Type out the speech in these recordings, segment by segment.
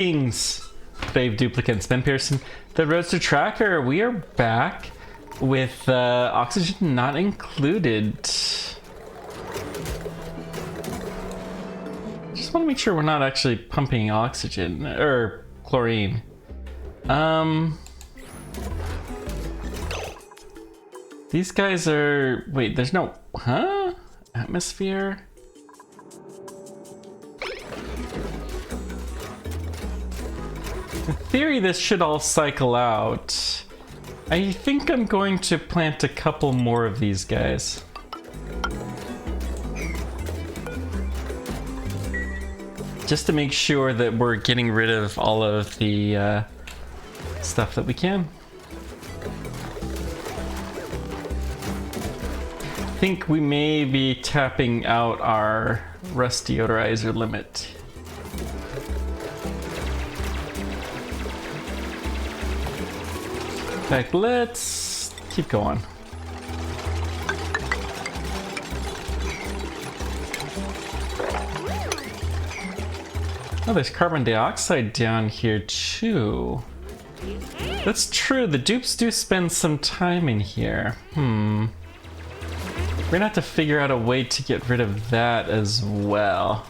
Greetings, brave duplicants. Ben Pearson, the Roadster Tracker. We are back with oxygen not included. Just want to make sure we're not actually pumping oxygen or chlorine. These guys are... Wait, there's no... Huh? Atmosphere? In theory, this should all cycle out. I think I'm going to plant a couple more of these guys. Just to make sure that we're getting rid of all of the stuff that we can. I think we may be tapping out our rust deodorizer limit. In fact, let's keep going. Oh, there's carbon dioxide down here too. That's true, the dupes do spend some time in here. We're gonna have to figure out a way to get rid of that as well.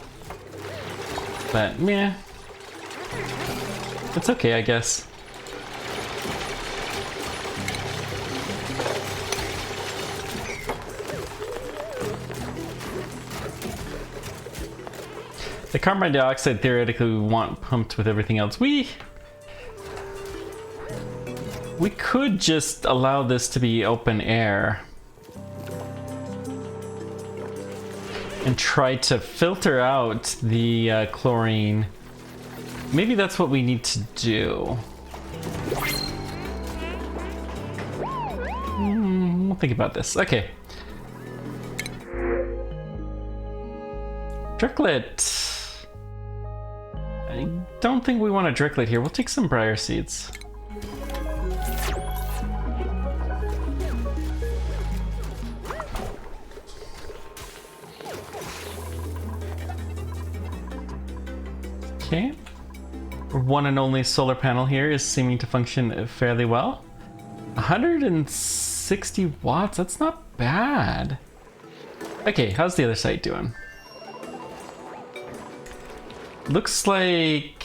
But, meh. It's okay, I guess. The carbon dioxide theoretically we want pumped with everything else. We could just allow this to be open air and try to filter out the chlorine. Maybe that's what we need to do. We'll think about this. Okay. Dricklet. I don't think we want a dricklet here. We'll take some briar seeds. Okay. One and only solar panel here is seeming to function fairly well. 160 watts, that's not bad. Okay, how's the other side doing? Looks like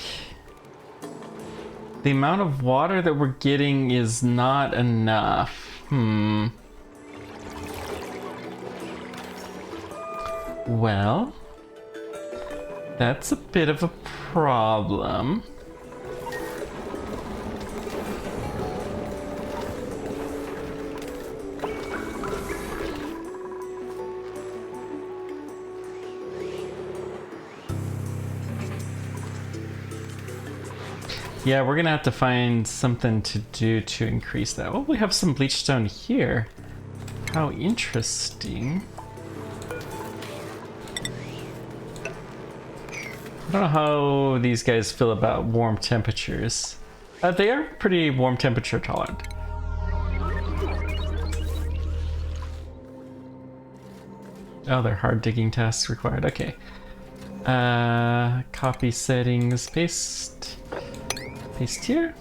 the amount of water that we're getting is not enough. Well, that's a bit of a problem. Yeah, we're gonna have to find something to do to increase that. Well, we have some bleach stone here. How interesting. I don't know how these guys feel about warm temperatures. They are pretty warm temperature tolerant. Oh, they're hard digging tasks required. Okay. Copy settings, paste. Paste here.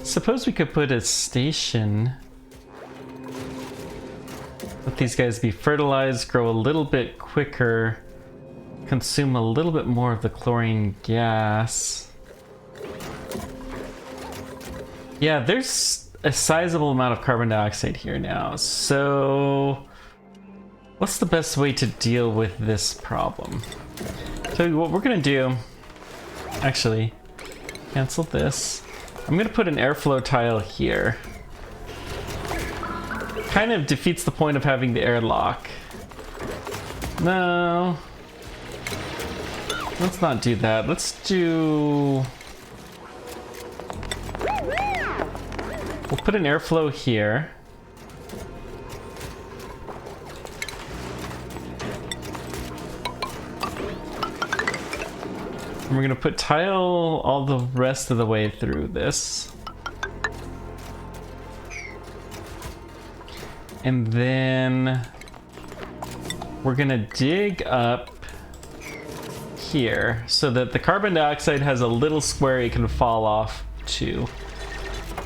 Suppose we could put a station. Let these guys be fertilized, grow a little bit quicker, consume a little bit more of the chlorine gas. Yeah, there's a sizable amount of carbon dioxide here now, so what's the best way to deal with this problem? So what we're gonna do, actually, cancel this. I'm gonna put an airflow tile here. Kind of defeats the point of having the airlock. No. Let's not do that. Let's do... We'll put an airflow here. And we're gonna put tile all the rest of the way through this. And then we're gonna dig up here so that the carbon dioxide has a little square it can fall off to.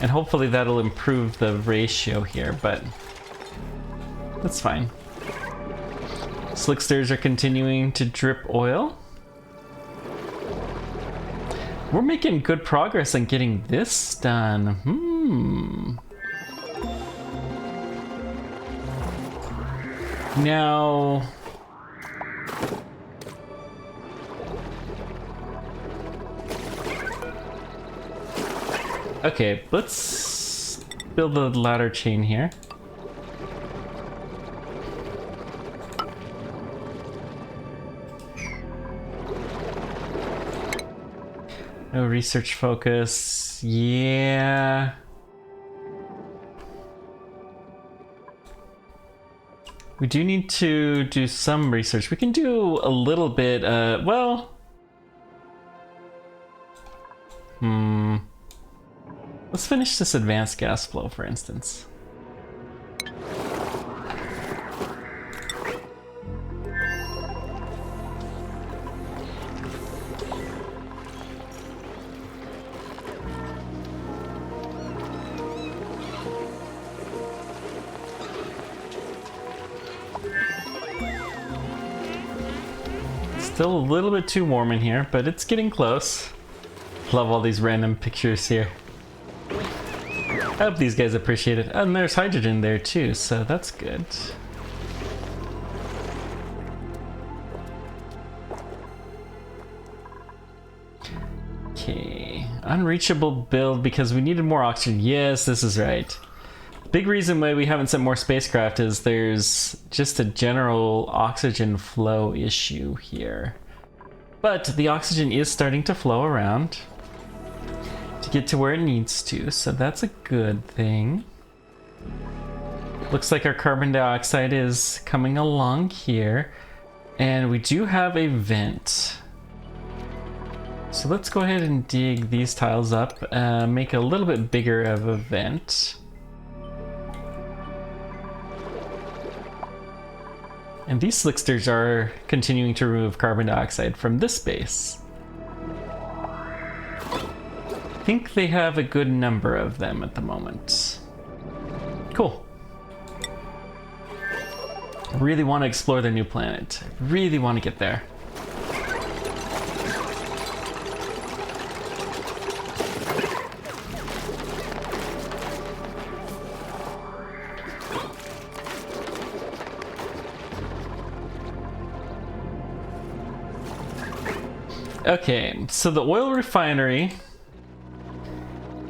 And hopefully that'll improve the ratio here, but that's fine. Slicksters are continuing to drip oil. We're making good progress on getting this done. Now... okay, let's build a ladder chain here. No research focus. Yeah. We do need to do some research. We can do a little bit, well... let's finish this advanced gas flow, for instance. Still a little bit too warm in here, but it's getting close. Love all these random pictures here. I hope these guys appreciate it. And there's hydrogen there too, so that's good. Okay, unreachable build because we needed more oxygen. Yes, this is right. Big reason why we haven't sent more spacecraft is there's just a general oxygen flow issue here. But the oxygen is starting to flow around to get to where it needs to, so that's a good thing. Looks like our carbon dioxide is coming along here, and we do have a vent. So let's go ahead and dig these tiles up, make a little bit bigger of a vent. And these slicksters are continuing to remove carbon dioxide from this base. I think they have a good number of them at the moment. Cool. Really want to explore their new planet. Really want to get there. Okay, so the oil refinery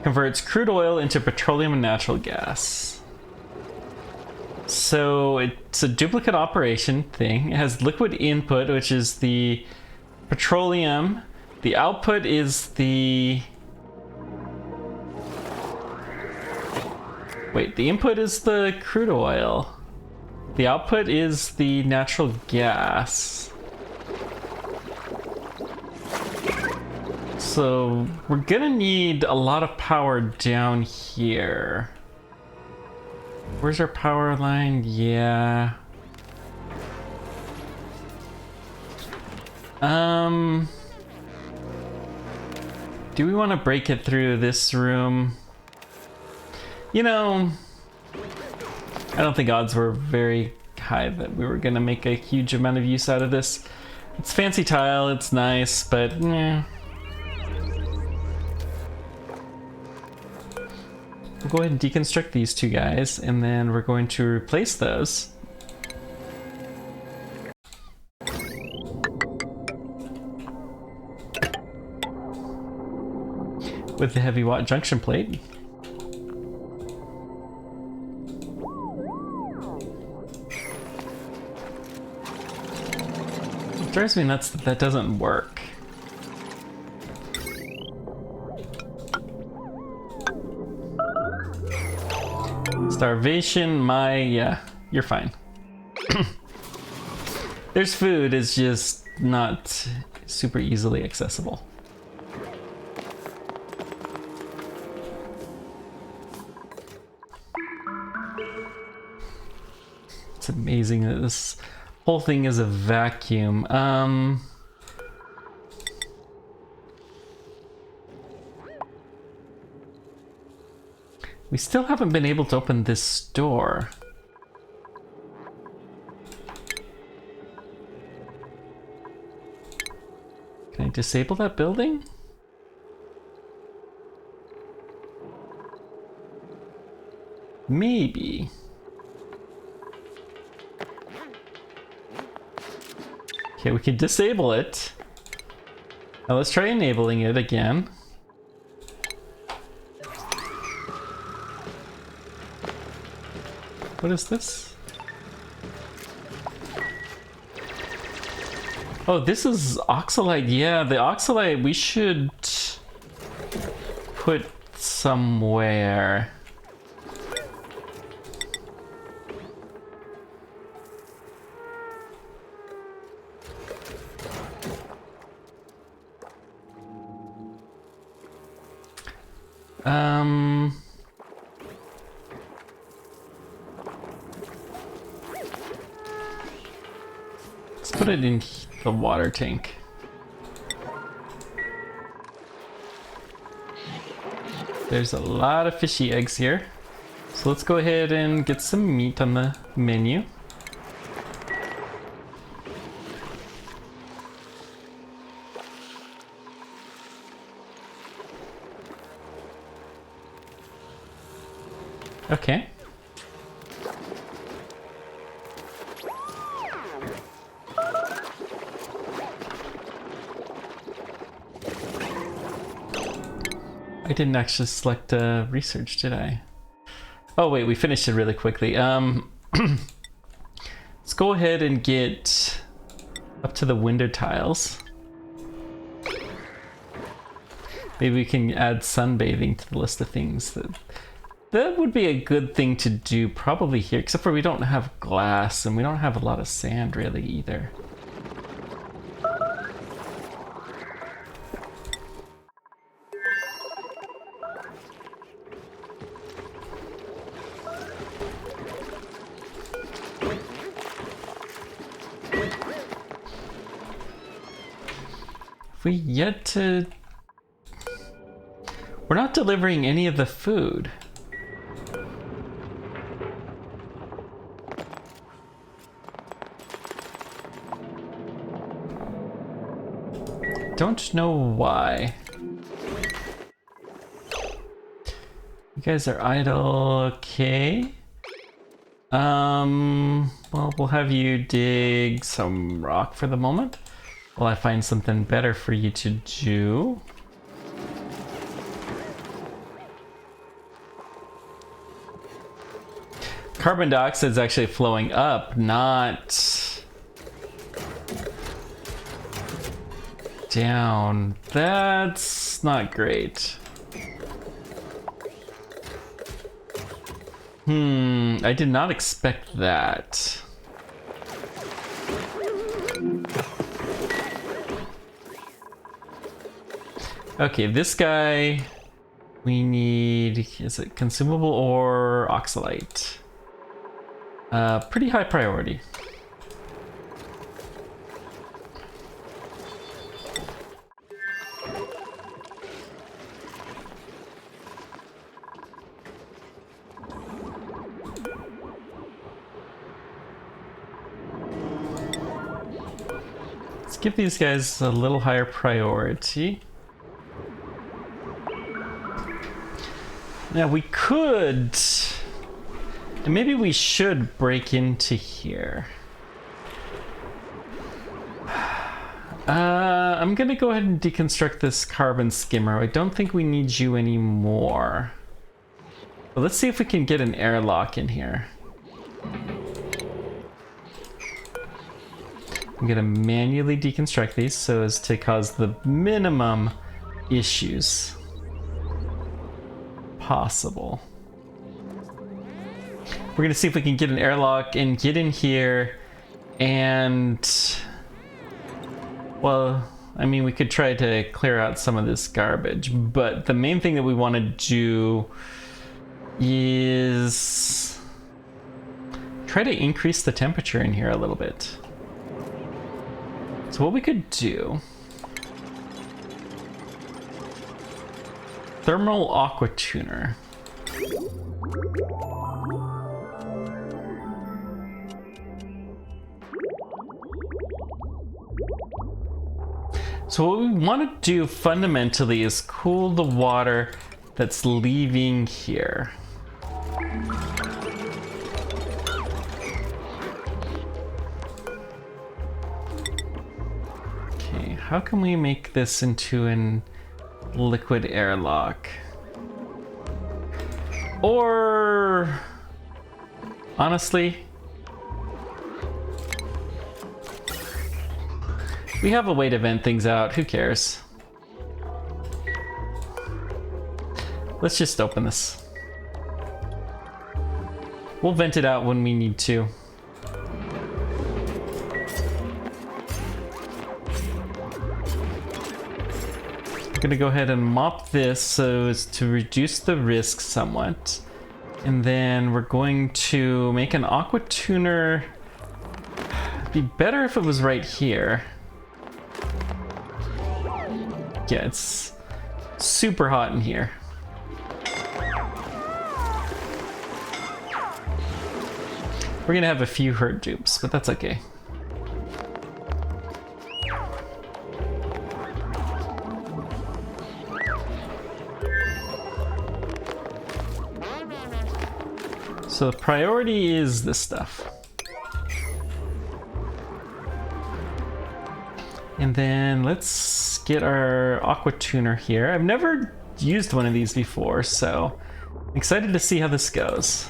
converts crude oil into petroleum and natural gas. So it's a duplicate operation thing. It has liquid input, which is the petroleum. The output is the... wait, the input is the crude oil. The output is the natural gas. So we're gonna need a lot of power down here. Where's our power line? Yeah. Do we want to break it through this room? You know, I don't think odds were very high that we were gonna make a huge amount of use out of this. It's fancy tile, it's nice, but eh. We'll go ahead and deconstruct these two guys, and then we're going to replace those. With the heavy watt junction plate. It drives me nuts that that doesn't work. Starvation, yeah, you're fine. There's food, it's just not super easily accessible. It's amazing that this whole thing is a vacuum. We still haven't been able to open this door. Can I disable that building? Maybe. Okay, we can disable it. Now let's try enabling it again. What is this? Oh, this is oxalite. Yeah, the oxalite we should put somewhere. Let's put it in the water tank. There's a lot of fishy eggs here. So let's go ahead and get some meat on the menu. Okay. I didn't actually select research, did I? Oh wait, we finished it really quickly. Let's go ahead and get up to the window tiles. Maybe we can add sunbathing to the list of things. That would be a good thing to do probably here, except for we don't have glass and we don't have a lot of sand really either. We yet to... We're not delivering any of the food. Don't know why. You guys are idle, okay. Well, we'll have you dig some rock for the moment while I find something better for you to do. Carbon dioxide is actually flowing up, not down. That's not great. I did not expect that. Okay, this guy, we need, is it consumable or oxalite? Pretty high priority. Let's give these guys a little higher priority. Now we could, and maybe we should break into here. I'm gonna go ahead and deconstruct this carbon skimmer. I don't think we need you anymore. But let's see if we can get an airlock in here. I'm gonna manually deconstruct these so as to cause the minimum issues possible. We're gonna see if we can get an airlock and get in here and, well, I mean, we could try to clear out some of this garbage, but the main thing that we want to do is try to increase the temperature in here a little bit. So what we could do... Thermal aqua tuner. So what we want to do fundamentally is cool the water that's leaving here. Okay, how can we make this into an liquid airlock? Or honestly, we have a way to vent things out. Who cares? Let's just open this. We'll vent it out when we need to. I'm gonna go ahead and mop this so as to reduce the risk somewhat. And then we're going to make an aqua tuner. It'd be better if it was right here. Yeah, it's super hot in here. We're gonna have a few hurt dupes, but that's okay. So the priority is this stuff. And then let's get our aqua tuner here. I've never used one of these before, so I'm excited to see how this goes.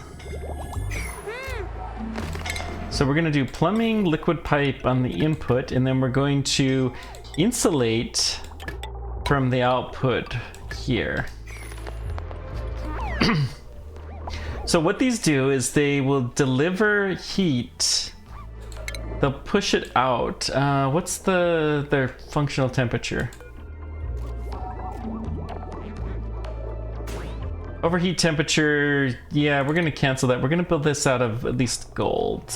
So we're gonna do plumbing liquid pipe on the input, and then we're going to insulate from the output here. So what these do is they will deliver heat. They'll push it out. What's their functional temperature? Overheat temperature, yeah, we're gonna cancel that. We're gonna build this out of at least gold.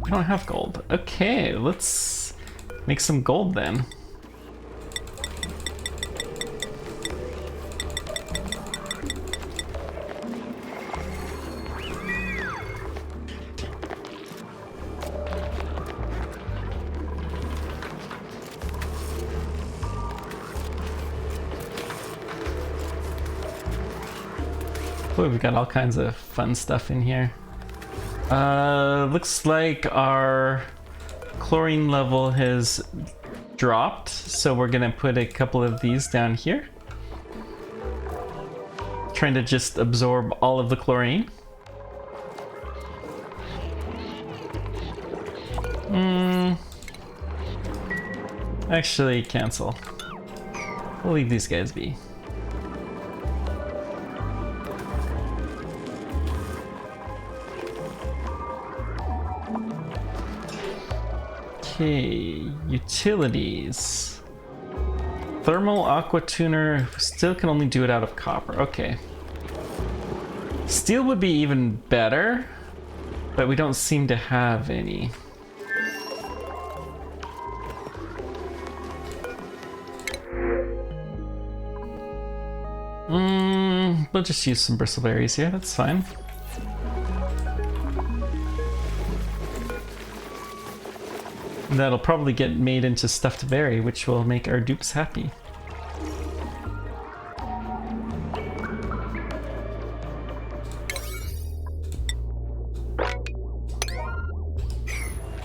I don't have gold. Okay, let's make some gold then. Boy, we've got all kinds of fun stuff in here. Looks like our chlorine level has dropped, so we're gonna put a couple of these down here. Trying to just absorb all of the chlorine. Actually, cancel. We'll leave these guys be. Okay, utilities. Thermal aqua tuner, still can only do it out of copper. Okay. Steel would be even better, but we don't seem to have any. We'll just use some bristleberries here, that's fine. That'll probably get made into stuffed berry, which will make our dupes happy.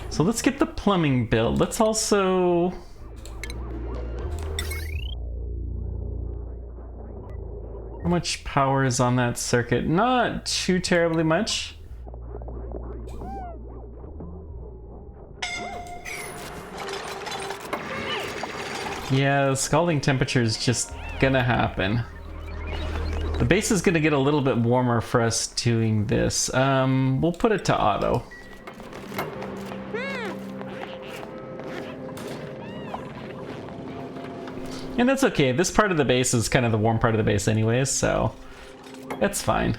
So let's get the plumbing built. Let's also... How much power is on that circuit? Not too terribly much. Yeah, the scalding temperature is just gonna happen. The base is gonna get a little bit warmer for us doing this. We'll put it to auto. And that's okay. This part of the base is kind of the warm part of the base anyways, so That's fine.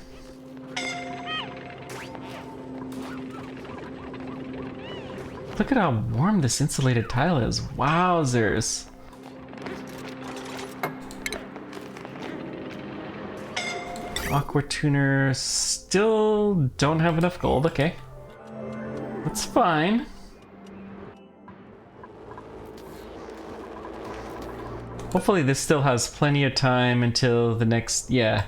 Look at how warm this insulated tile is. Wowzers. Aqua tuner, still don't have enough gold. Okay. That's fine. Hopefully this still has plenty of time until the next, yeah.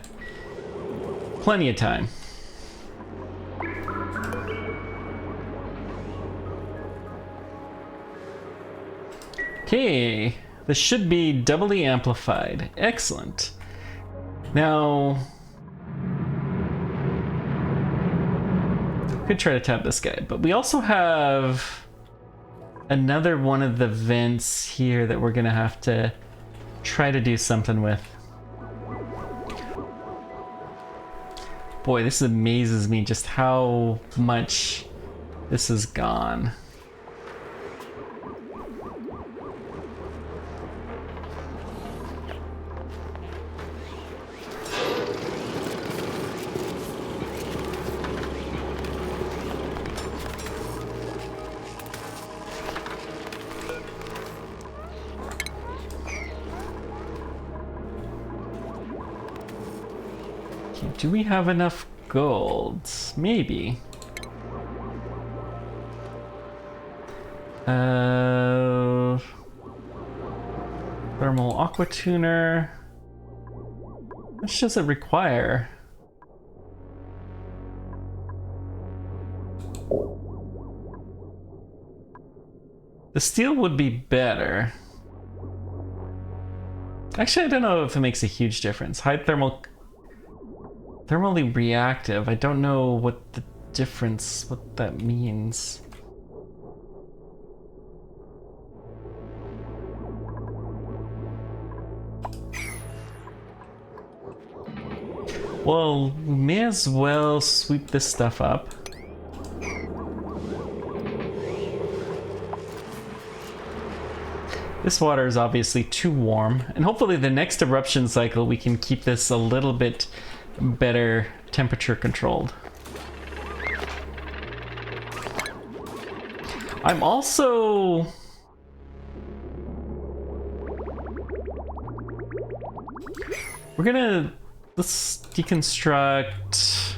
Plenty of time. Okay, this should be doubly amplified. Excellent. Now, could try to tap this guy, but we also have another one of the vents here that we're gonna have to try to do something with. Boy, this amazes me just how much this is gone. Do we have enough gold? Maybe. Thermal aqua tuner. How much does it require? The steel would be better. Actually, I don't know if it makes a huge difference. High thermally reactive. I don't know what the difference, what that means. Well, we may as well sweep this stuff up. This water is obviously too warm, and hopefully the next eruption cycle we can keep this a little bit better temperature controlled. I'm also let's deconstruct.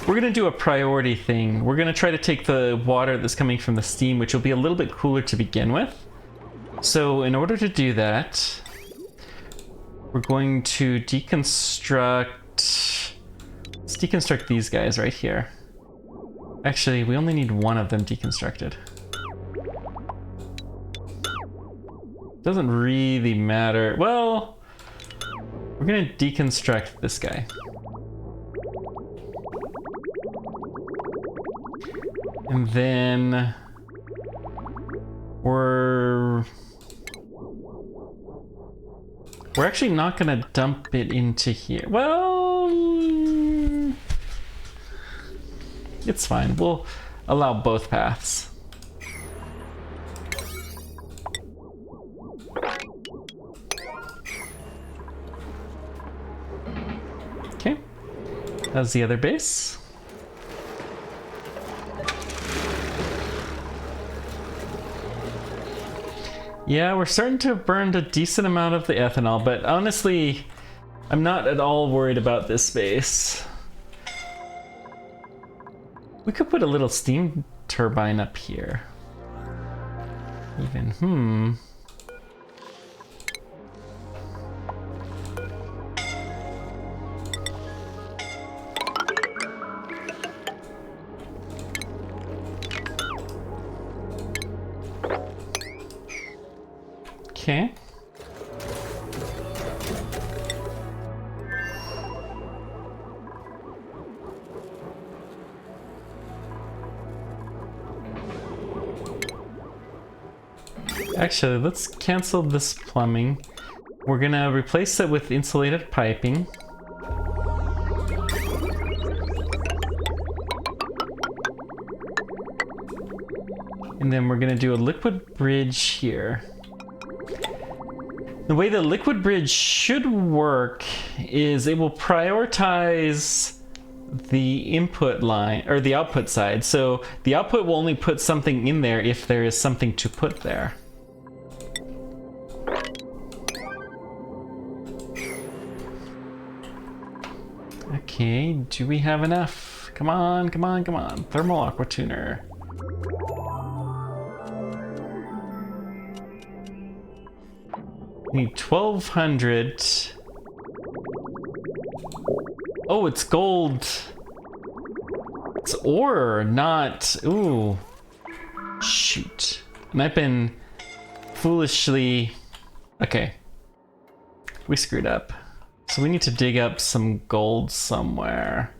We're gonna do a priority thing. We're gonna try to take the water that's coming from the steam, which will be a little bit cooler to begin with. So in order to do that, we're going to deconstruct. Let's deconstruct these guys right here. Actually, we only need one of them deconstructed. Doesn't really matter. Well, we're gonna deconstruct this guy. And then we're actually not gonna dump it into here. Well, it's fine. We'll allow both paths. Okay, that's the other base. Yeah, we're starting to have burned a decent amount of the ethanol, but honestly, I'm not at all worried about this base. We could put a little steam turbine up here. Even, Okay. Actually, let's cancel this plumbing. We're gonna replace it with insulated piping. And then we're gonna do a liquid bridge here. The way the liquid bridge should work is it will prioritize the input line or the output side. So the output will only put something in there if there is something to put there. Okay, do we have enough? Come on, come on, come on. Thermal aqua tuner. We need 1200. Oh, it's gold. It's ore, not... Ooh. Shoot. And I've been foolishly... Okay. We screwed up. So we need to dig up some gold somewhere.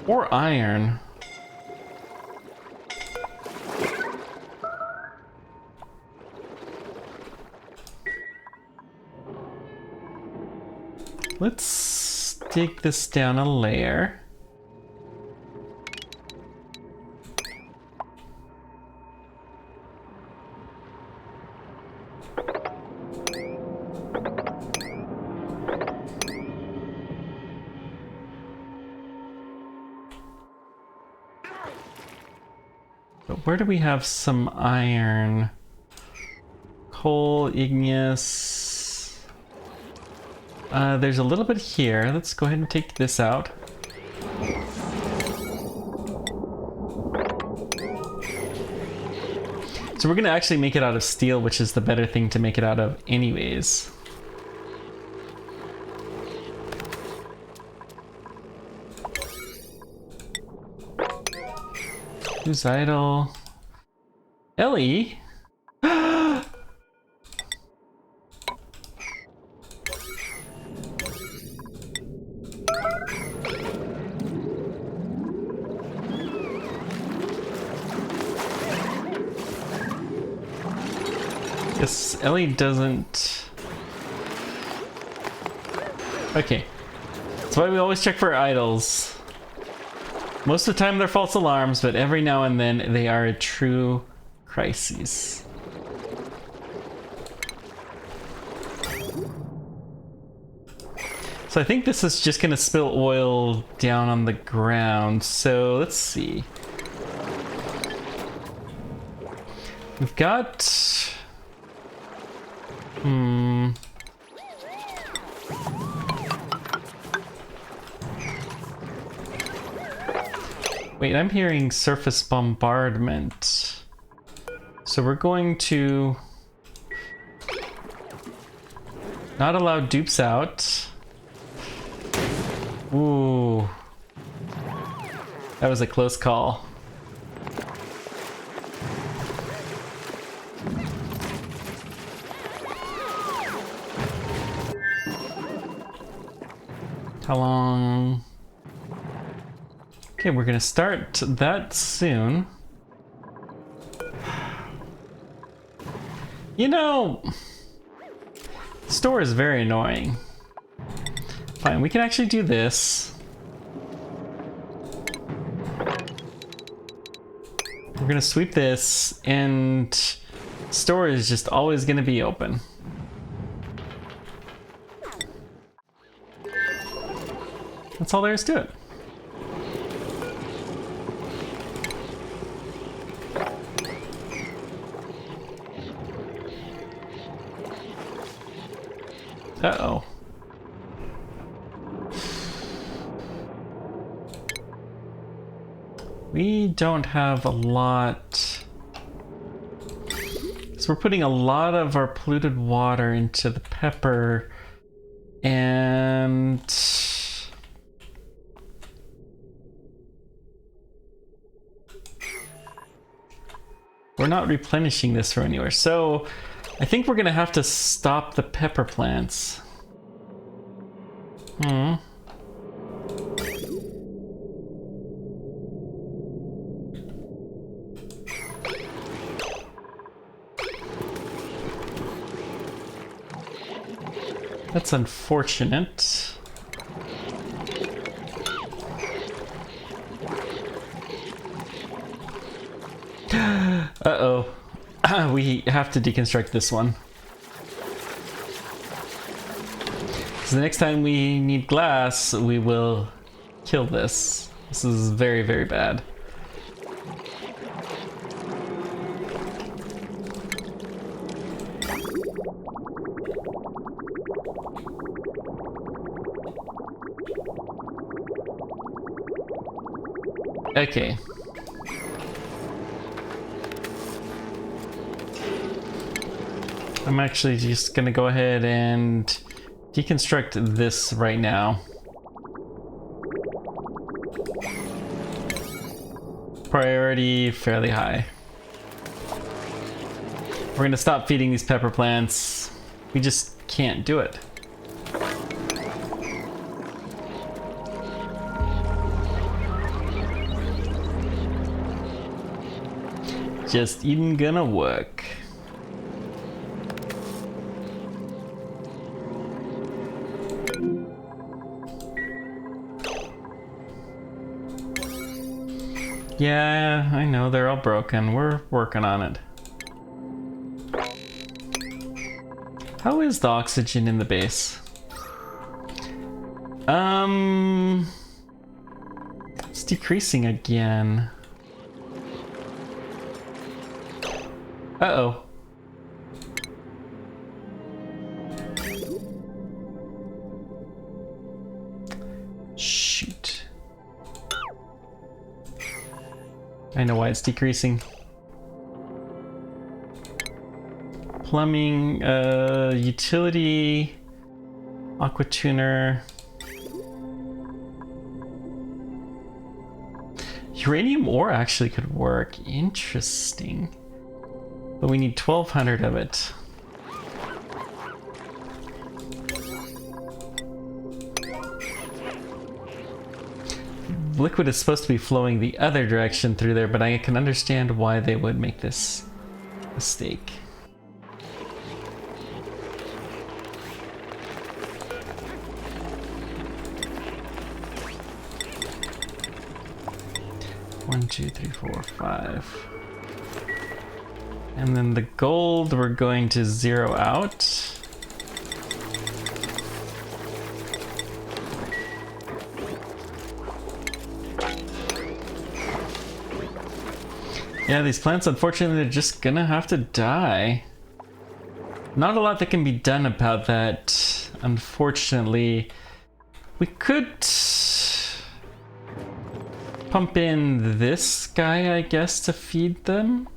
Or iron. Let's dig this down a layer. But where do we have some iron? Coal, igneous. There's a little bit here. Let's go ahead and take this out. So we're gonna actually make it out of steel, which is the better thing to make it out of anyways. Who's idle? Ellie? Guess Ellie doesn't... Okay. That's why we always check for idols. Most of the time they're false alarms, but every now and then they are a true crisis. So I think this is just gonna spill oil down on the ground. So let's see. We've got... Wait, I'm hearing surface bombardment. So we're going to not allow dupes out. Ooh. That was a close call. How long? Okay, we're gonna start that soon. You know, the store is very annoying. Fine, we can actually do this. We're gonna sweep this, and store is just always gonna be open. That's all there is to it. Uh-oh. We don't have a lot. So we're putting a lot of our polluted water into the pepper, and we're not replenishing this from anywhere. So I think we're gonna have to stop the pepper plants. That's unfortunate. Uh-oh. We have to deconstruct this one. Because the next time we need glass, we will kill this. This is very, very bad. Okay. I'm actually just gonna go ahead and deconstruct this right now. Priority fairly high. We're gonna stop feeding these pepper plants. We just can't do it. Just isn't gonna work. Yeah, I know, they're all broken. We're working on it. How is the oxygen in the base? It's decreasing again. Uh-oh. Shoot. I know why it's decreasing. Plumbing, utility, aqua tuner. Uranium ore actually could work. Interesting. But we need 1,200 of it. Liquid is supposed to be flowing the other direction through there, but I can understand why they would make this mistake. One, two, three, four, five. And then the gold we're going to zero out. Yeah, these plants, unfortunately, they're just gonna have to die. Not a lot that can be done about that, unfortunately. We could pump in this guy, I guess, to feed them.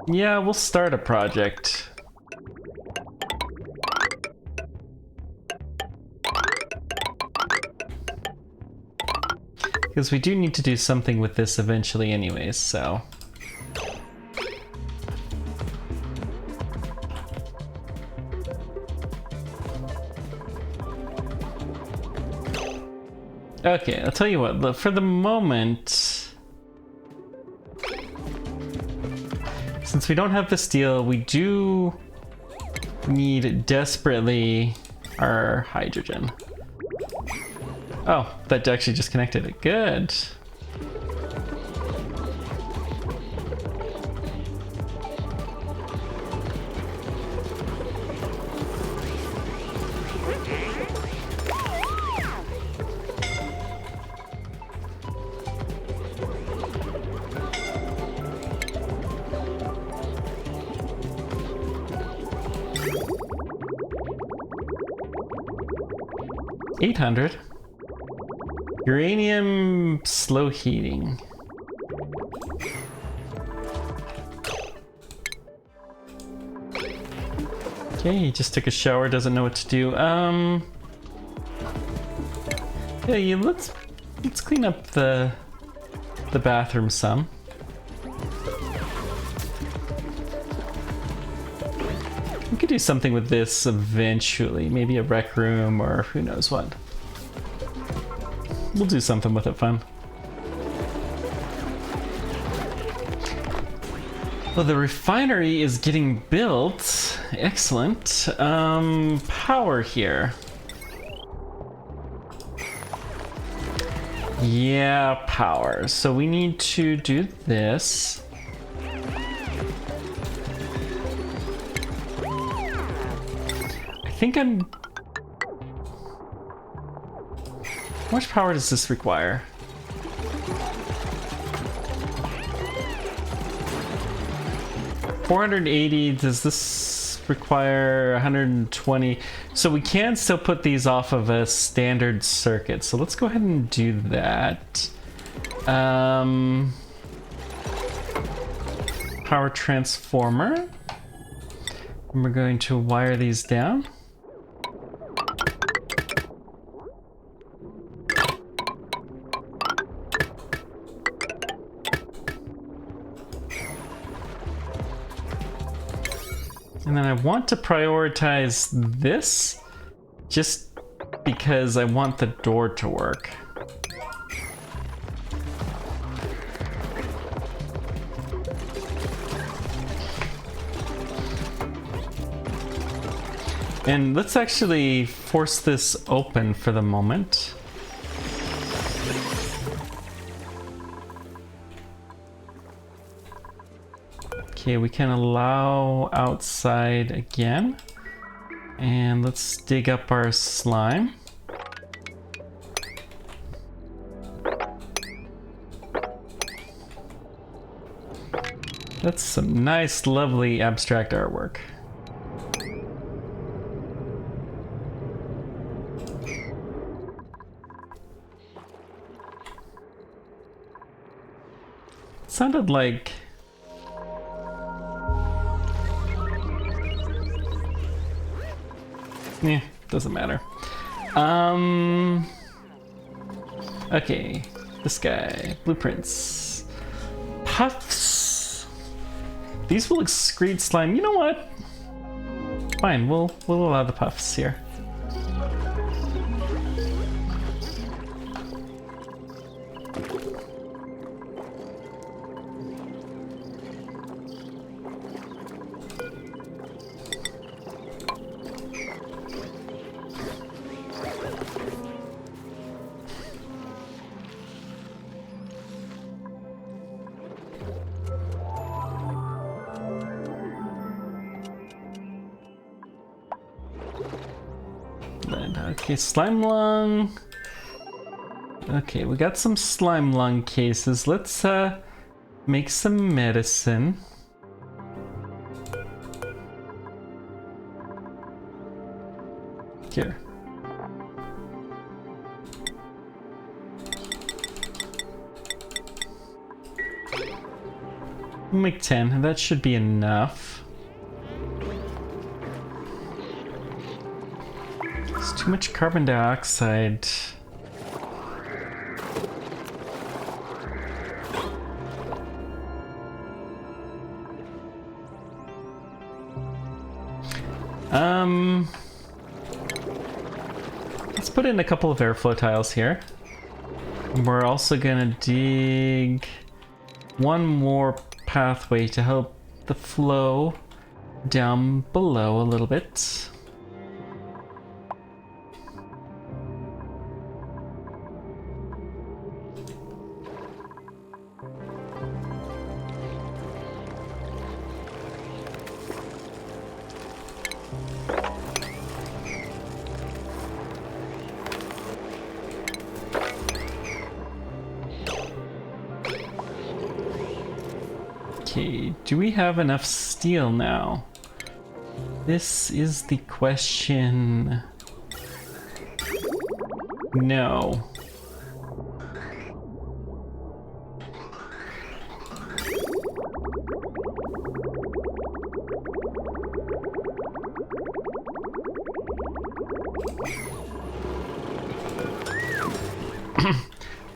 Yeah, we'll start a project. Because we do need to do something with this eventually anyways, so. Okay, I'll tell you what, for the moment, since we don't have the steel, we do need desperately our hydrogen. Oh, that actually just connected it. Good. $800. Uranium slow heating. Okay, he just took a shower, doesn't know what to do. Yeah, let's clean up the bathroom some. We could do something with this eventually, maybe a rec room or who knows what. We'll do something with it fun. Well, the refinery is getting built. Excellent. Power here. Yeah, power. So we need to do this. think I'm... How much power does this require? $480, does this require 120? So we can still put these off of a standard circuit. So let's go ahead and do that. Power transformer. And we're going to wire these down. And then I want to prioritize this just because I want the door to work. And let's actually force this open for the moment. Okay, we can allow outside again. And let's dig up our slime. That's some nice, lovely abstract artwork. Sounded like... Yeah, doesn't matter. Okay, this guy, blueprints. Puffs. These will excrete slime. You know what? Fine, we'll allow the puffs here. Okay, slime lung. Okay, we got some slime lung cases. Let's make some medicine. Here. We'll make 10. That should be enough. Too much carbon dioxide. Let's put in a couple of airflow tiles here. We're also gonna dig one more pathway to help the flow down below a little bit. Okay, do we have enough steel now? This is the question. No.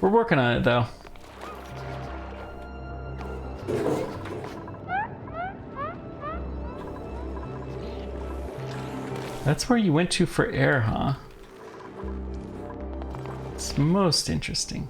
We're working on it though. That's where you went to for air, huh? It's most interesting.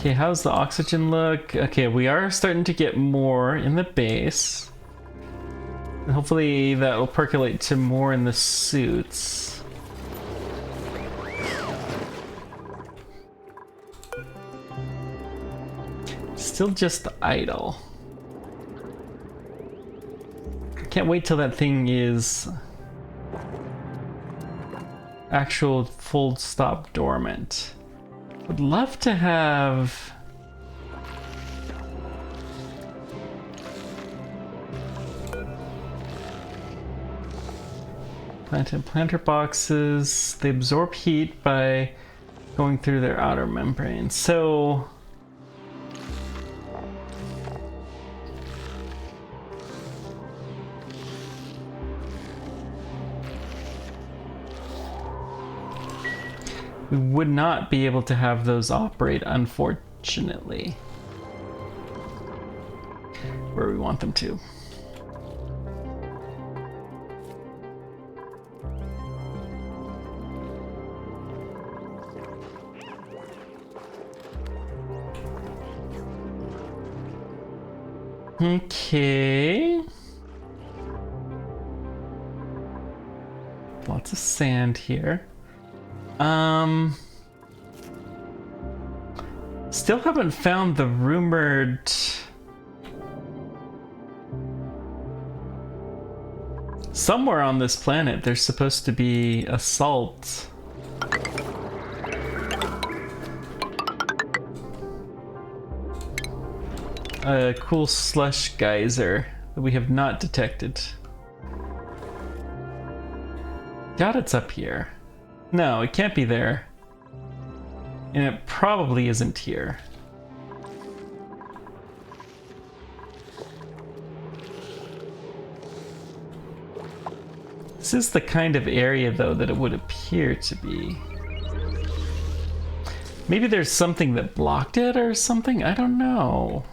Okay, how's the oxygen look? Okay, we are starting to get more in the base. And hopefully that will percolate to more in the suits. Still just idle. Can't wait till that thing is actual full stop dormant. Would love to have planter boxes. They absorb heat by going through their outer membrane. So we would not be able to have those operate, unfortunately, where we want them to. Okay. Lots of sand here. Still haven't found the rumored somewhere on this planet there's supposed to be a salt. A cool slush geyser that we have not detected. Doubt it's up here. No, it can't be there. And it probably isn't here. This is the kind of area, though, that it would appear to be. Maybe there's something that blocked it or something? I don't know.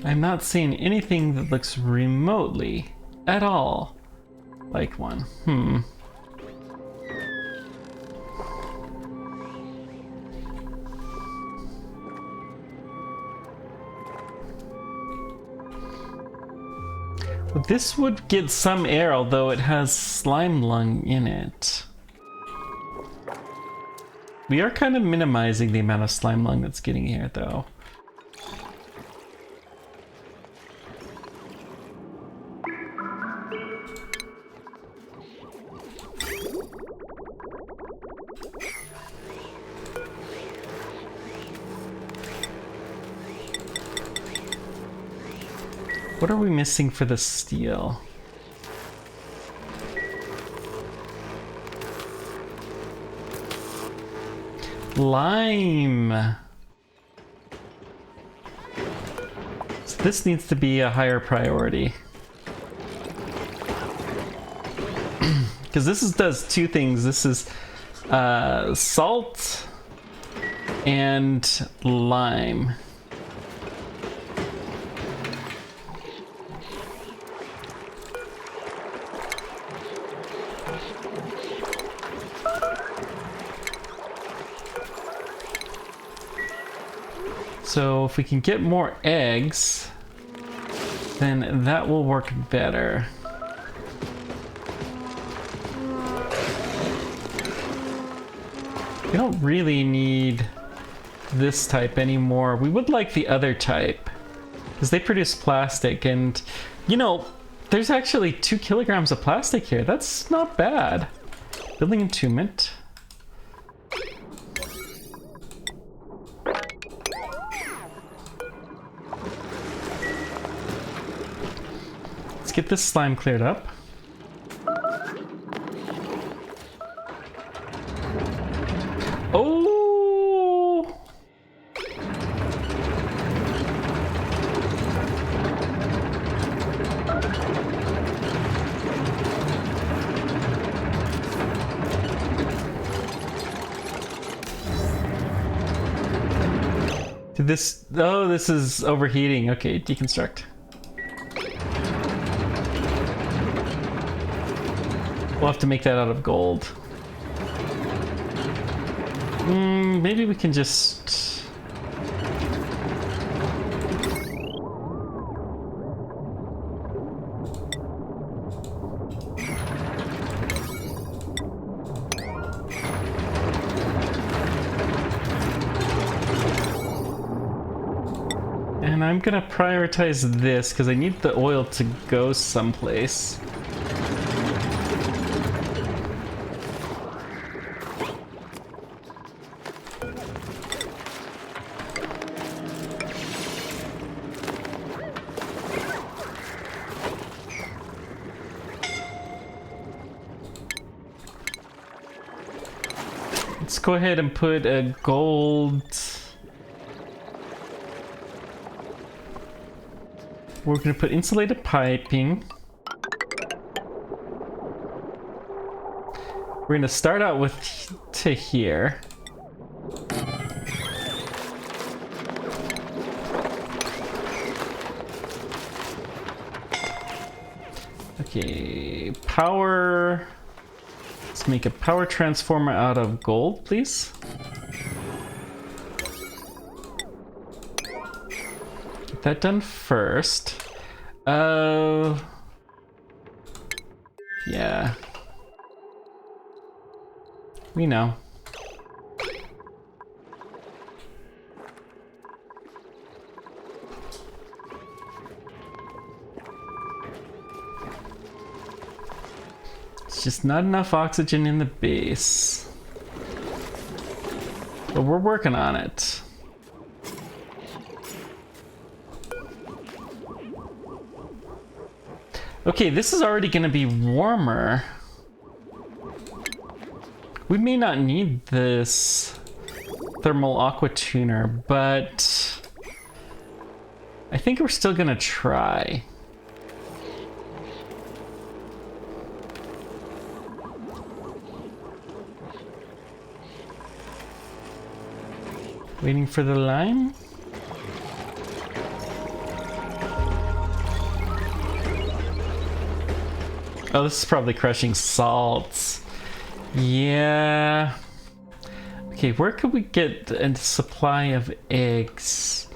I'm not seeing anything that looks remotely at all like one. Well, this would get some air, although it has slime lung in it. We are kind of minimizing the amount of slime lung that's getting here, though. What are we missing for the steel? Lime! So this needs to be a higher priority. Because does two things. This is salt and lime. So if we can get more eggs, then that will work better. We don't really need this type anymore. We would like the other type, because they produce plastic, and you know, there's actually 2 kilograms of plastic here. That's not bad. Building entombment. Get this slime cleared up. Oh! Did this... Oh, this is overheating. Okay, deconstruct. We'll have to make that out of gold. Maybe we can just... And I'm gonna prioritize this because I need the oil to go someplace. Let's go ahead and put a gold... We're going to put insulated piping. We're going to start out with to here. Okay, power. Let's make a power transformer out of gold, please. Get that done first. Yeah. We know. It's just not enough oxygen in the base. But we're working on it. Okay, this is already going to be warmer. We may not need this thermal aqua tuner, but I think we're still going to try. Waiting for the lime. Oh, this is probably crushing salts. Yeah. Okay, where could we get a supply of eggs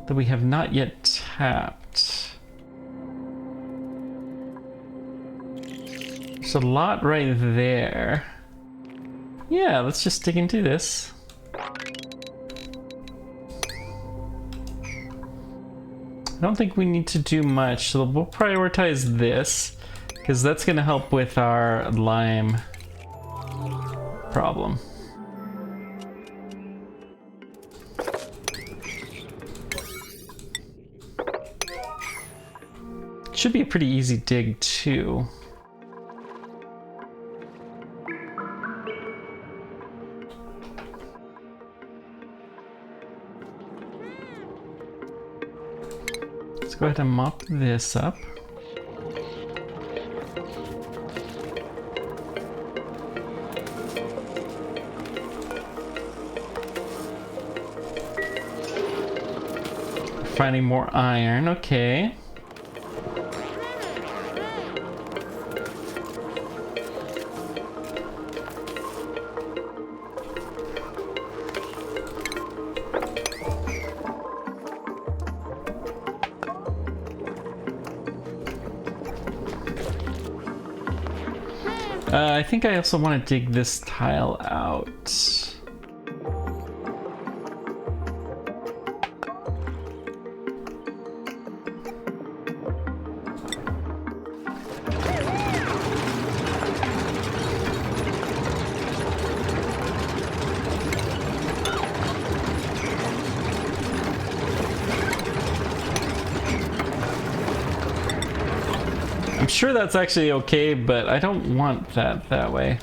that we have not yet tapped? There's a lot right there. Yeah, let's just dig into this. I don't think we need to do much, so we'll prioritize this, because that's going to help with our lime problem. Should be a pretty easy dig, too. Let's go ahead and mop this up. Finding more iron, okay. I think I also want to dig this tile out. I'm sure that's actually okay, but I don't want that way.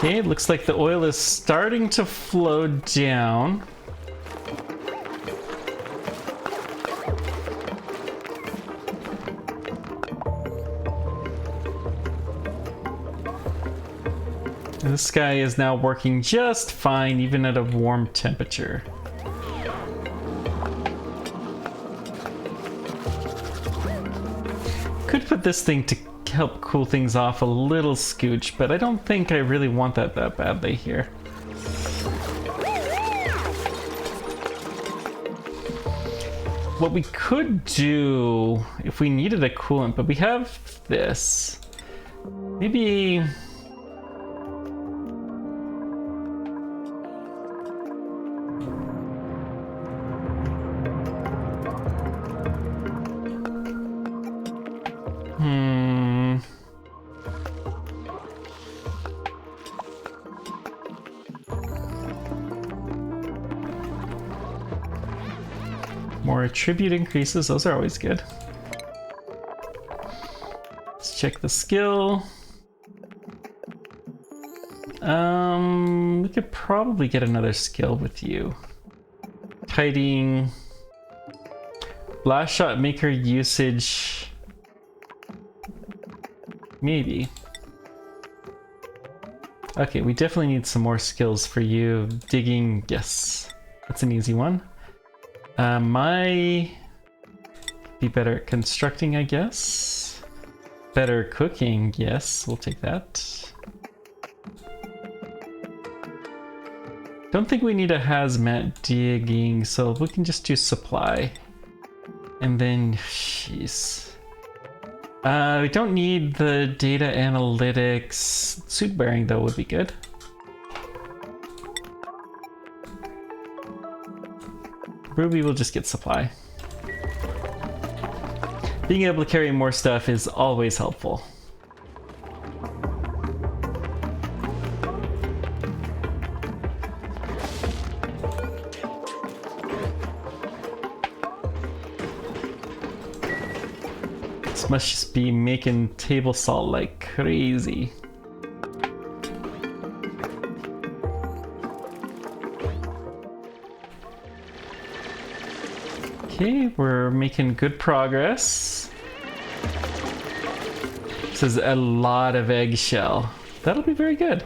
Okay, it looks like the oil is starting to flow down. And this guy is now working just fine, even at a warm temperature. Could put this thing to help cool things off a little scooch, but I don't think I really want that badly here. What we could do if we needed a coolant, but we have this. Maybe... More attribute increases, those are always good. Let's check the skill. We could probably get another skill with you. Tidying. Blast shot maker usage. Maybe. Okay, we definitely need some more skills for you. Digging, yes. That's an easy one. My be better at constructing, I guess. Better cooking, yes, we'll take that. Don't think we need a hazmat digging, so we can just do supply. And then, jeez. We don't need the data analytics. Suit bearing, though, would be good. Ruby will just get supply. Being able to carry more stuff is always helpful. This must just be making table salt like crazy. Okay, we're making good progress. This is a lot of eggshell. That'll be very good.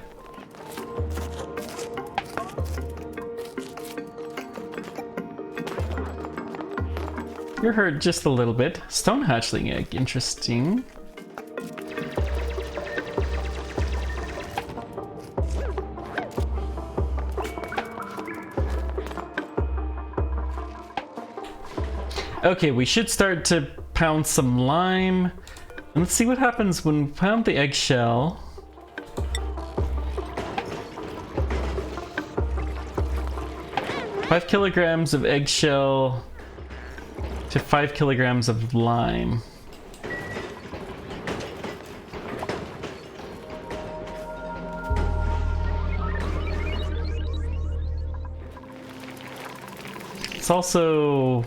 You're hurt just a little bit. Stone hatchling egg, interesting. Okay, we should start to pound some lime. And let's see what happens when we pound the eggshell. Five kilograms of eggshell to 5 kilograms of lime. It's also...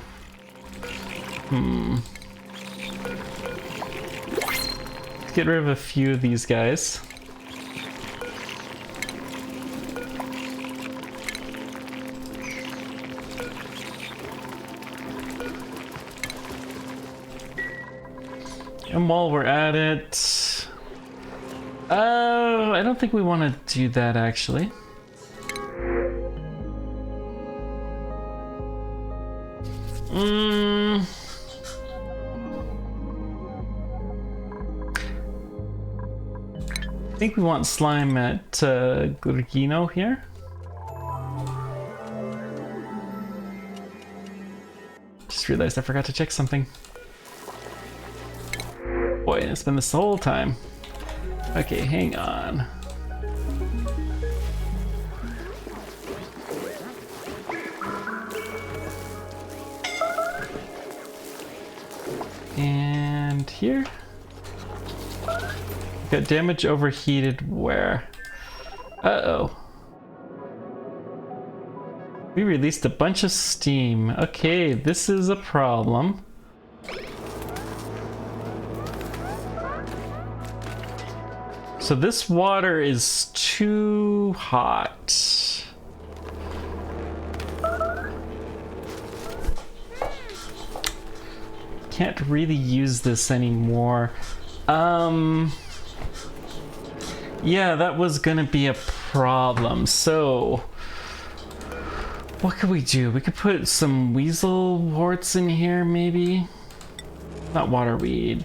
Let's get rid of a few of these guys. And while we're at it... I don't think we want to do that actually. I think we want slime at Gurgino here. Just realized I forgot to check something. Boy, it's been this whole time. Okay, hang on. And here. Got damage overheated where? Uh-oh. We released a bunch of steam. Okay, this is a problem. So this water is too hot. Can't really use this anymore. Yeah, that was gonna be a problem. So what could we do? We could put some weasel warts in here, maybe? Not waterweed.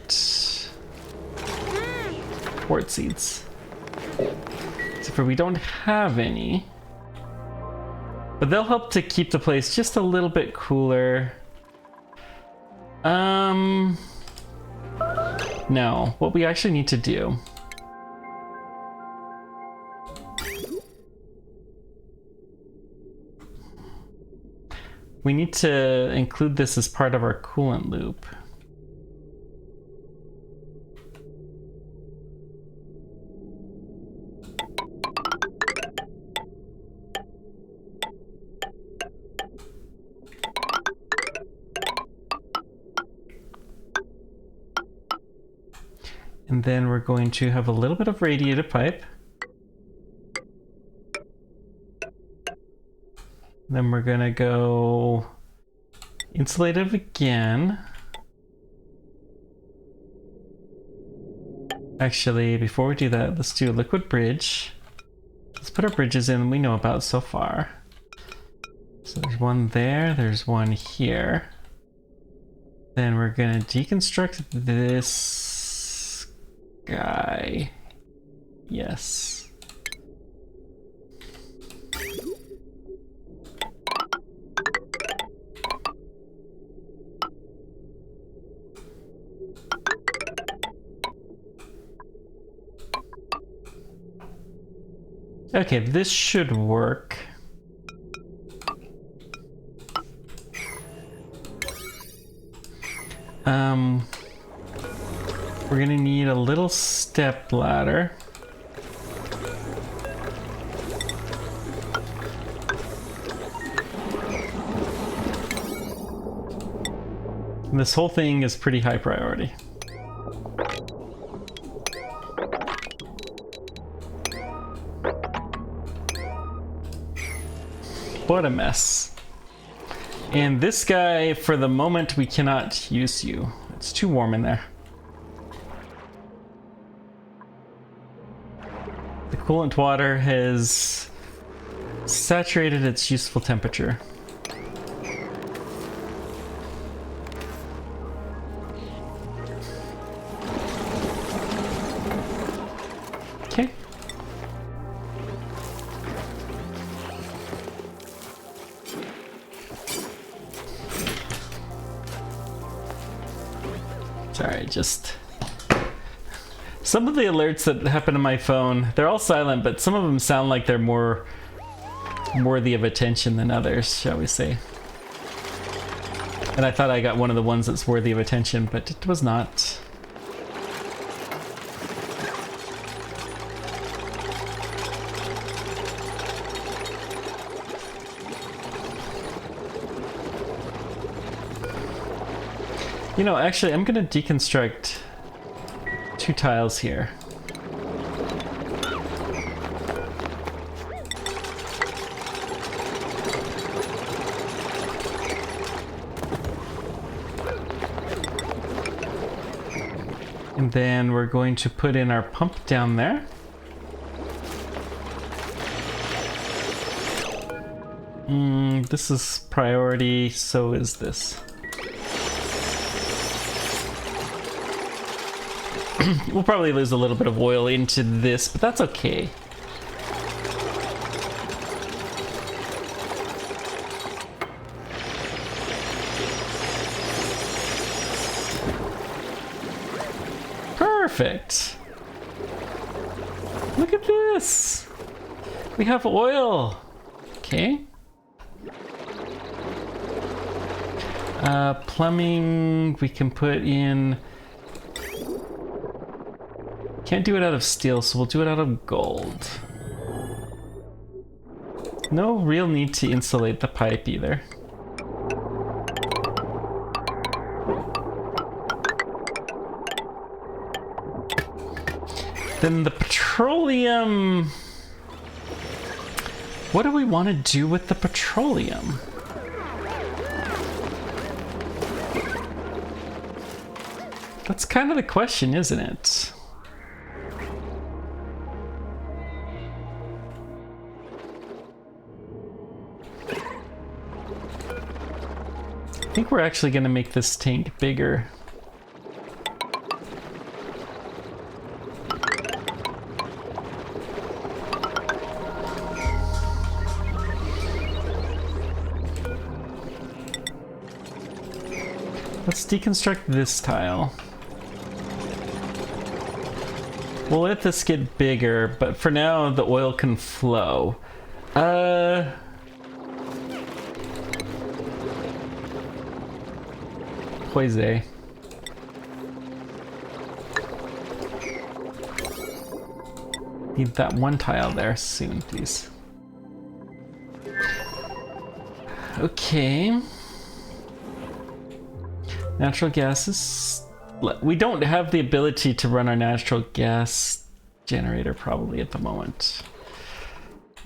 Wart seeds. Except for we don't have any. But they'll help to keep the place just a little bit cooler. No. What we actually need to do... we need to include this as part of our coolant loop. And then we're going to have a little bit of radiated pipe. Then we're gonna go insulative again. Actually, before we do that, let's do a liquid bridge. Let's put our bridges in we know about so far. So there's one there, there's one here. Then we're gonna deconstruct this guy. Yes. Okay, this should work. We're gonna need a little step ladder. And this whole thing is pretty high priority. What a mess. And this guy, for the moment, we cannot use you. It's too warm in there. The coolant water has saturated its useful temperature. Okay. Sorry, just... some of the alerts that happen on my phone, they're all silent, but some of them sound like they're more worthy of attention than others, shall we say. And I thought I got one of the ones that's worthy of attention, but it was not. You know, actually, I'm gonna deconstruct 2 tiles here. And then we're going to put in our pump down there. This is priority, so is this. We'll probably lose a little bit of oil into this, but that's okay. Perfect. Look at this. We have oil. Okay. Plumbing, we can put in... can't do it out of steel, so we'll do it out of gold. No real need to insulate the pipe either. Then the petroleum... What do we want to do with the petroleum? That's kind of the question, isn't it? I think we're actually going to make this tank bigger. Let's deconstruct this tile. We'll let this get bigger, but for now the oil can flow. Poise. Need that one tile there soon, please. Okay. Natural gases. We don't have the ability to run our natural gas generator probably at the moment.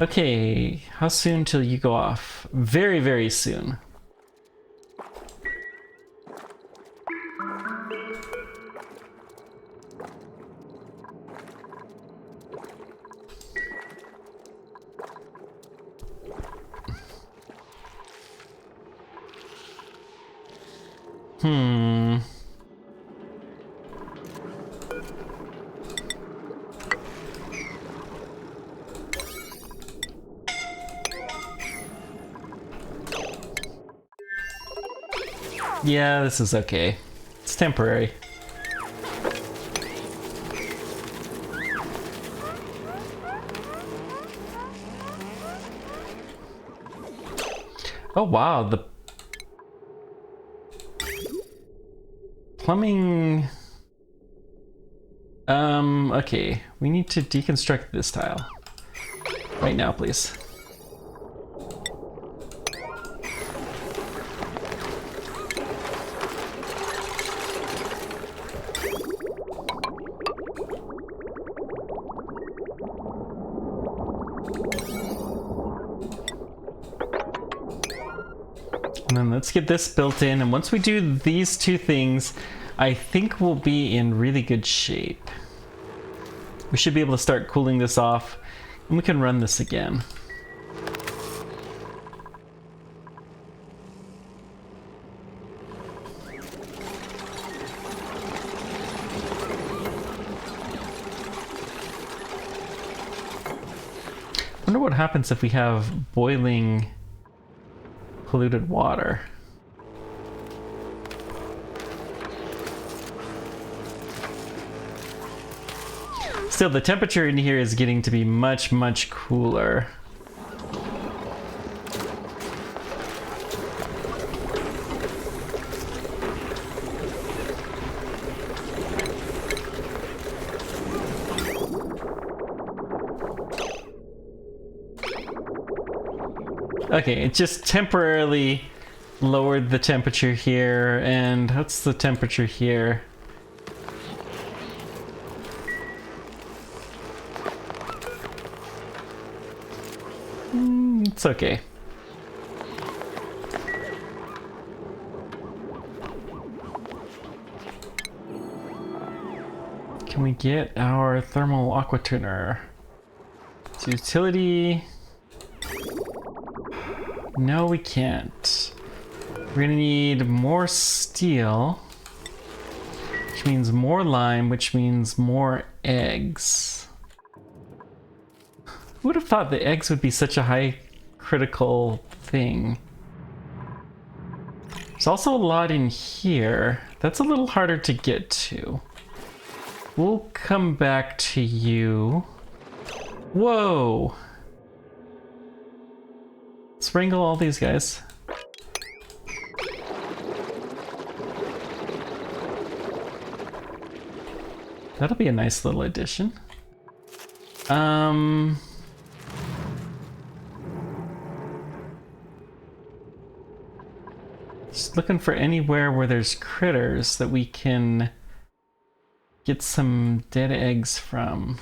Okay, how soon till you go off? Very, very soon. Yeah, this is okay. It's temporary. Oh wow, the plumbing... okay. We need to deconstruct this tile. Right now, please. And then let's get this built in, and once we do these two things, I think we'll be in really good shape. We should be able to start cooling this off, and we can run this again. I wonder what happens if we have boiling polluted water. Still, the temperature in here is getting to be much, much cooler. Okay, it just temporarily lowered the temperature here, and what's the temperature here? It's okay. Can we get our thermal aqua tuner? It's utility. No, we can't. We're gonna need more steel, which means more lime, which means more eggs. Who would have thought the eggs would be such a high critical thing? There's also a lot in here. That's a little harder to get to. We'll come back to you. Whoa! Let's wrangle all these guys. That'll be a nice little addition. Just looking for anywhere where there's critters that we can get some dead eggs from?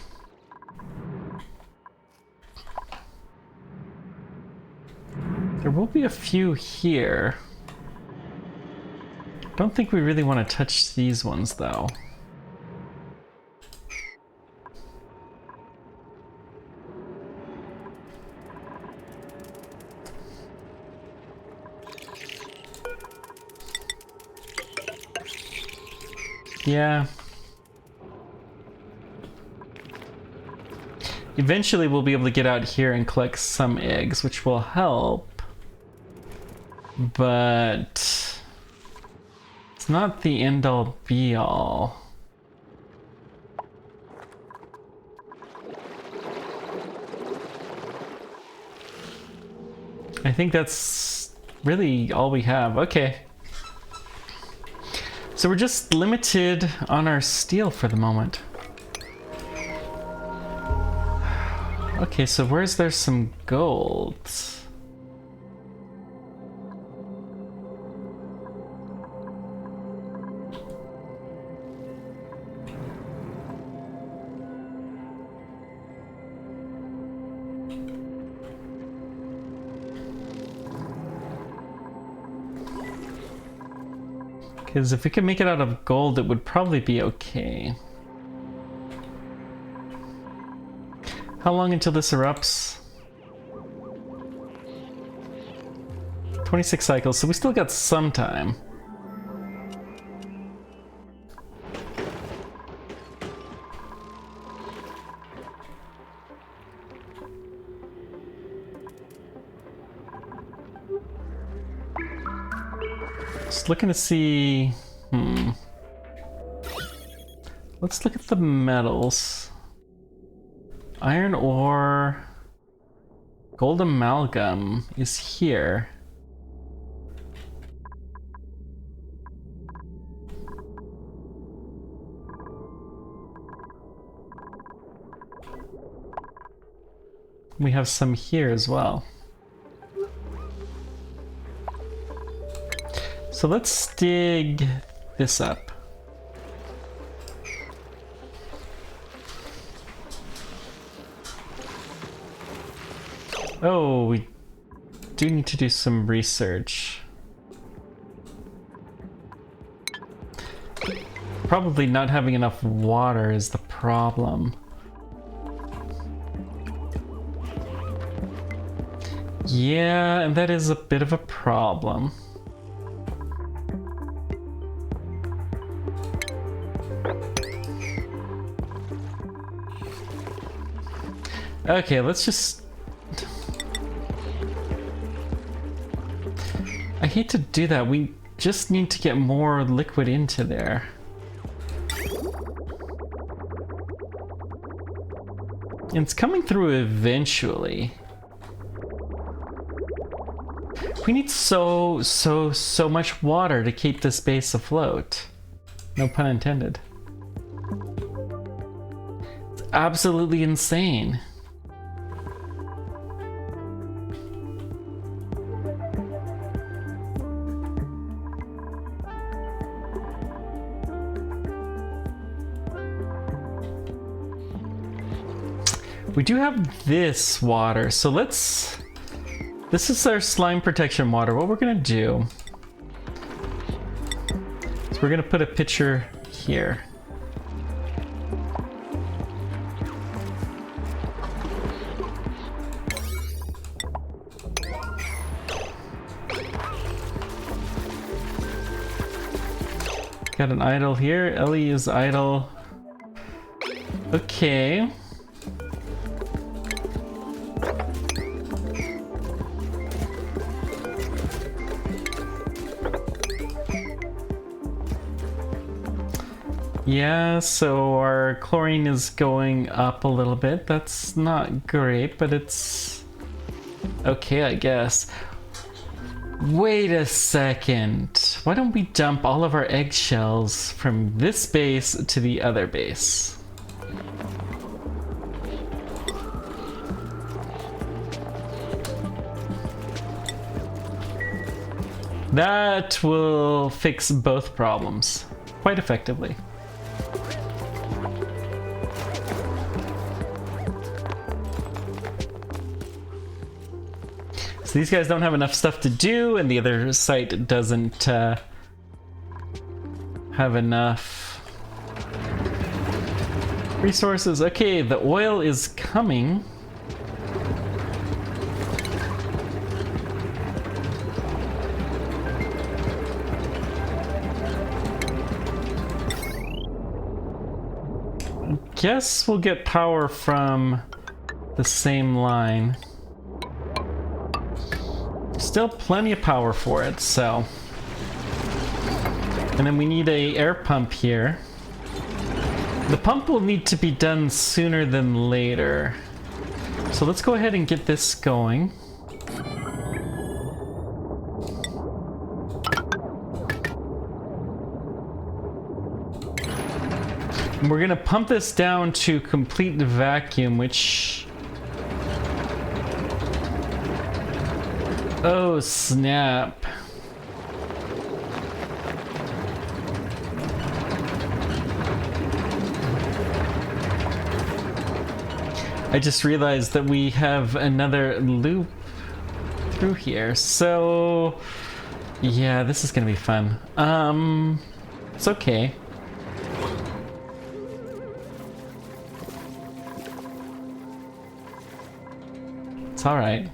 There will be a few here. Don't think we really want to touch these ones though. Yeah. Eventually we'll be able to get out here and collect some eggs, which will help. But it's not the end all be all. I think that's really all we have. Okay. So we're just limited on our steel for the moment. Okay, so where's there some gold? Because if we could make it out of gold, it would probably be okay. How long until this erupts? 26 cycles, so we still got some time. Just looking to see... Let's look at the metals. Iron ore... Gold amalgam is here. We have some here as well. So let's dig this up. Oh, we do need to do some research. Probably not having enough water is the problem. Yeah, and that is a bit of a problem. Okay, let's just... I hate to do that, we just need to get more liquid into there. And it's coming through eventually. We need so much water to keep this base afloat. No pun intended. It's absolutely insane. We do have this water, so let's... This is our slime protection water. What we're gonna do is we're gonna put a pitcher here. Got an idle here. Ellie is idle. Okay. Yeah, so our chlorine is going up a little bit. That's not great, but it's okay, I guess. Wait a second. Why don't we dump all of our eggshells from this base to the other base? That will fix both problems quite effectively. So these guys don't have enough stuff to do, and the other site doesn't have enough resources. Okay, the oil is coming. Guess we'll get power from the same line. Still plenty of power for it, so. And then we need a air pump here. The pump will need to be done sooner than later. So let's go ahead and get this going. And we're gonna pump this down to complete vacuum, which... Oh, snap. I just realized that we have another loop through here, so... Yeah, this is gonna be fun. It's okay. It's alright.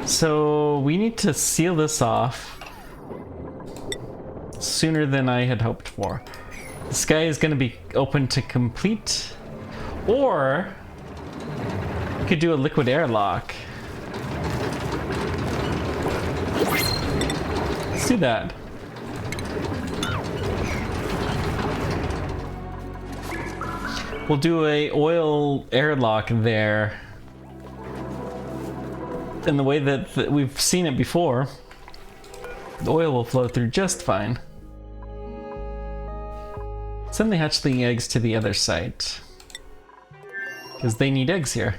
So we need to seal this off sooner than I had hoped for. The sky is going to be open to complete, or we could do a liquid airlock. Let's do that. We'll do a oil airlock there. And the way that we've seen it before, the oil will flow through just fine. Send the hatchling eggs to the other site, because they need eggs here.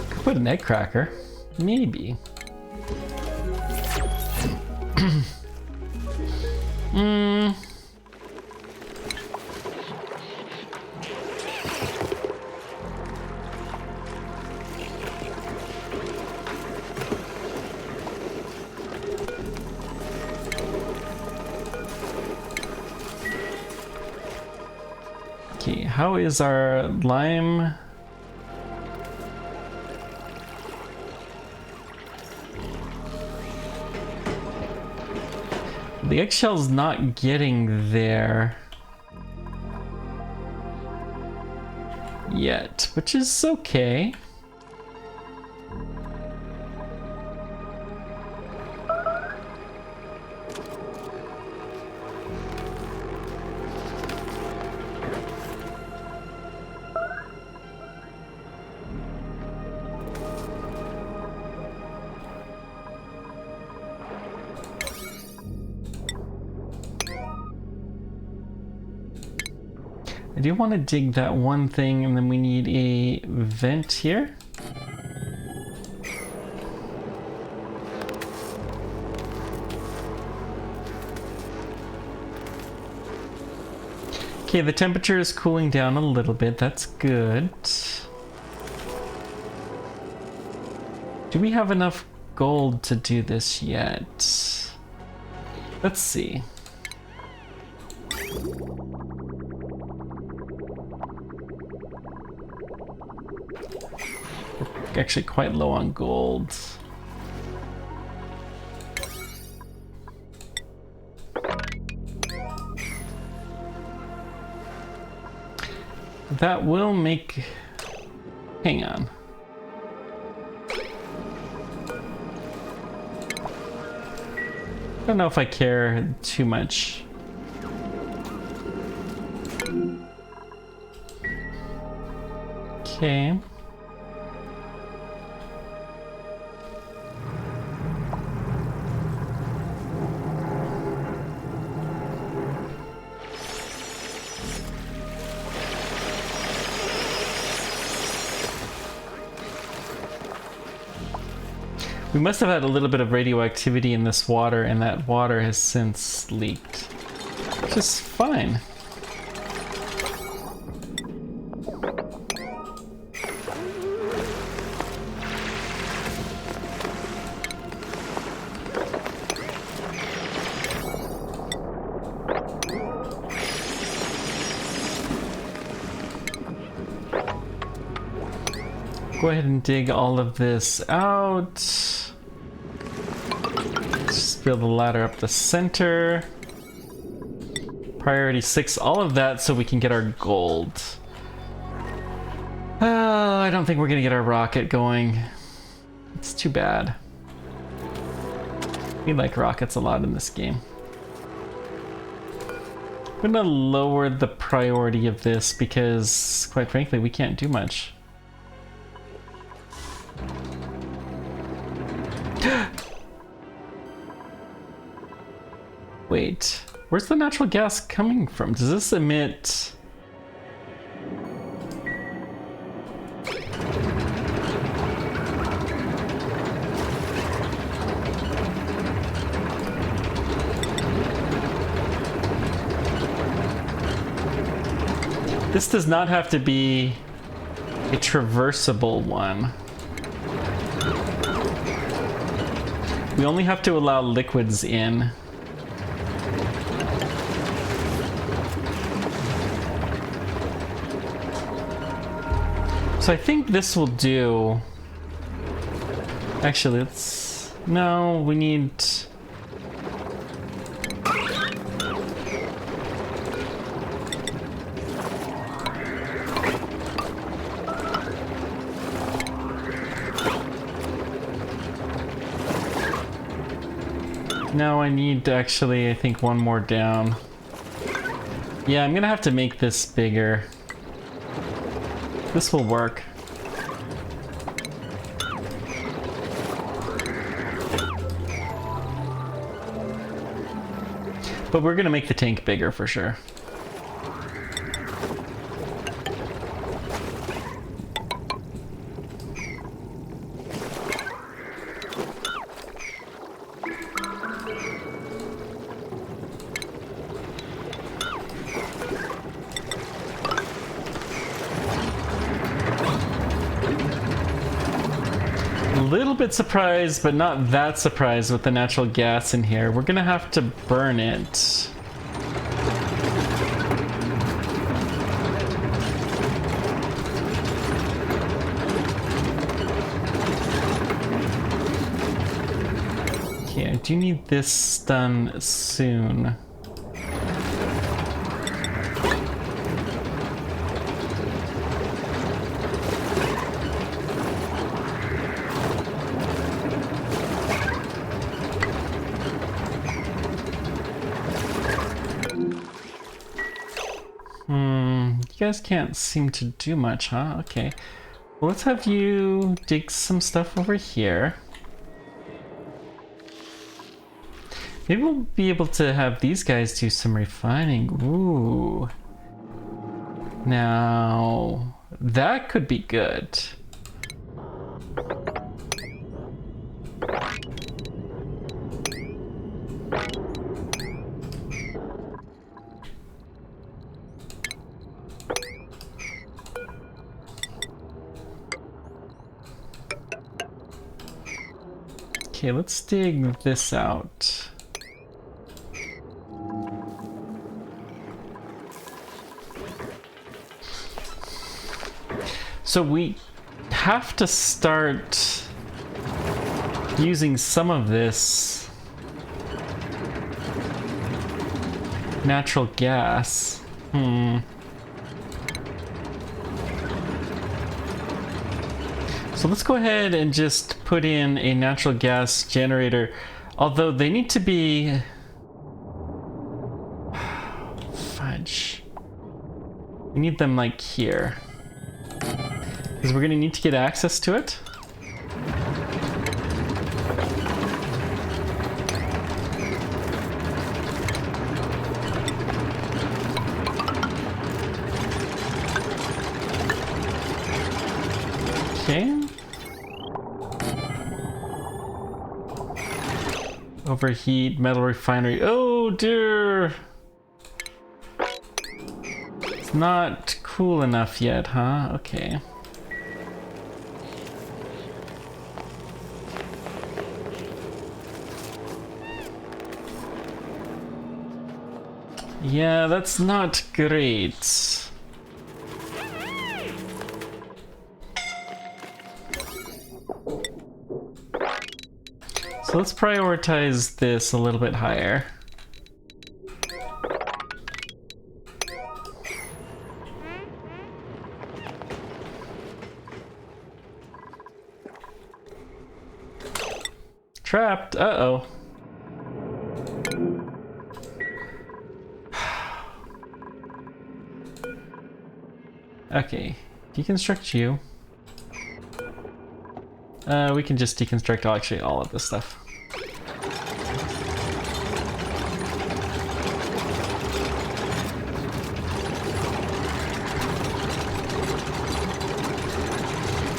Could put an egg cracker, maybe. Okay, how is our lime? The eggshell's not getting there yet, which is okay. I do want to dig that one thing, and then we need a vent here. Okay, the temperature is cooling down a little bit. That's good. Do we have enough gold to do this yet? Let's see. We're actually quite low on gold. That will make... Hang on. I don't know if I care too much. Okay. We must have had a little bit of radioactivity in this water, and that water has since leaked. Which is fine. Go ahead and dig all of this out. Let's just build a ladder up the center. Priority 6, all of that so we can get our gold. I don't think we're gonna get our rocket going. It's too bad. We like rockets a lot in this game. I'm gonna lower the priority of this because, quite frankly, we can't do much. Wait, where's the natural gas coming from? Does this emit... This does not have to be a traversable one. We only have to allow liquids in. So I think this will do. Actually, let's... No, we need... No, I need actually, I think, one more down. Yeah, I'm gonna have to make this bigger. This will work. But we're gonna make the tank bigger for sure. Bit surprised, but not that surprised with the natural gas in here. We're gonna have to burn it. Okay, I do need this done soon. You guys can't seem to do much, huh? Okay. Well, let's have you dig some stuff over here. Maybe we'll be able to have these guys do some refining. Ooh. Now, that could be good. Okay, let's dig this out. So we have to start using some of this natural gas. So let's go ahead and just put in a natural gas generator, although they need to be... Fudge. We need them like here, because we're gonna need to get access to it. Okay. Overheat, metal refinery. Oh dear! It's not cool enough yet, huh? Okay. Yeah, that's not great. So let's prioritize this a little bit higher. Trapped. Uh-oh. Okay, deconstruct you. We can just deconstruct actually all of this stuff.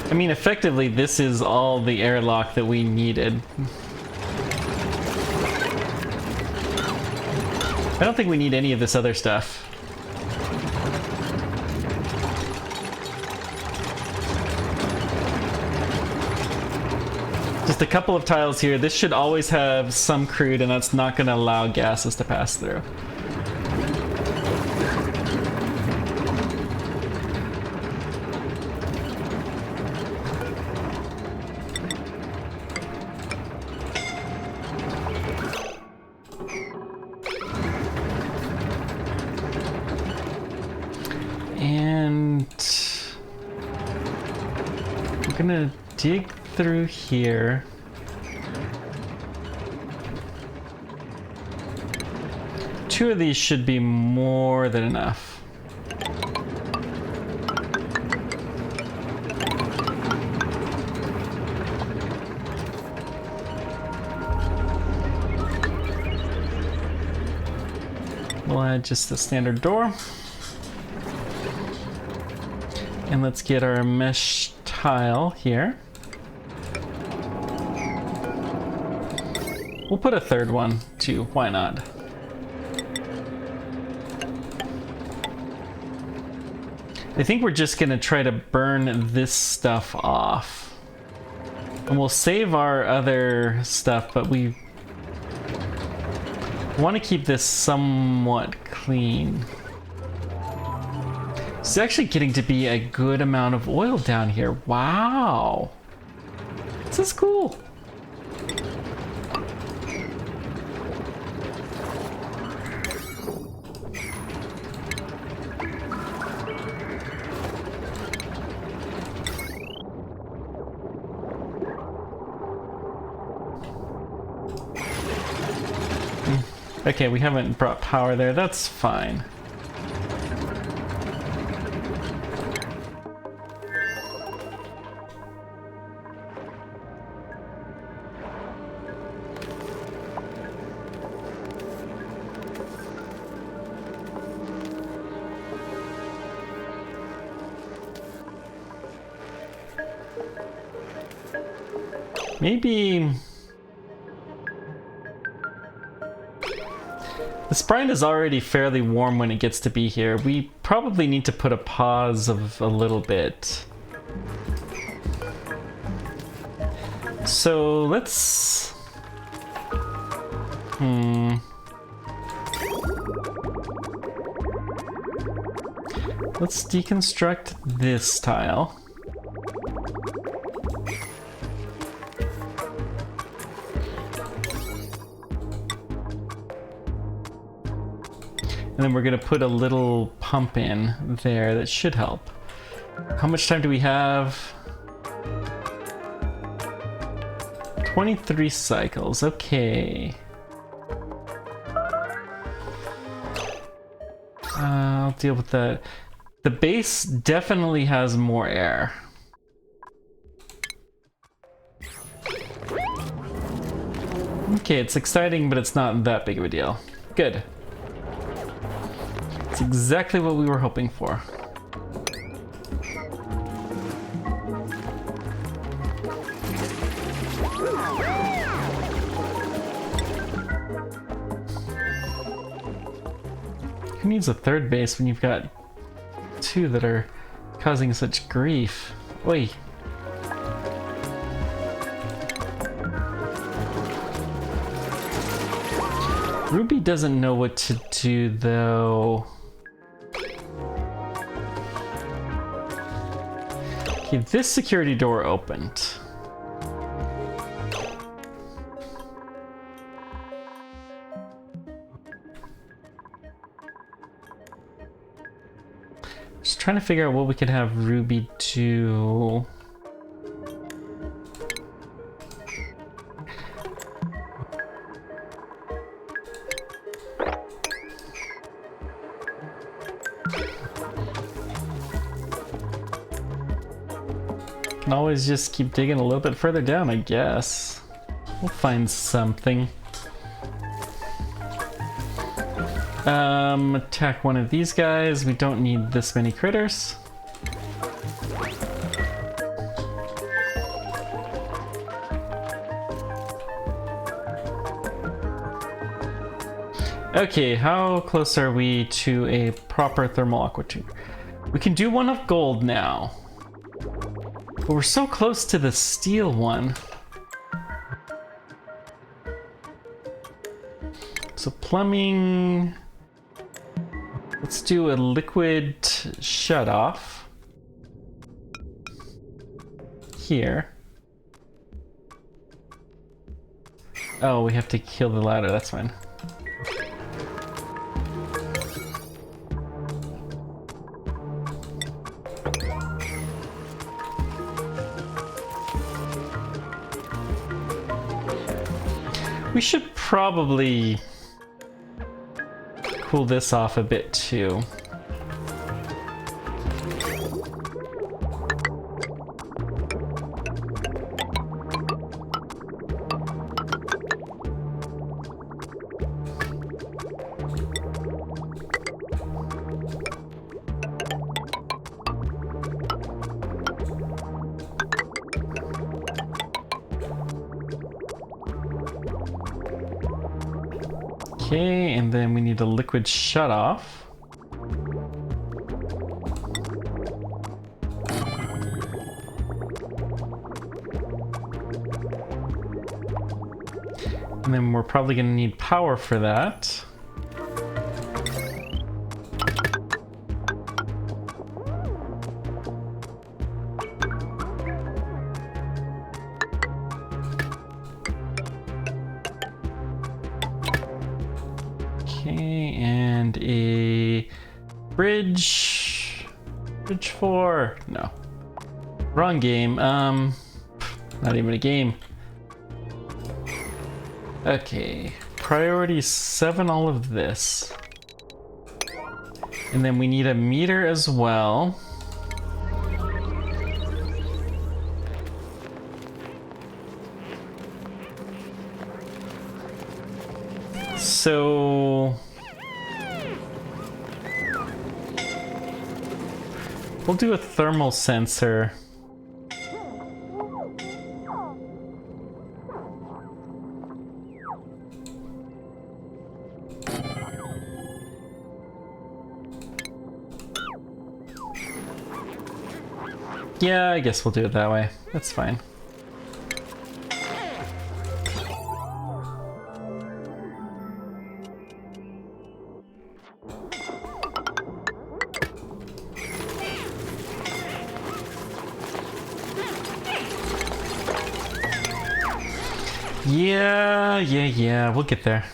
I mean, effectively, this is all the airlock that we needed. I don't think we need any of this other stuff. Just a couple of tiles here. This should always have some crude, and that's not going to allow gases to pass through. And I'm gonna dig through here. Two of these should be more than enough. We'll add just the standard door. And let's get our mesh tile here. We'll put a third one too, why not? I think we're just gonna try to burn this stuff off. And we'll save our other stuff, but we want to keep this somewhat clean. It's actually getting to be a good amount of oil down here. Wow. This is cool. Okay, we haven't brought power there. That's fine. Maybe the sprite is already fairly warm when it gets to be here. We probably need to put a pause of a little bit. So let's let's deconstruct this tile. And then we're gonna put a little pump in there that should help. How much time do we have? 23 cycles, okay. I'll deal with that. The base definitely has more air. Okay, it's exciting, but it's not that big of a deal. Good. It's exactly what we were hoping for. who needs a third base when you've got two that are causing such grief? Oi. Ruby doesn't know what to do though. Okay, this security door opened. Just trying to figure out what we could have Ruby do. Can always just keep digging a little bit further down, I guess. We'll find something. Attack one of these guys. We don't need this many critters. Okay, how close are we to a proper thermal aqua tube? We can do one of gold now. But we're so close to the steel one. So plumbing, let's do a liquid shut off here. Oh, we have to kill the ladder, that's fine. We should probably cool this off a bit too. Okay, and then we need a liquid shut off. And then we're probably going to need power for that. Okay, and a bridge. Bridge 4. No. Wrong game. Not even a game. Okay. Priority 7, all of this. And then we need a meter as well. So we'll do a thermal sensor. Yeah, I guess we'll do it that way. That's fine. Yeah, we'll get there.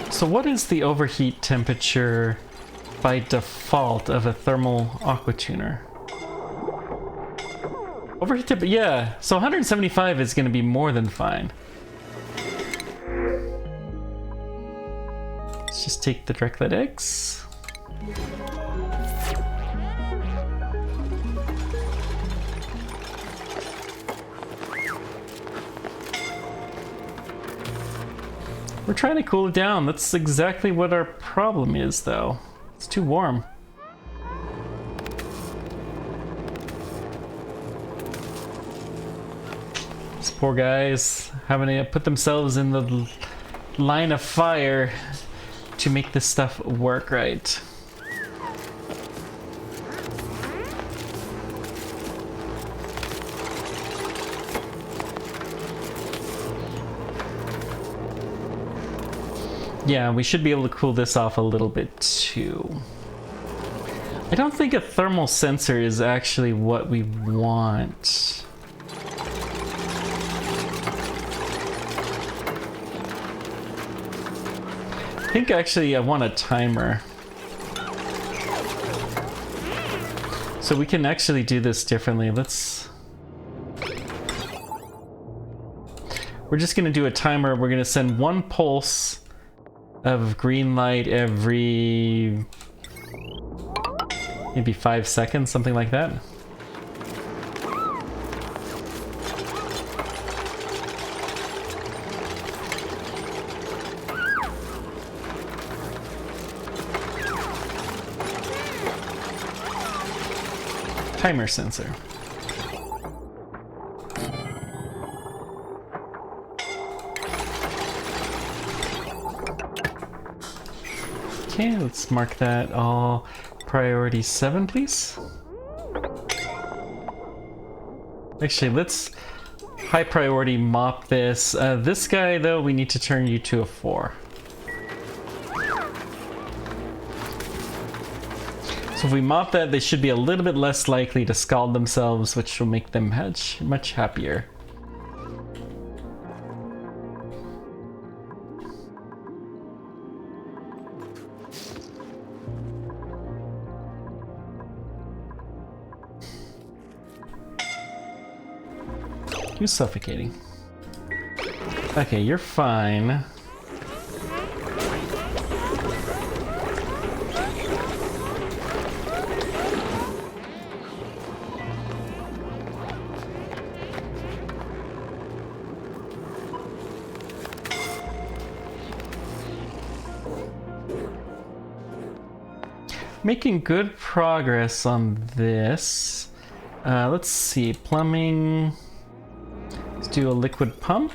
So what is the overheat temperature by default of a thermal aqua tuner? Overheat temperature, yeah. So 175 is going to be more than fine. Let's just take the Dreklet eggs. We're trying to cool it down. That's exactly what our problem is, though. It's too warm. poor guys having to put themselves in the line of fire to make this stuff work right. Yeah, we should be able to cool this off a little bit too. I don't think a thermal sensor is actually what we want. I think actually I want a timer. So we can actually do this differently. We're just gonna do a timer. We're gonna send one pulse of green light every maybe 5 seconds, something like that. Timer sensor. Okay, let's mark that all priority 7, please. Actually, let's high priority mop this. This guy, though, we need to turn you to a 4. So if we mop that, they should be a little bit less likely to scald themselves, which will make them much happier. Who's suffocating? Okay, you're fine. Making good progress on this. Let's see, plumbing. Let's do a liquid pump.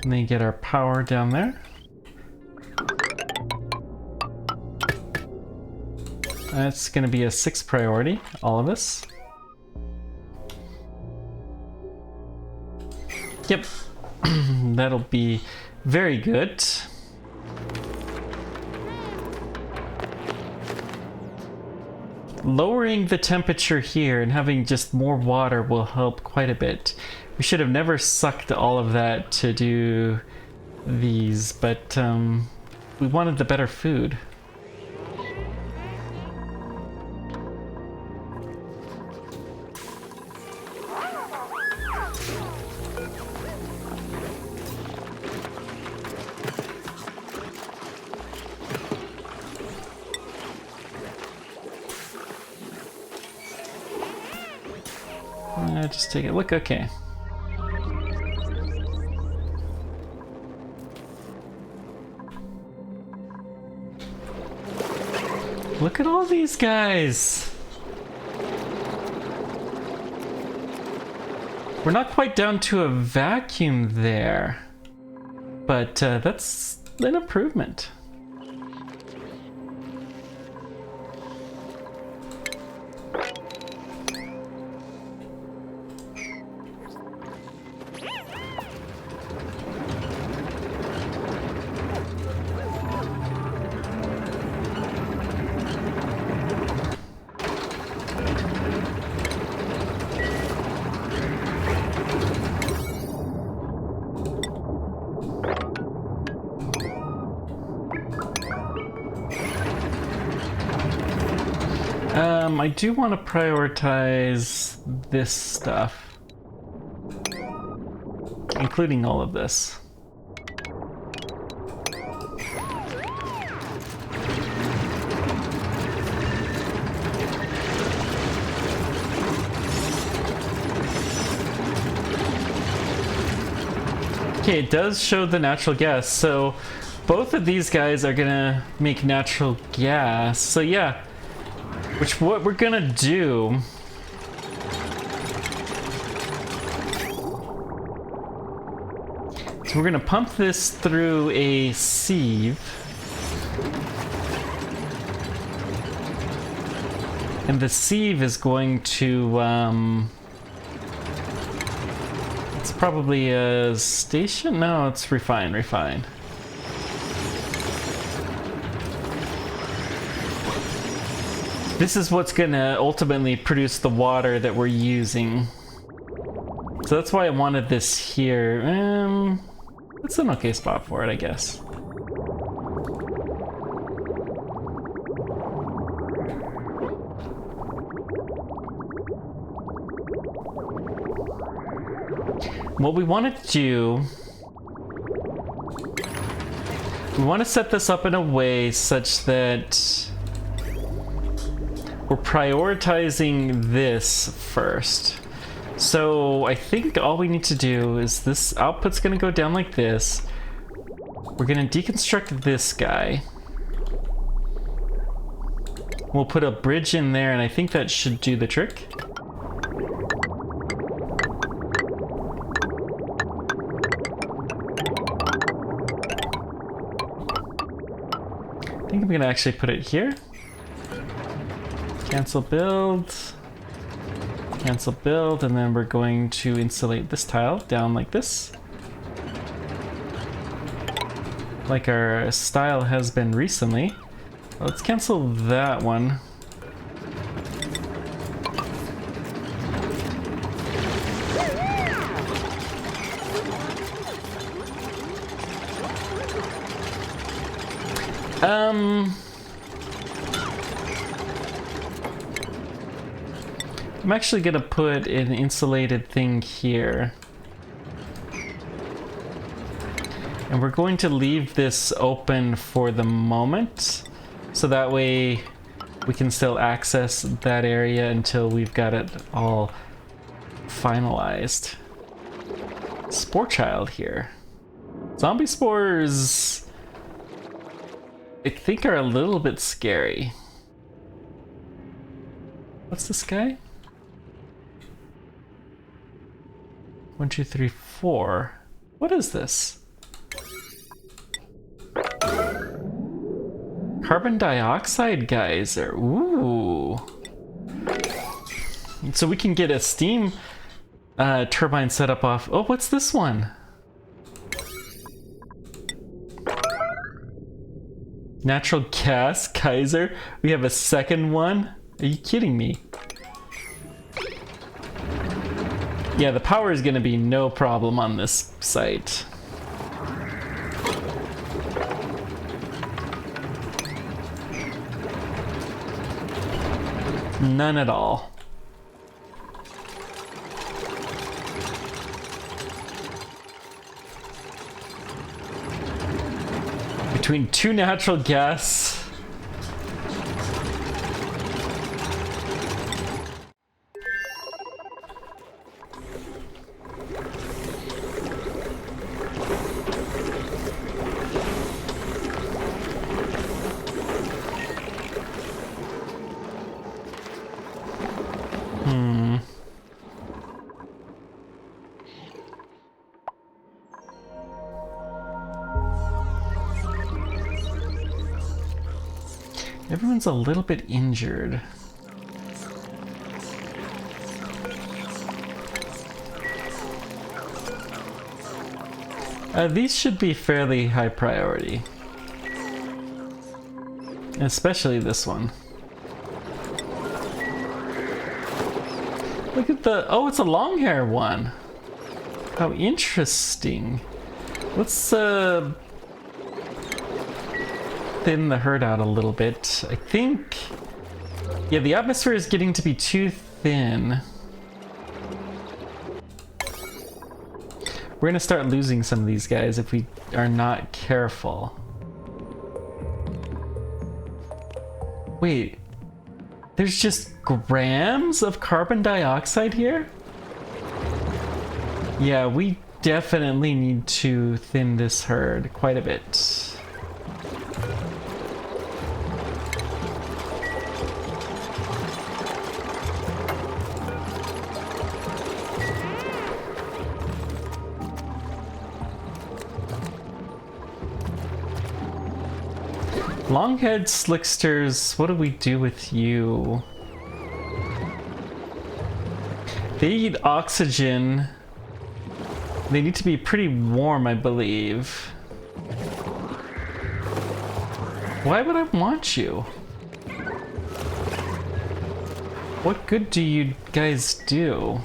And then get our power down there. That's gonna be a 6 priority, all of this. Yep, that'll be very good. Lowering the temperature here and having just more water will help quite a bit. We should have never sucked all of that to do these, but we wanted the better food. Just take a look. Okay. Look at all these guys. We're not quite down to a vacuum there, but that's an improvement. I do want to prioritize this stuff, including all of this. Okay, it does show the natural gas, so both of these guys are gonna make natural gas. So yeah, Which what we're gonna do so we're gonna pump this through a sieve. And the sieve is going to it's probably a station? No, it's refine. This is what's gonna ultimately produce the water that we're using. So that's why I wanted this here. It's an okay spot for it, I guess. What we want to do, we want to set this up in a way such that we're prioritizing this first. So I think all we need to do is this output's going to go down like this. We're going to deconstruct this guy. We'll put a bridge in there, and I think that should do the trick. I think I'm going to actually put it here. Cancel build, and then we're going to insulate this tile down like this. Like our style has been recently. Let's cancel that one. I'm actually gonna put an insulated thing here. And we're going to leave this open for the moment, so that way we can still access that area until we've got it all finalized. Spore child here. Zombie spores, I think, are a little bit scary. What's this guy? 1, 2, 3, 4. What is this? Carbon dioxide geyser. Ooh. So we can get a steam turbine set up off. Oh, what's this one? Natural gas geyser. We have a second one. Are you kidding me? Yeah, the power is going to be no problem on this site. None at all. Between two natural gas. Everyone's a little bit injured. These should be fairly high priority. Especially this one. Look at the... Oh, it's a long hair one. How interesting. Let's thin the herd out a little bit. I think... Yeah, the atmosphere is getting to be too thin. We're gonna start losing some of these guys if we are not careful. Wait, there's just grams of carbon dioxide here? Yeah, we definitely need to thin this herd quite a bit. Longhead slicksters, what do we do with you? They need oxygen. They need to be pretty warm, I believe. Why would I want you? What good do you guys do?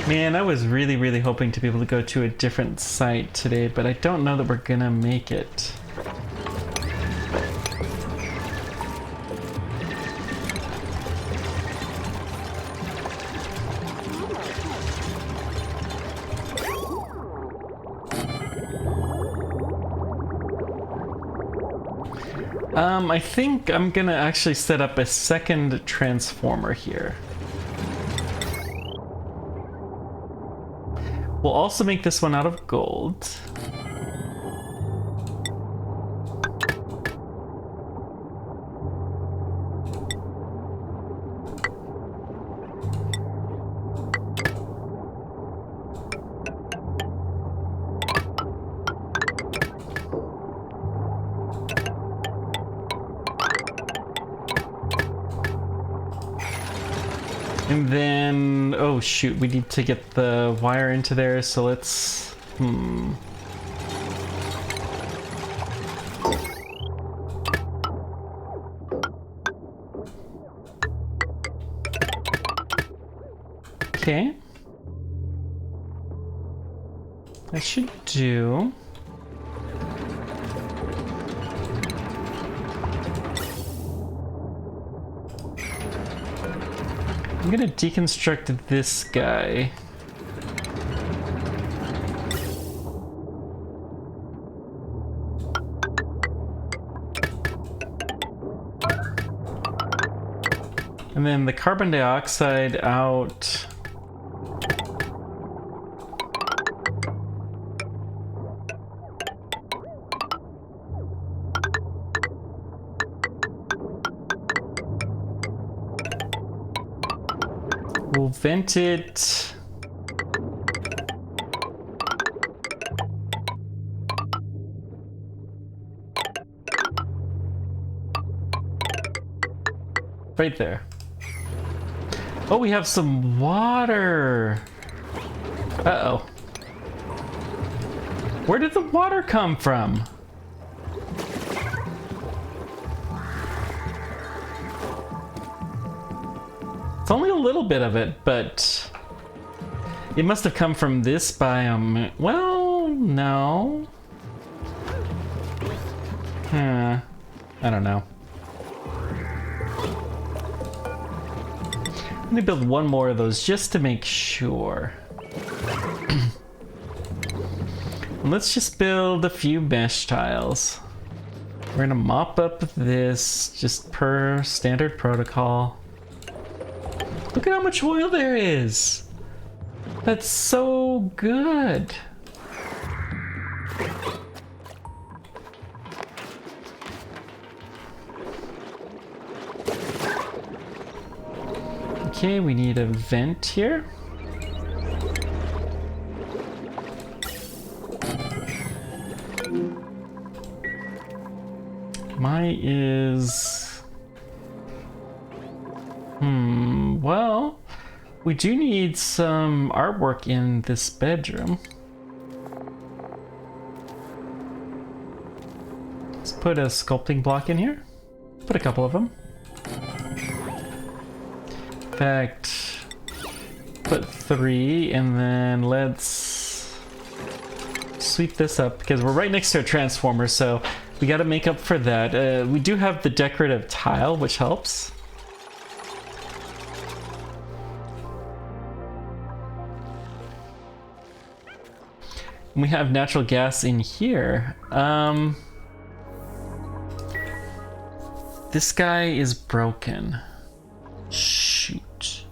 Man, I was really hoping to be able to go to a different site today, but I don't know that we're gonna make it. I think I'm gonna actually set up a second transformer here. We'll also make this one out of gold. And then, oh shoot, we need to get the wire into there, so let's, Okay. That should do. I'm gonna deconstruct this guy. And then the carbon dioxide out. We'll vent it. Right there. Oh, we have some water. Uh-oh. Where did the water come from? It's only a little bit of it, but it must have come from this biome. Well, no. I don't know. Let me build one more of those just to make sure. Let's just build a few mesh tiles. We're gonna mop up this just per standard protocol. Look at how much oil there is. That's so good. Okay, we need a vent here. Mine is... well, we do need some artwork in this bedroom. Let's put a sculpting block in here. Put a couple of them. In fact, put 3, and then let's sweep this up because we're right next to a transformer, so we got to make up for that. We do have the decorative tile, which helps. We have natural gas in here. This guy is broken. Shoot.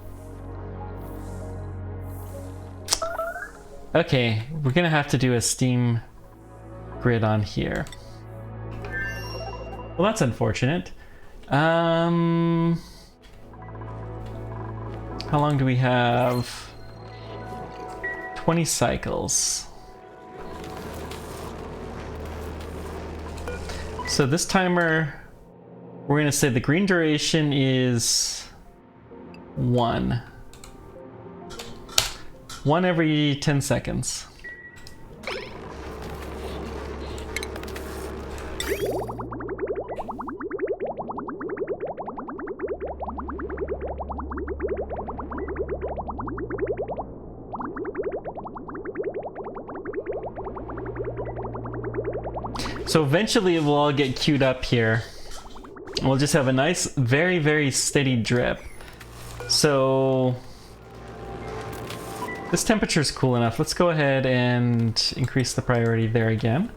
Okay, we're gonna have to do a steam grid on here. Well, that's unfortunate. How long do we have? 20 cycles. So this timer, we're gonna say the green duration is 1. 1 every 10 seconds. So eventually it will all get queued up here. We'll just have a nice, very, very steady drip. So this temperature is cool enough. Let's go ahead and increase the priority there again.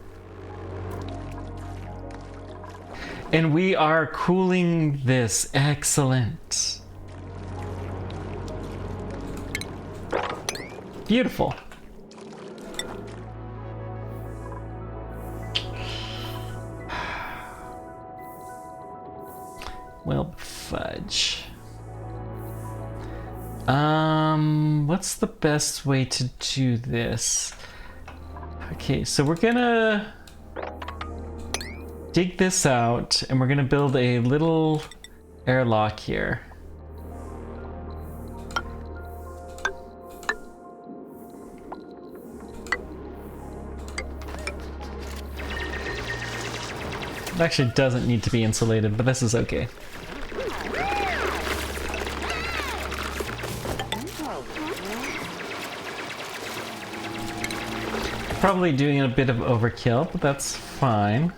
And we are cooling this. Excellent. Beautiful. Well, fudge. What's the best way to do this? Okay, so we're gonna dig this out and we're gonna build a little airlock here. It actually doesn't need to be insulated, but this is okay. Probably doing a bit of overkill, but that's fine.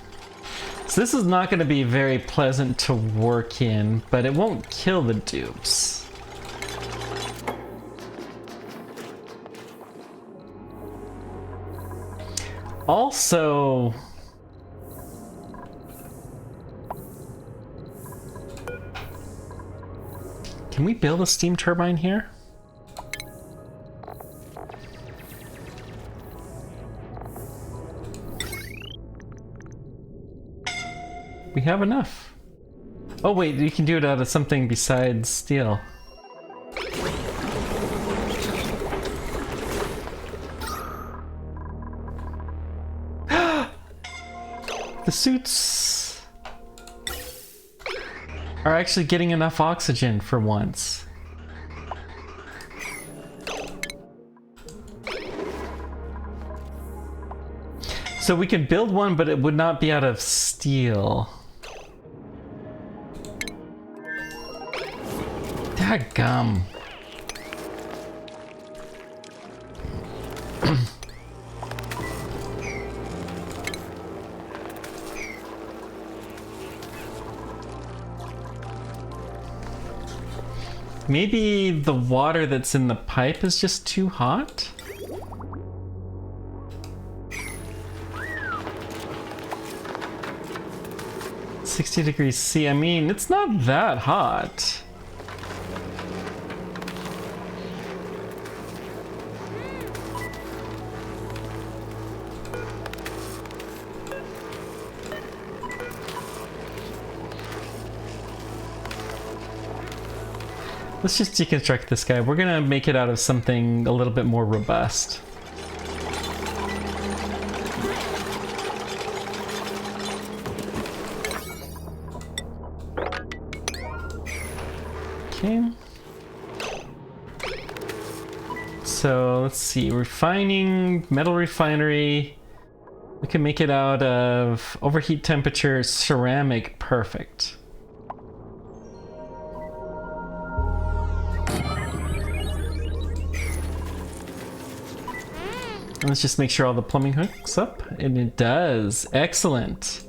So this is not going to be very pleasant to work in, but it won't kill the dupes. Also, can we build a steam turbine here? We have enough. Oh wait, you can do it out of something besides steel. The suits are actually getting enough oxygen for once. So we could build one, but it would not be out of steel. Dadgum. Maybe the water that's in the pipe is just too hot? $60°C. I mean, it's not that hot. Let's just deconstruct this guy. We're gonna make it out of something a little bit more robust. Okay. So let's see, refining, metal refinery. We can make it out of overheat temperature, ceramic, perfect. Let's just make sure all the plumbing hooks up, and it does. Excellent.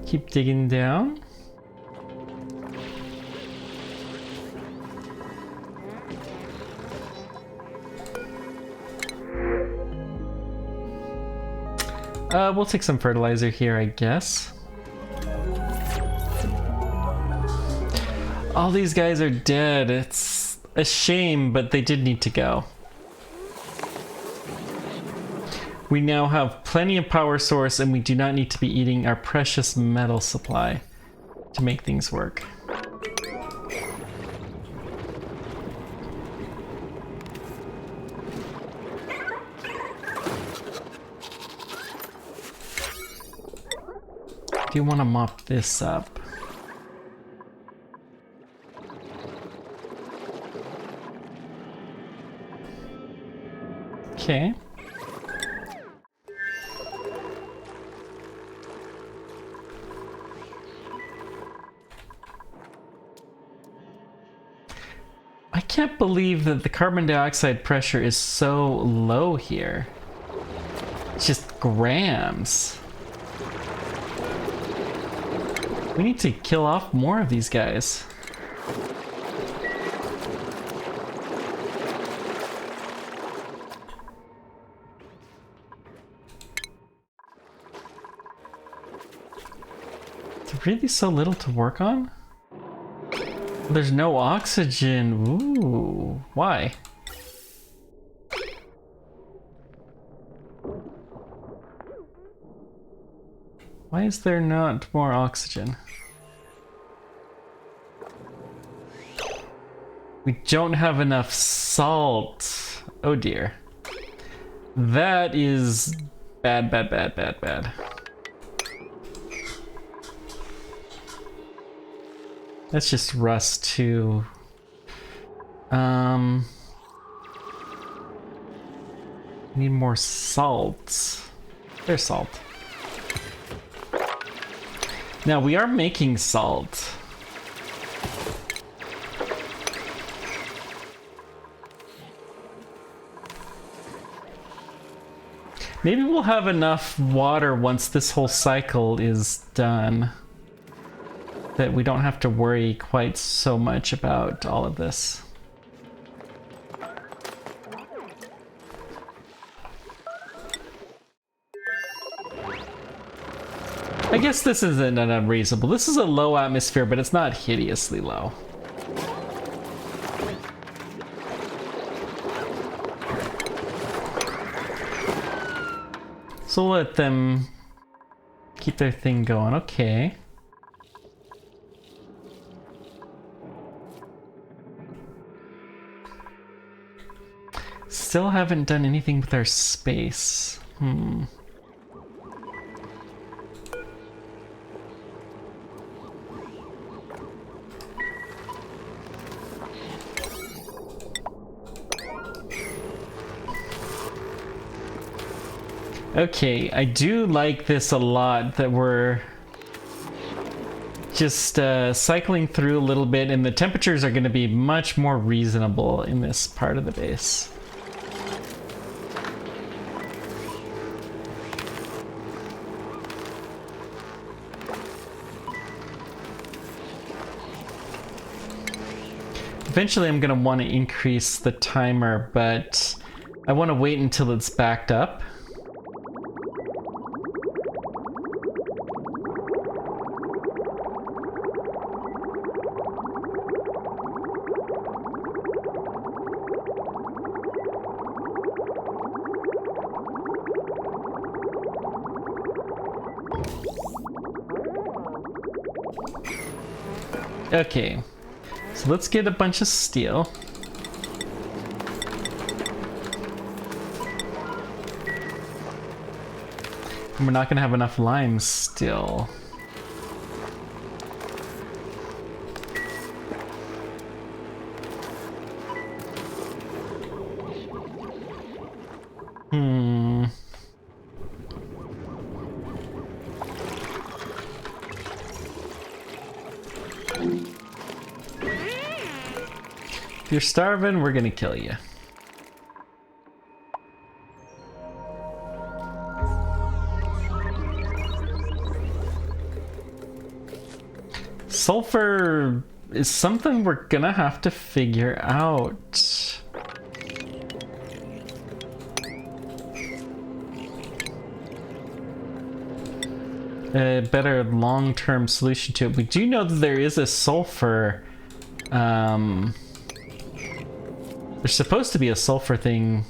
Keep digging down. We'll take some fertilizer here, I guess. All these guys are dead. It's a shame, but they did need to go. We now have plenty of power source and we do not need to be eating our precious metal supply to make things work. Do you want to mop this up? Okay. I can't believe that the carbon dioxide pressure is so low here. It's just grams. We need to kill off more of these guys. Is there really so little to work on? There's no oxygen. Ooh, why? Why is there not more oxygen? We don't have enough salt. Oh dear. That is bad, bad, bad, bad, bad. That's just rust too. Need more salt. There's salt. Now we are making salt. Maybe we'll have enough water once this whole cycle is done that we don't have to worry quite so much about all of this. I guess this isn't an unreasonable. This is a low atmosphere, but it's not hideously low. So we'll let them keep their thing going. Okay. Still haven't done anything with our space. Okay, I do like this a lot that we're just cycling through a little bit, and the temperatures are going to be much more reasonable in this part of the base. Eventually I'm going to want to increase the timer, but I want to wait until it's backed up. Okay, so let's get a bunch of steel. And we're not gonna have enough lime still. If you're starving, we're gonna kill you. Sulfur is something we're gonna have to figure out. A better long-term solution to it. We do know that there is a sulfur There's supposed to be a sulfur thing,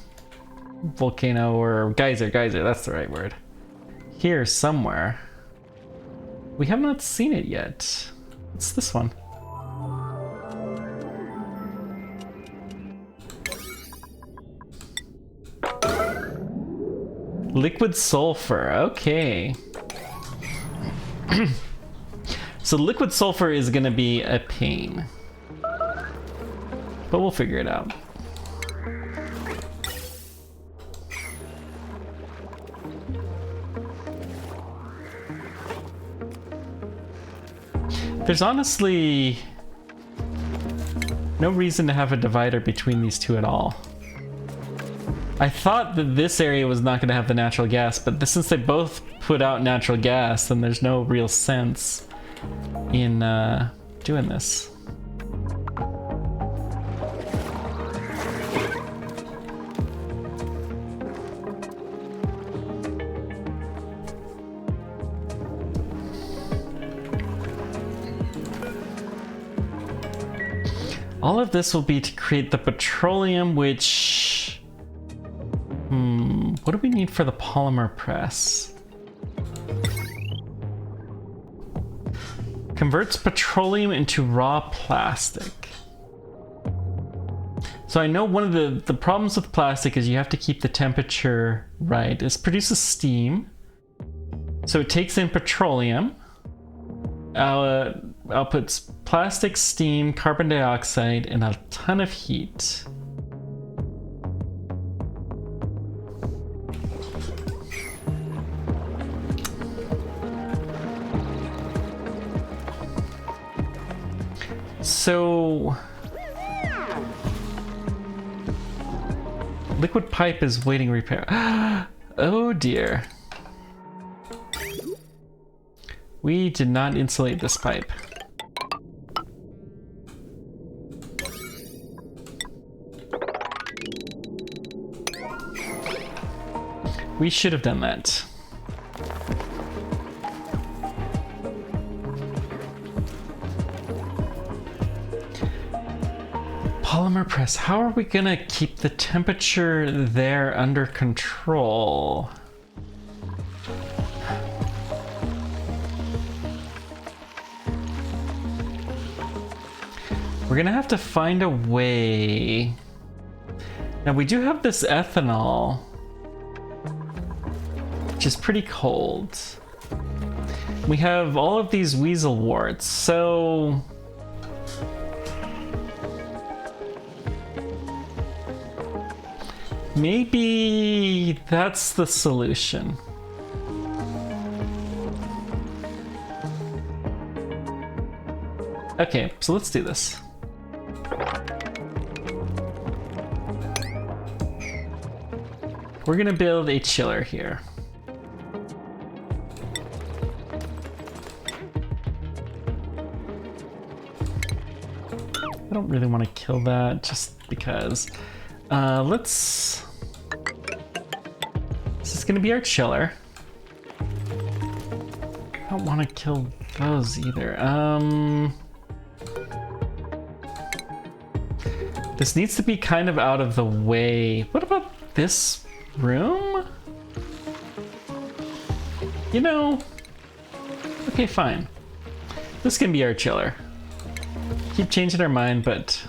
volcano or geyser, that's the right word. Here somewhere. We have not seen it yet. What's this one? Liquid sulfur, okay. So liquid sulfur is gonna be a pain. But we'll figure it out. There's honestly no reason to have a divider between these two at all. I thought that this area was not going to have the natural gas, but since they both put out natural gas, then there's no real sense in doing this. All of this will be to create the petroleum, which... what do we need for the polymer press? Converts petroleum into raw plastic. So I know one of the problems with plastic is you have to keep the temperature right. It produces steam. So it takes in petroleum. Outputs plastic, steam, carbon dioxide, and a ton of heat. So liquid pipe is waiting repair. Oh dear. We did not insulate this pipe. We should have done that. Polymer press. How are we gonna keep the temperature there under control? We're gonna have to find a way. Now we do have this ethanol, which is pretty cold. We have all of these weasel warts, so maybe that's the solution. Okay, so let's do this. We're gonna build a chiller here. I don't really want to kill that just because. This is gonna be our chiller. I don't want to kill those either. This needs to be kind of out of the way. What about this room? You know, okay, fine. This can be our chiller. Keep changing our mind, but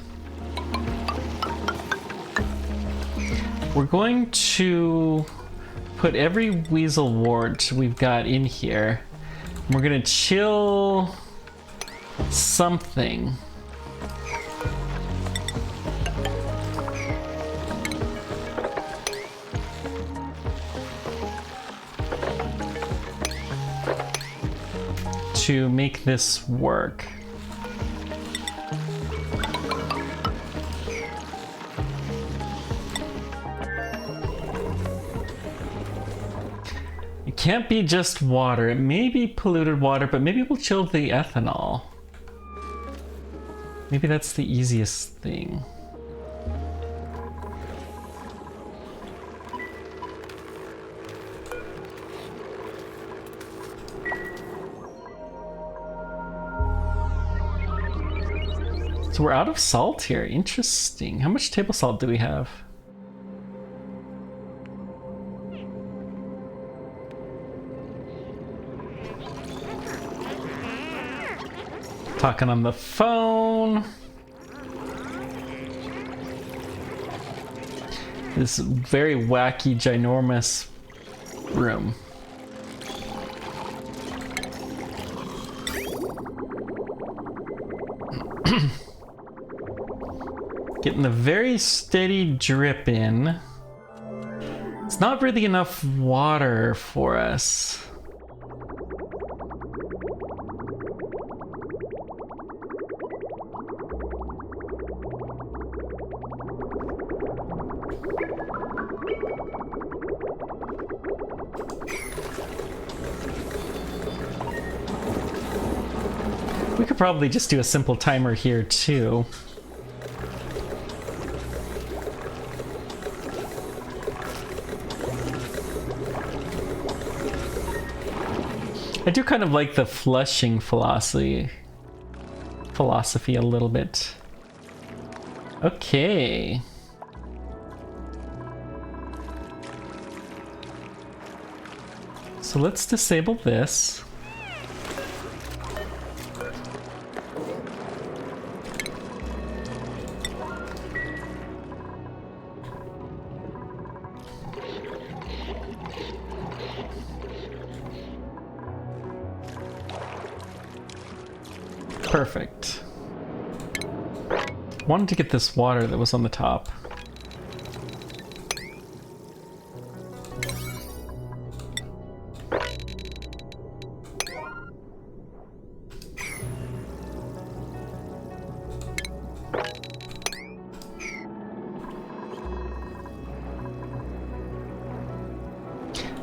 we're going to put every weasel wart we've got in here. We're gonna chill something. To make this work. It can't be just water. It may be polluted water, but maybe we'll chill the ethanol. Maybe that's the easiest thing. So So we're out of salt here. Interesting. How much table salt do we have? Talking on the phone. This very wacky, ginormous room. Getting a very steady drip in. It's not really enough water for us. We could probably just do a simple timer here too. I do kind of like the flushing philosophy a little bit. Okay. So let's disable this. Perfect. Wanted to get this water that was on the top.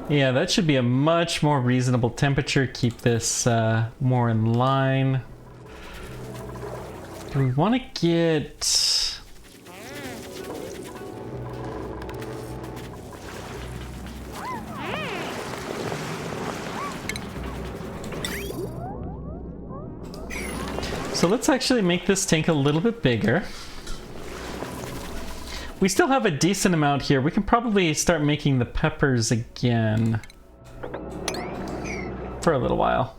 Yeah, that should be a much more reasonable temperature. Keep this more in line. Do we want to get... So let's actually make this tank a little bit bigger. We still have a decent amount here. We can probably start making the peppers again for a little while.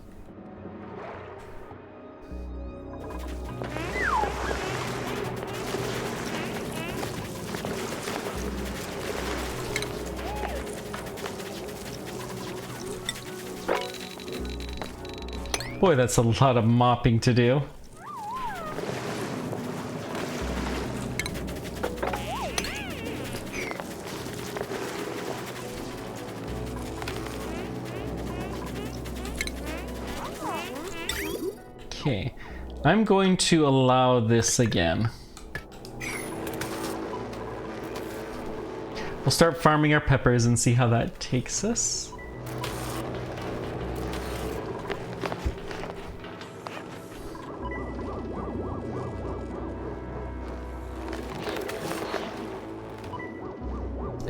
Boy, that's a lot of mopping to do. Okay, I'm going to allow this again. We'll start farming our peppers and see how that takes us.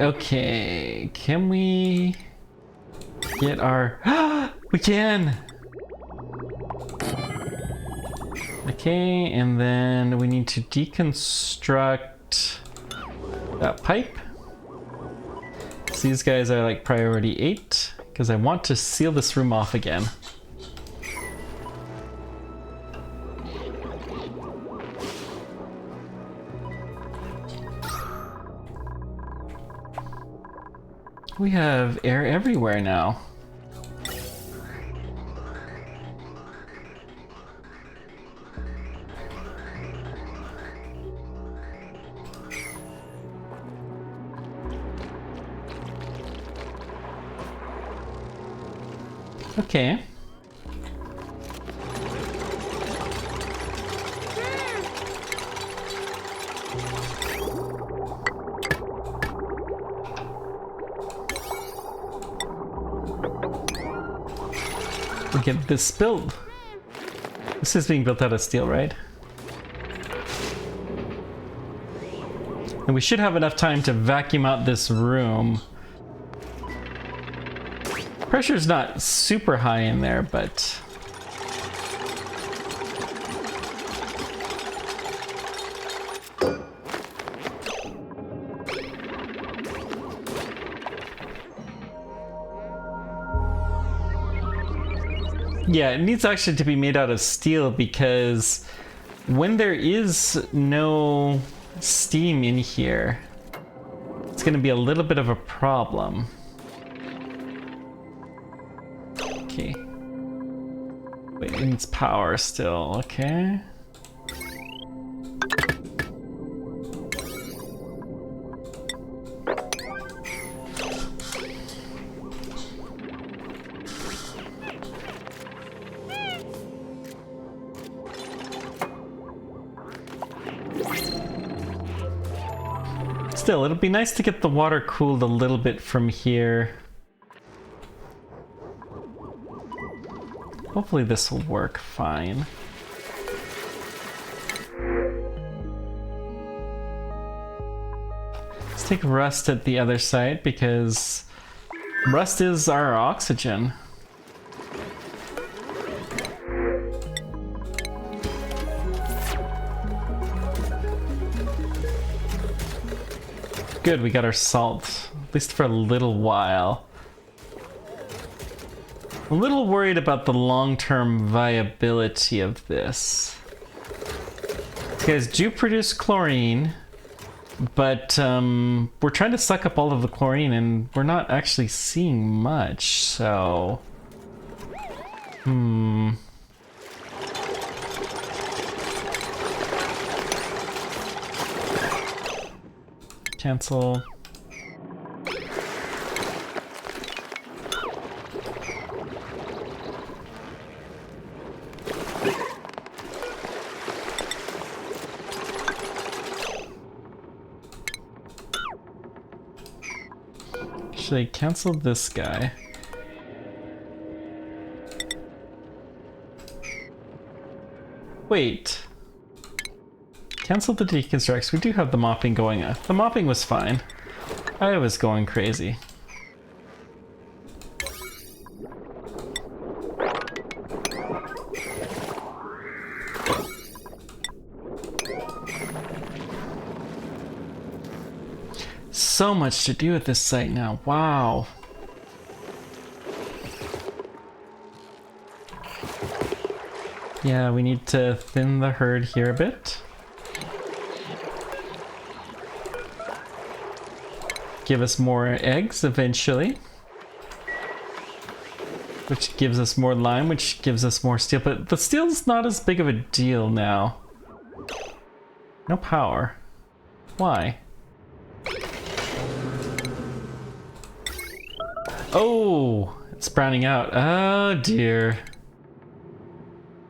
Okay, can we get our... We can! Okay, and then we need to deconstruct that pipe. So these guys are like priority 8, because I want to seal this room off again. We have air everywhere now. Okay. We get this built. This is being built out of steel, right? And we should have enough time to vacuum out this room. Pressure's not super high in there, but... Yeah, it needs actually to be made out of steel because when there is no steam in here, it's going to be a little bit of a problem. Okay. Wait, it needs power still, okay. Still, it'll be nice to get the water cooled a little bit from here. Hopefully this will work fine. Let's take rust at the other side because rust is our oxygen. Good, we got our salt, at least for a little while. I'm a little worried about the long-term viability of this. These guys do produce chlorine, but we're trying to suck up all of the chlorine and we're not actually seeing much, so... Cancel. Should I cancel this guy? Wait. Cancel the deconstructs. We do have the mopping going on. The mopping was fine. I was going crazy. So much to do at this site now. Wow. Yeah, we need to thin the herd here a bit. Give us more eggs eventually. Which gives us more lime, which gives us more steel. But the steel's not as big of a deal now. No power. Why? Oh, it's browning out. Oh dear.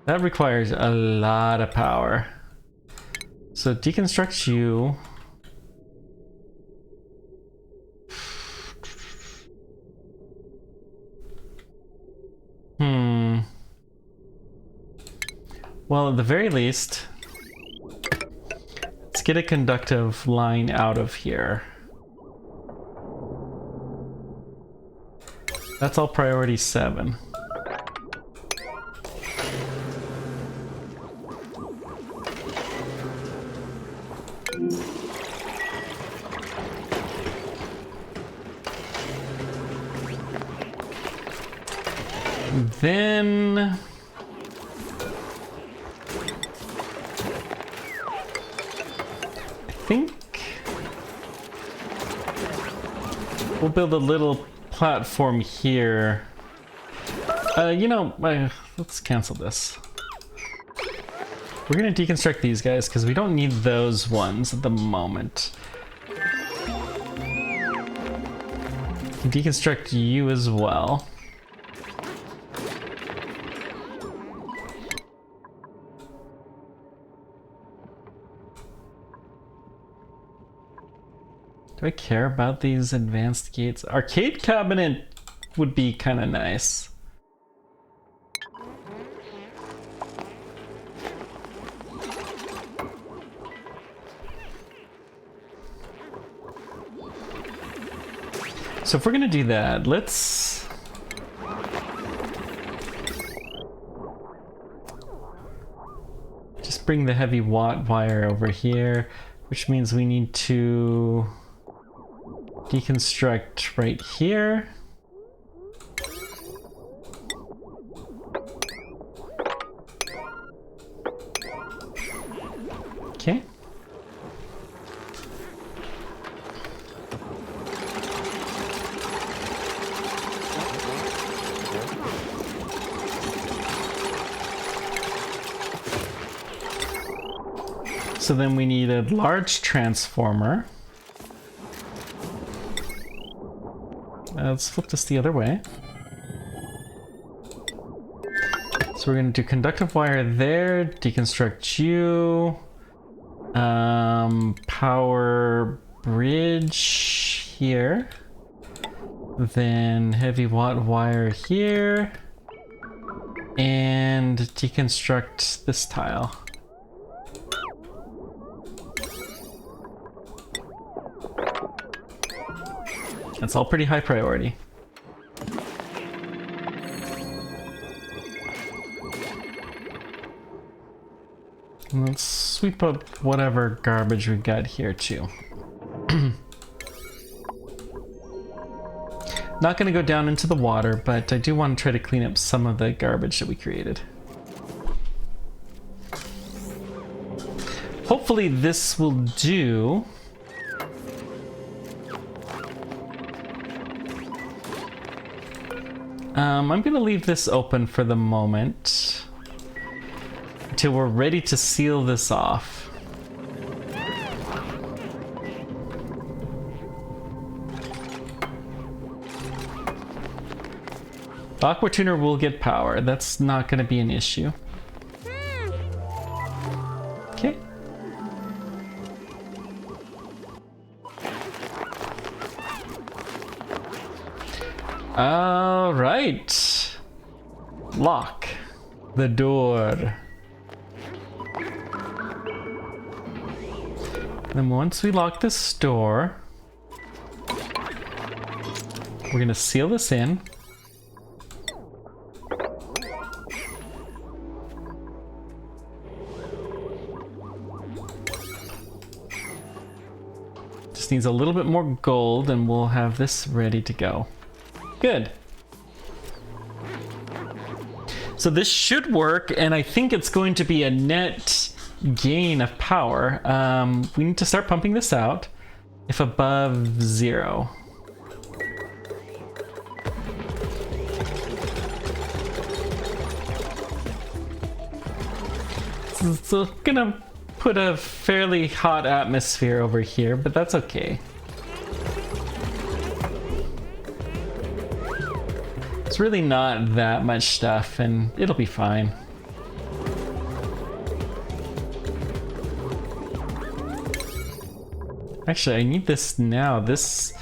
That requires a lot of power. So deconstruct you. Well, at the very least, let's get a conductive line out of here. That's all priority 7. Then I think we'll build a little platform here. You know, let's cancel this. We're gonna deconstruct these guys because we don't need those ones at the moment. Deconstruct you as well. Do I care about these advanced gates? Arcade cabinet would be kind of nice. So if we're gonna do that, let's just bring the heavy watt wire over here, which means we need to deconstruct right here. so then we need a large transformer. Let's flip this the other way. So we're going to do conductive wire there, deconstruct you, power bridge here, then heavy watt wire here, and deconstruct this tile. That's all pretty high priority. And let's sweep up whatever garbage we've got here too. Not going to go down into the water, but I do want to try to clean up some of the garbage that we created. Hopefully this will do. I'm going to leave this open for the moment until we're ready to seal this off. Aqua Tuner will get power. That's not going to be an issue. Okay. All right. Lock the door. Then once we lock this door, we're gonna seal this in. Just needs a little bit more gold and we'll have this ready to go. Good. So this should work, and I think it's going to be a net gain of power. We need to start pumping this out if above 0. So it's gonna put a fairly hot atmosphere over here, but that's okay. It's really not that much stuff, and it'll be fine. Actually, I need this now. The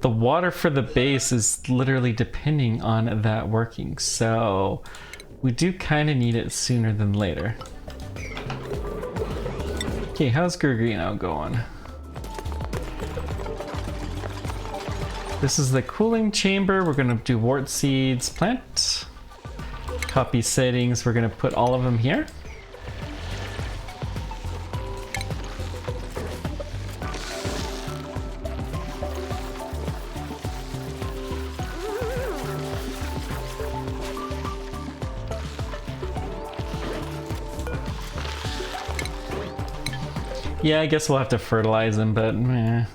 water for the base is literally depending on that working, so we do kind of need it sooner than later. Okay, how's Gurgrino going? This is the cooling chamber. We're gonna do wart seeds plant. Copy settings, we're gonna put all of them here. Yeah, I guess we'll have to fertilize them, but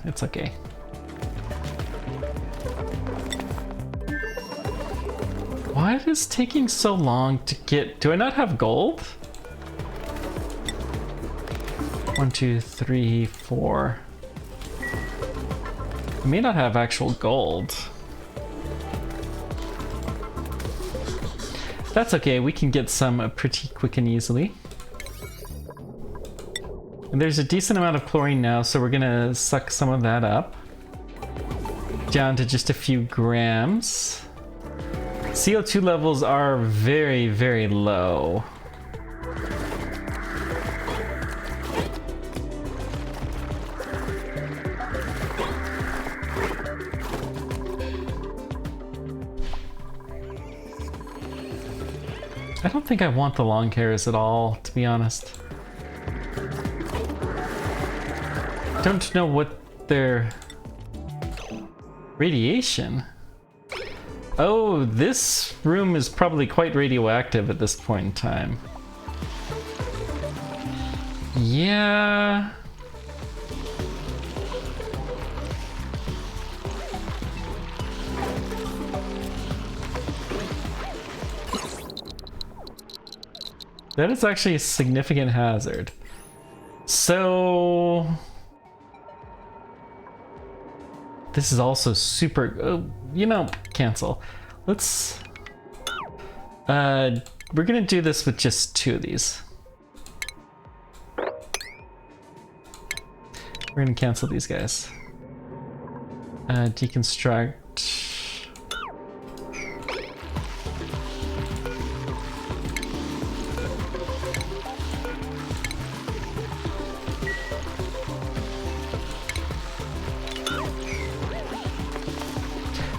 it's okay. Why is this taking so long to get? Do I not have gold? 1, 2, 3, 4. I may not have actual gold. That's okay, we can get some pretty quick and easily. And there's a decent amount of chlorine now, so we're gonna suck some of that up. Down to just a few grams. CO2 levels are very, very low. I don't think I want the long hairs at all, to be honest. Don't know what their radiation. Oh, this room is probably quite radioactive at this point in time. Yeah. That is actually a significant hazard. So this is also super, you know, cancel. Let's, we're gonna do this with just 2 of these. We're gonna cancel these guys. Deconstruct.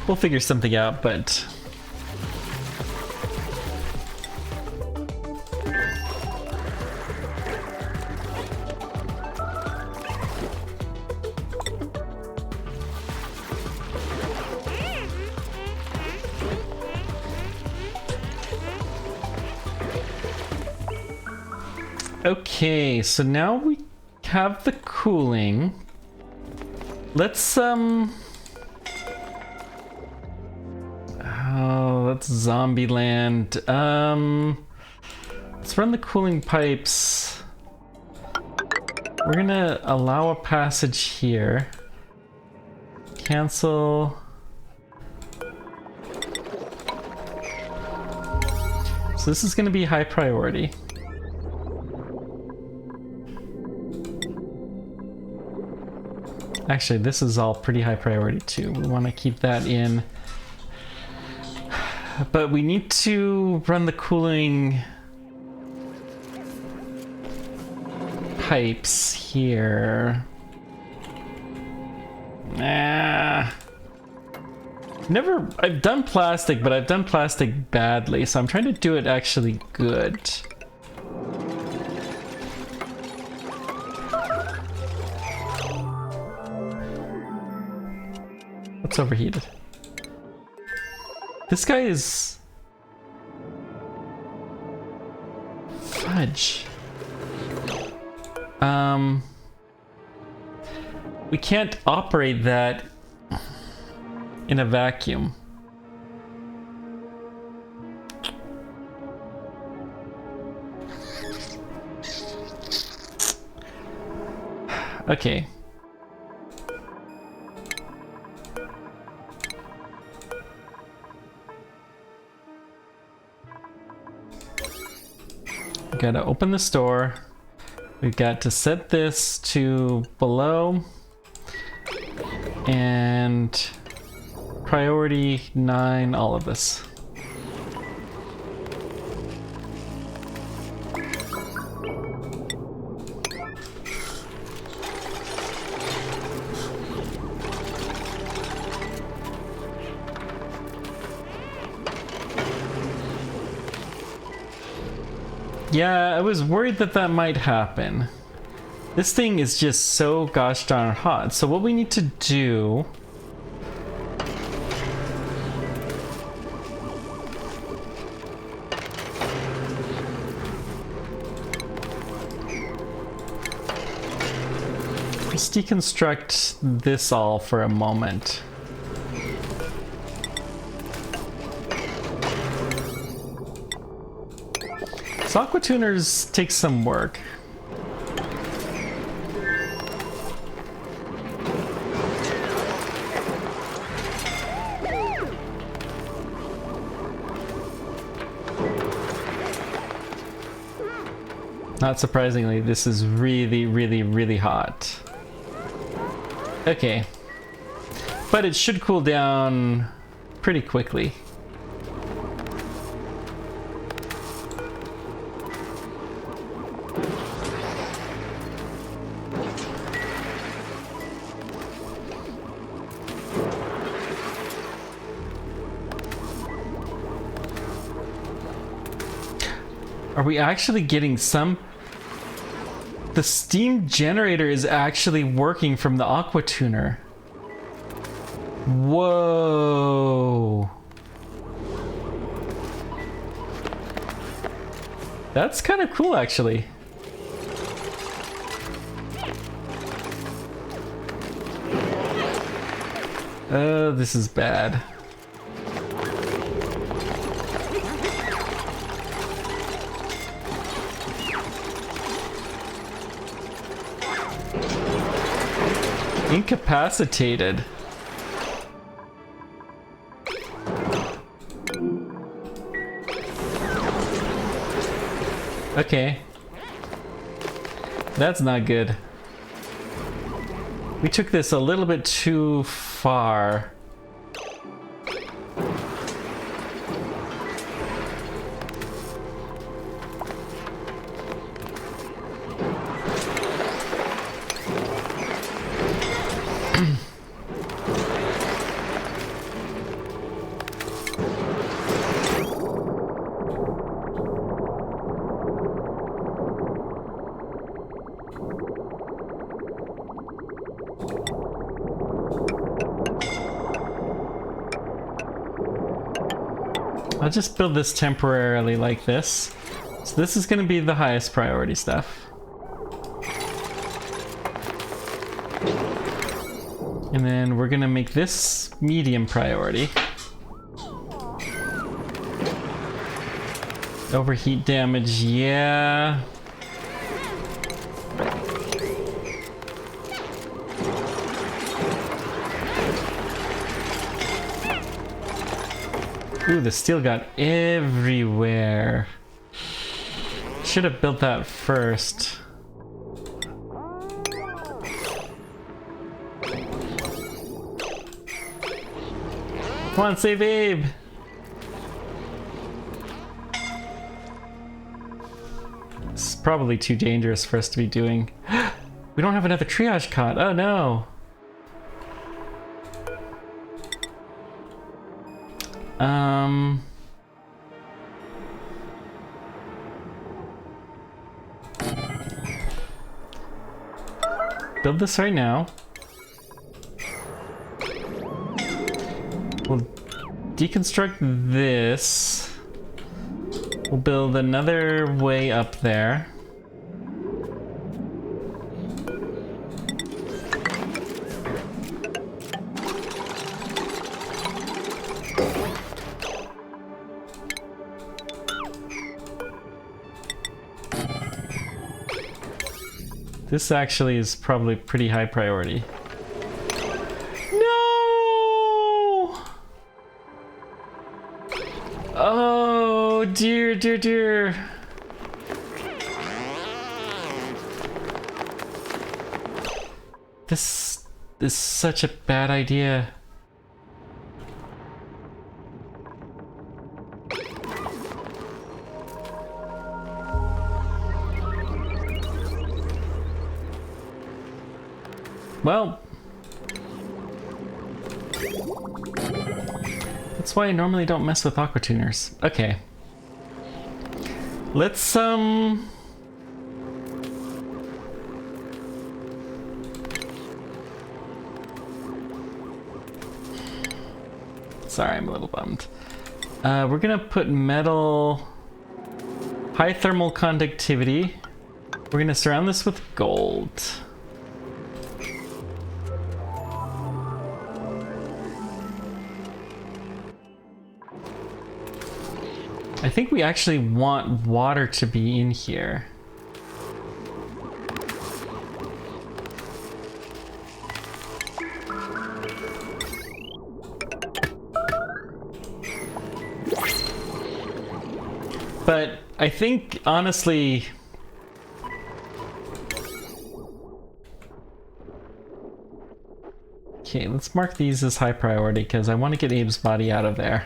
We'll figure something out, but okay, so now we have the cooling. Let's oh, that's Zombieland. Let's run the cooling pipes. We're gonna allow a passage here. Cancel. So this is gonna be high priority. Actually, this is all pretty high priority too. We want to keep that in. But we need to run the cooling pipes here. Nah. I've done plastic, but I've done plastic badly, so I'm trying to do it actually good. What's overheated? This guy is... fudge. We can't operate that in a vacuum. Okay. Gotta open the store. We've got to set this to below and priority 9 all of this. Yeah, I was worried that that might happen. This thing is just so gosh darn hot. So what we need to do... let's deconstruct this all for a moment. Aqua tuners take some work. Not surprisingly, this is really, really, really hot. Okay. But it should cool down pretty quickly. Are we actually getting some? The steam generator is actually working from the aqua tuner. Whoa. That's kind of cool, actually. Oh, this is bad. Incapacitated. Okay. That's not good. We took this a little bit too far. I'll just build this temporarily like this. So this is going to be the highest priority stuff. And then we're going to make this medium priority. Overheat damage, yeah. Ooh, the steel got everywhere. Should have built that first. Come on, save Abe! This is probably too dangerous for us to be doing. We don't have another triage cot. Oh no! Build this right now. We'll deconstruct this. We'll build another way up there. This actually is probably pretty high priority. No! Oh, dear, dear, dear. This is such a bad idea. Well, that's why I normally don't mess with aqua tuners. Okay. Let's, Sorry, I'm a little bummed. We're gonna put metal, high thermal conductivity. We're gonna surround this with gold. I think we actually want water to be in here. But I think, honestly, okay, let's mark these as high priority because I want to get Abe's body out of there.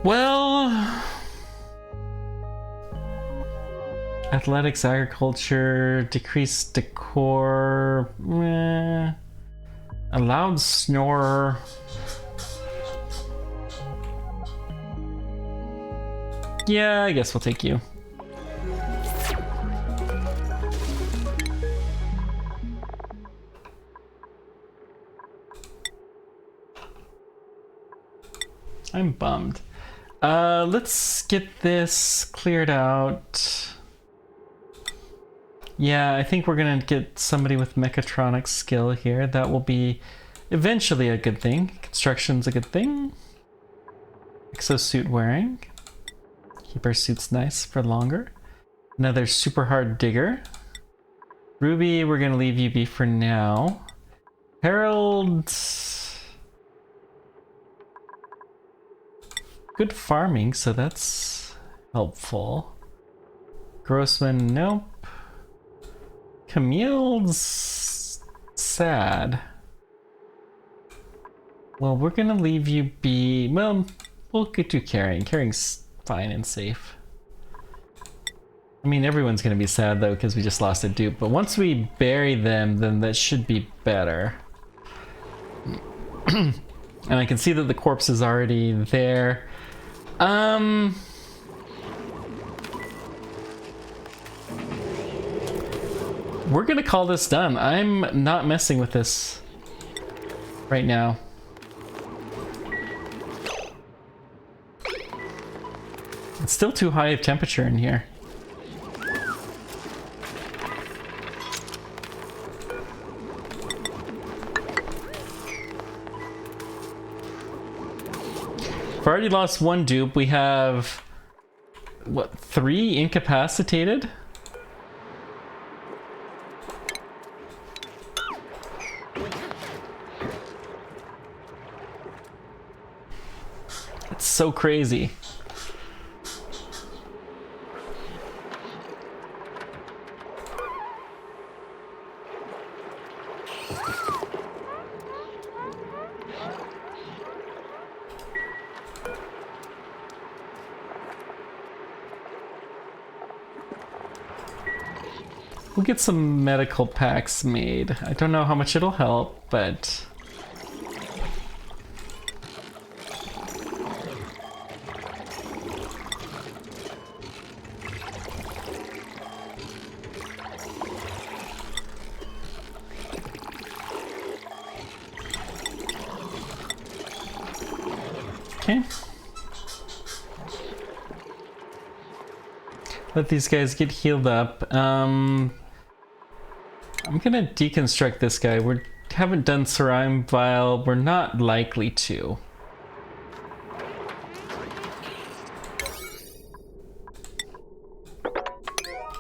Well, athletics, agriculture, decreased decor, a loud snorer. Yeah, I guess we'll take you. I'm bummed. Let's get this cleared out. Yeah, I think we're gonna get somebody with mechatronics skill here. That will be eventually a good thing. Construction's a good thing. Exosuit wearing. Keep our suits nice for longer. Another super hard digger. Ruby, we're gonna leave you be for now. Harold... Good farming, so that's helpful. Grossman, nope. Camille's sad. Well, we're gonna leave you be. Well, we'll get to carrying. Carrying's fine and safe. I mean, everyone's gonna be sad though because we just lost a dupe. But once we bury them, then that should be better. And I can see that the corpse is already there. We're gonna call this done. I'm not messing with this right now. It's still too high of temperature in here. We've already lost one dupe. We have, what, 3 incapacitated? It's so crazy. We'll get some medical packs made. I don't know how much it'll help, but... Okay. Let these guys get healed up. I'm gonna deconstruct this guy. We haven't done Sarim Vial. We're not likely to.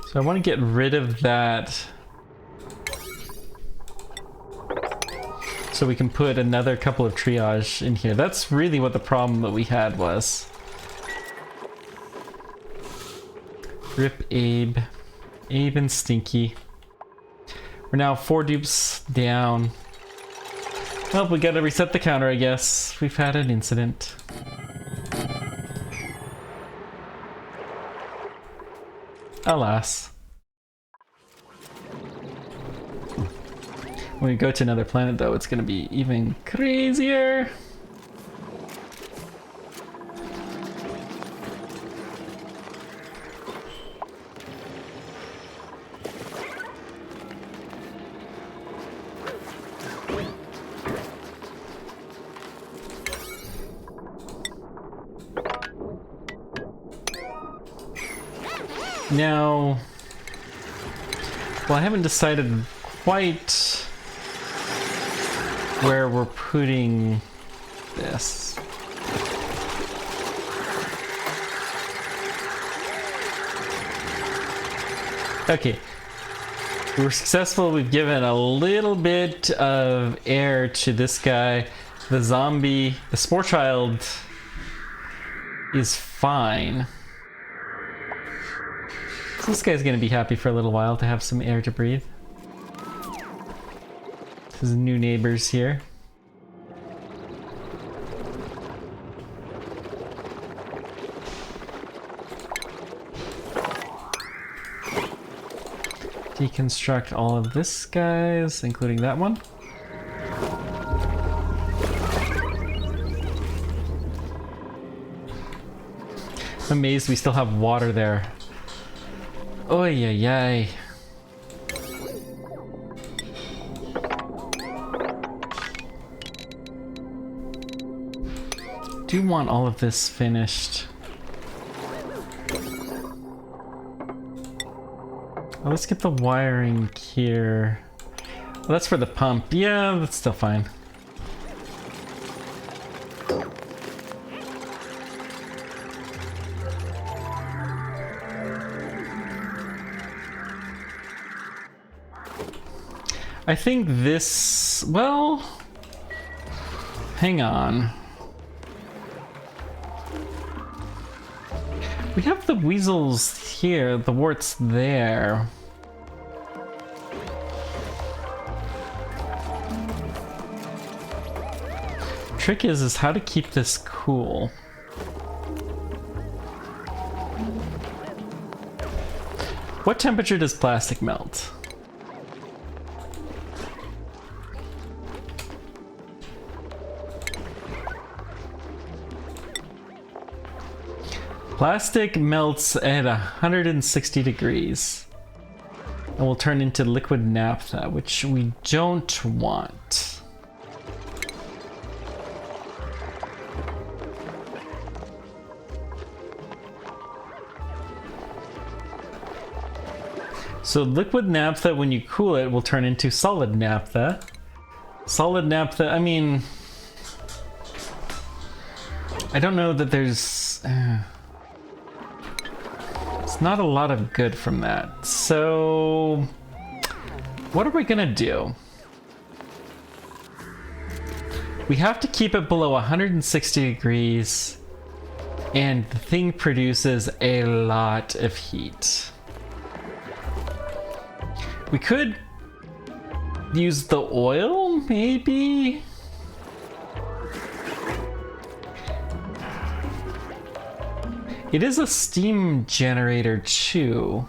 So I want to get rid of that. So we can put another couple of triage in here. That's really what the problem that we had was. Rip Abe. Abe and Stinky. We're now 4 dupes down. Well, we gotta reset the counter, I guess. We've had an incident. Alas. When we go to another planet, though, it's gonna be even crazier. Now, well, I haven't decided quite where we're putting this. Okay, we're successful. We've given a little bit of air to this guy. The zombie, the Spore Child is fine. So this guy's gonna be happy for a little while to have some air to breathe. His new neighbors here. Deconstruct all of this guys, including that one. I'm amazed we still have water there. Oy yi yi. Do want all of this finished. Oh, let's get the wiring here. Well, that's for the pump. Yeah, that's still fine. I think this, well, hang on. We have the weasels here, the warts there. Trick is how to keep this cool. What temperature does plastic melt? Plastic melts at 160 degrees and will turn into liquid naphtha, which we don't want. So liquid naphtha, when you cool it, will turn into solid naphtha. Solid naphtha, I mean, I don't know that there's it's not a lot of good from that. So what are we gonna do? We have to keep it below 160 degrees, and the thing produces a lot of heat. We could use the oil, maybe? It is a steam generator too.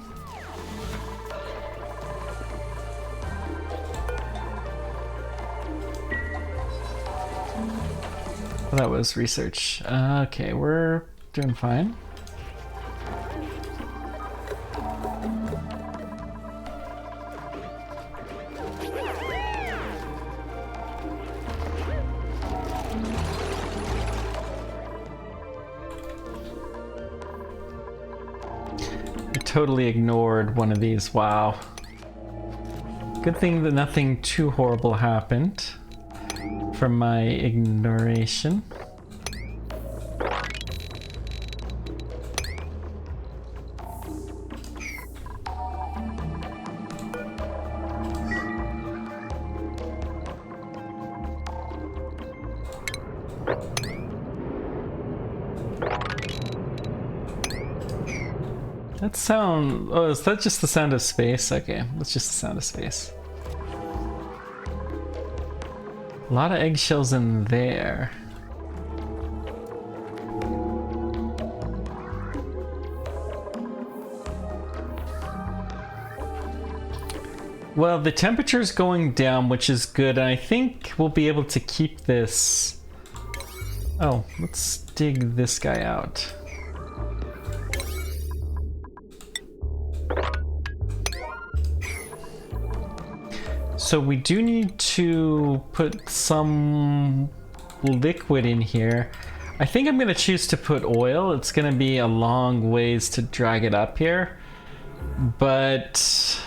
Well, that was research. Okay, we're doing fine. Totally ignored one of these. Wow. Good thing that nothing too horrible happened from my ignoration. That sound... oh, is that just the sound of space? Okay, that's just the sound of space. A lot of eggshells in there. Well, the temperature's going down, which is good, and I think we'll be able to keep this... oh, let's dig this guy out. So we do need to put some liquid in here. I think I'm gonna choose to put oil. It's gonna be a long ways to drag it up here, but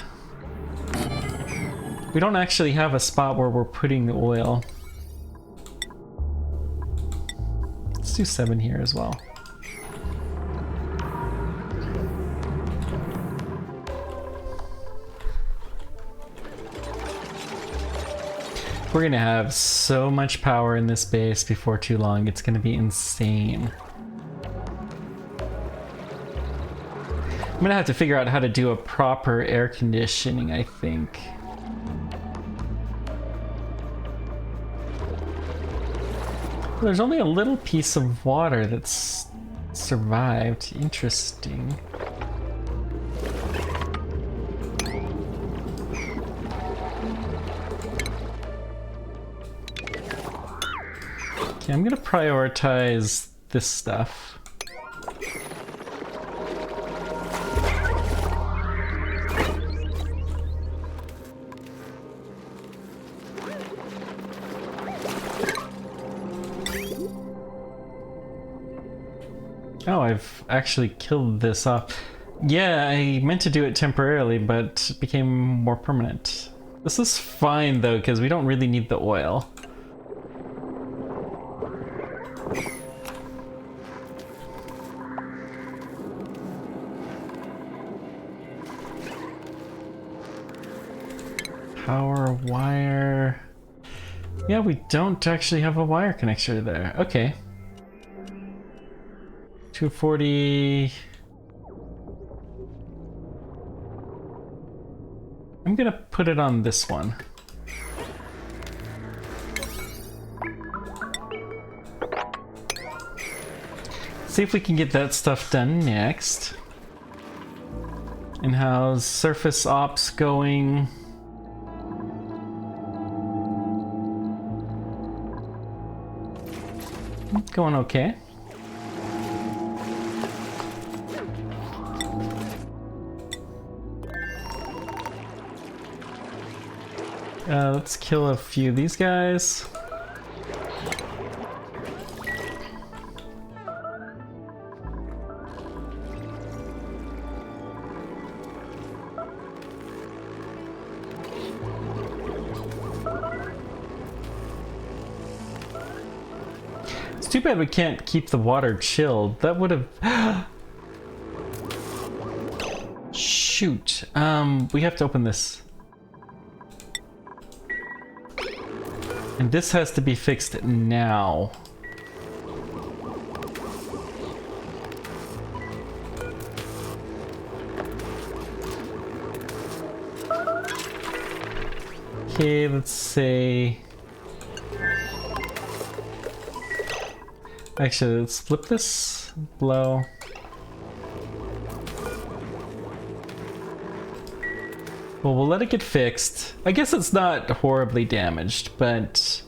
we don't actually have a spot where we're putting the oil. Let's do 7 here as well. We're gonna have so much power in this base before too long. It's gonna be insane. I'm gonna have to figure out how to do a proper air conditioning, I think. There's only a little piece of water that's survived. Interesting. Okay, I'm gonna prioritize this stuff. Oh, I've actually killed this off. Yeah, I meant to do it temporarily, but it became more permanent. This is fine though, because we don't really need the oil. Power wire. Yeah, we don't actually have a wire connector there. Okay. 240. I'm gonna put it on this one. See if we can get that stuff done next. And how's surface ops going? Going okay. Let's kill a few of these guys. It's too bad we can't keep the water chilled. That would have... Shoot. We have to open this. And this has to be fixed now. Okay, let's say... Actually, let's flip this. Blow. Well, we'll let it get fixed. I guess it's not horribly damaged, but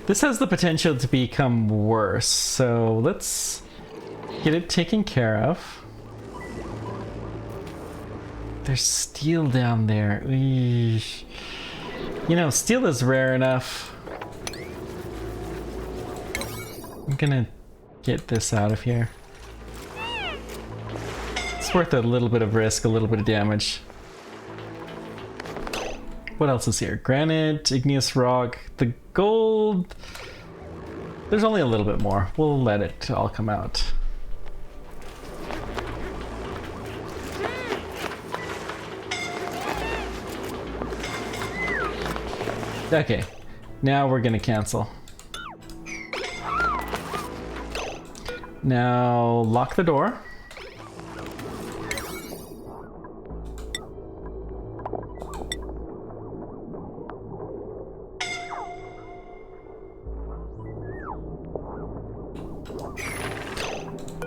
this has the potential to become worse. So let's get it taken care of. There's steel down there. Eesh. You know, steel is rare enough. I'm gonna get this out of here. It's worth a little bit of risk, a little bit of damage. What else is here? Granite, igneous rock, the gold. There's only a little bit more. We'll let it all come out. Okay, now we're gonna cancel. Now lock the door.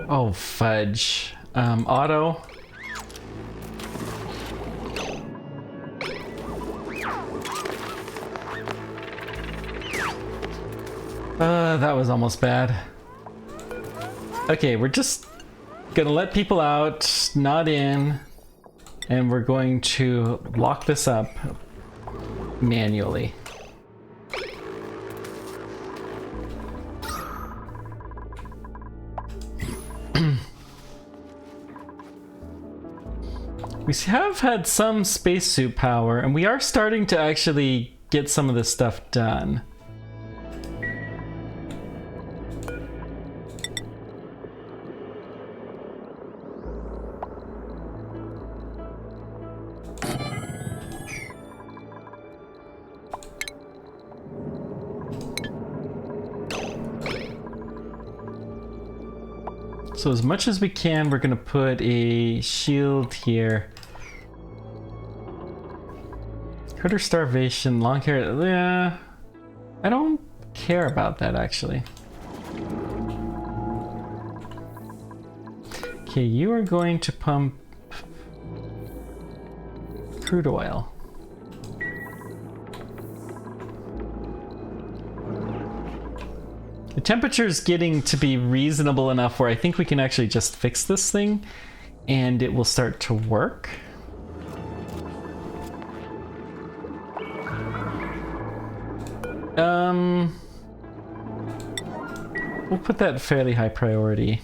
Oh, fudge. Auto. That was almost bad. Okay, we're just gonna let people out, not in, and we're going to lock this up manually. We have had some spacesuit power, and we are starting to actually get some of this stuff done. So as much as we can, we're gonna put a shield here. Critter starvation, long hair. Yeah, I don't care about that actually. Okay, you are going to pump crude oil. The temperature is getting to be reasonable enough where I think we can actually just fix this thing and it will start to work. We'll put that fairly high priority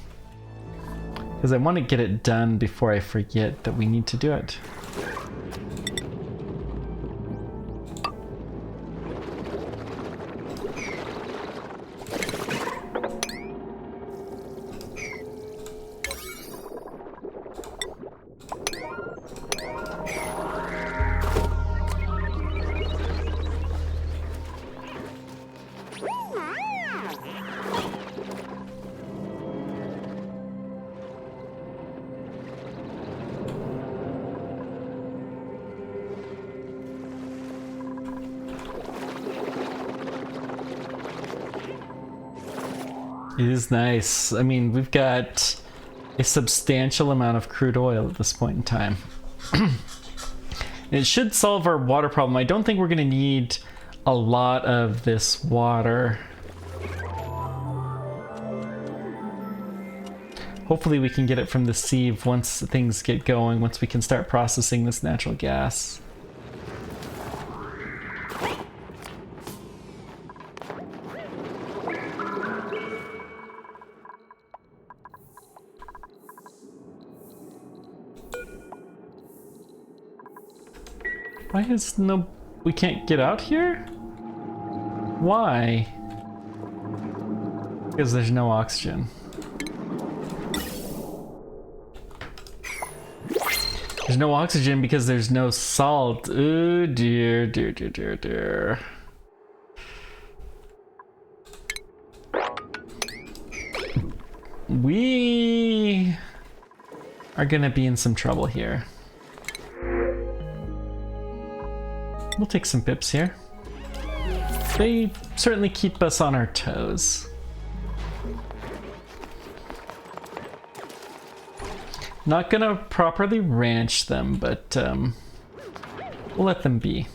because I want to get it done before I forget that we need to do it. It is nice. I mean, we've got a substantial amount of crude oil at this point in time. It should solve our water problem. I don't think we're going to need a lot of this water. Hopefully we can get it from the sieve once things get going, once we can start processing this natural gas. Why is no... we can't get out here? Why? Because there's no oxygen. There's no oxygen because there's no salt. Oh dear, dear, dear, dear, dear. We are gonna be in some trouble here. We'll take some pips here. They certainly keep us on our toes. Not gonna properly ranch them, but we'll let them be.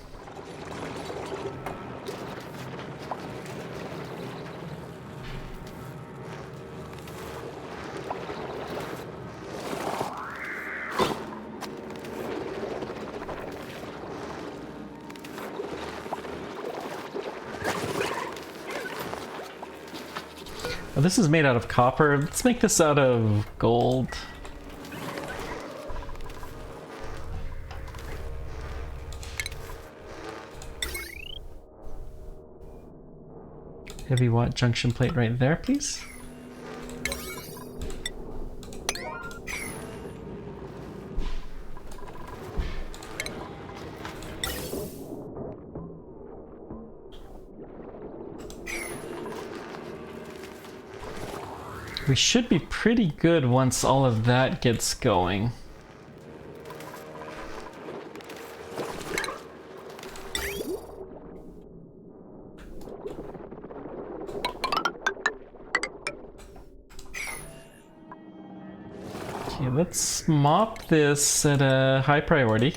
Oh, this is made out of copper. Let's make this out of gold. Heavy watt junction plate right there, please. We should be pretty good once all of that gets going. Okay, let's mop this at a high priority.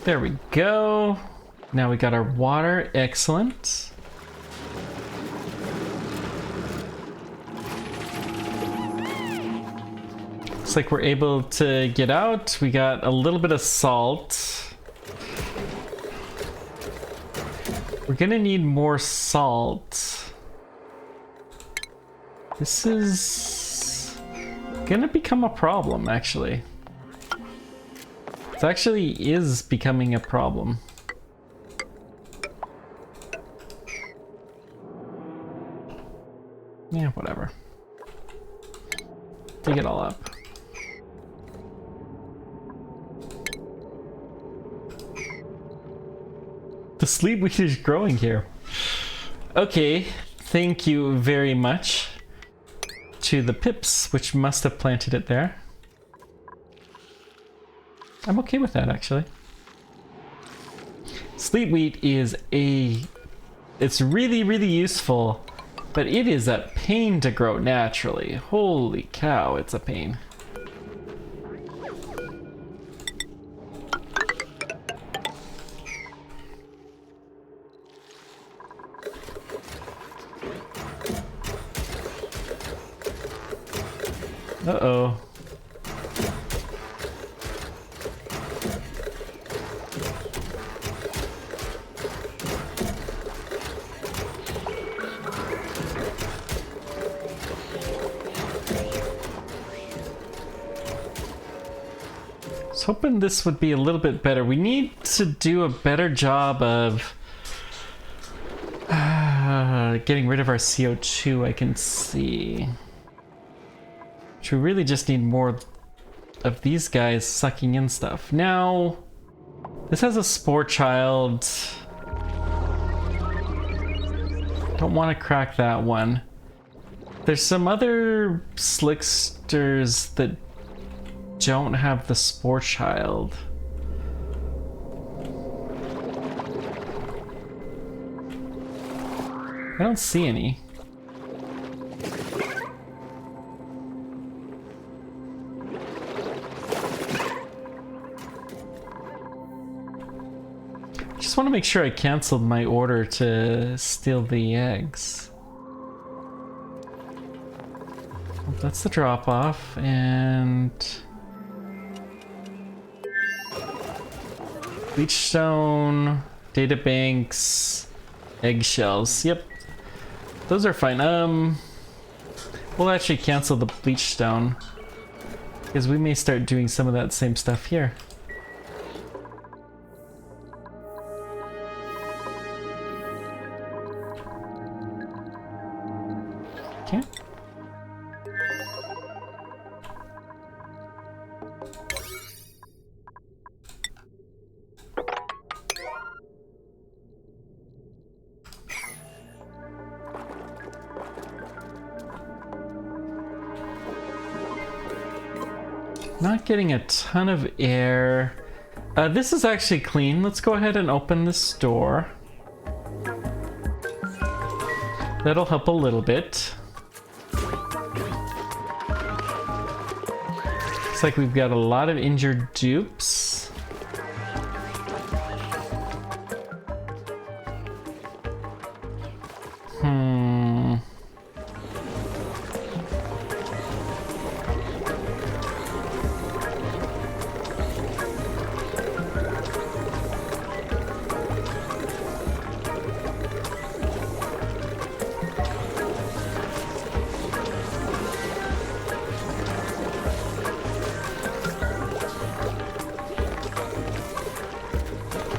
There we go. Now we got our water. Excellent. Looks like we're able to get out. We got a little bit of salt. We're gonna need more salt. This is gonna become a problem, actually. It actually is becoming a problem. Yeah, whatever. Dig it all up. The sleep weed is growing here. Okay, thank you very much to the pips, which must have planted it there. I'm okay with that, actually. Sleep wheat is it's really, really useful, but it is a pain to grow naturally. Holy cow, it's a pain. Uh-oh. I was hoping this would be a little bit better. We need to do a better job of getting rid of our CO2, I can see. Which we really just need more of these guys sucking in stuff. Now, this has a spore child. Don't want to crack that one. There's some other Slicksters that don't have the Spore Child. I don't see any. Just want to make sure I canceled my order to steal the eggs. That's the drop off, and Bleachstone, databanks, eggshells. Yep, those are fine. We'll actually cancel the Bleachstone because we may start doing some of that same stuff here. Okay. Not getting a ton of air. This is actually clean. Let's go ahead and open this door. That'll help a little bit. Looks like we've got a lot of injured dupes.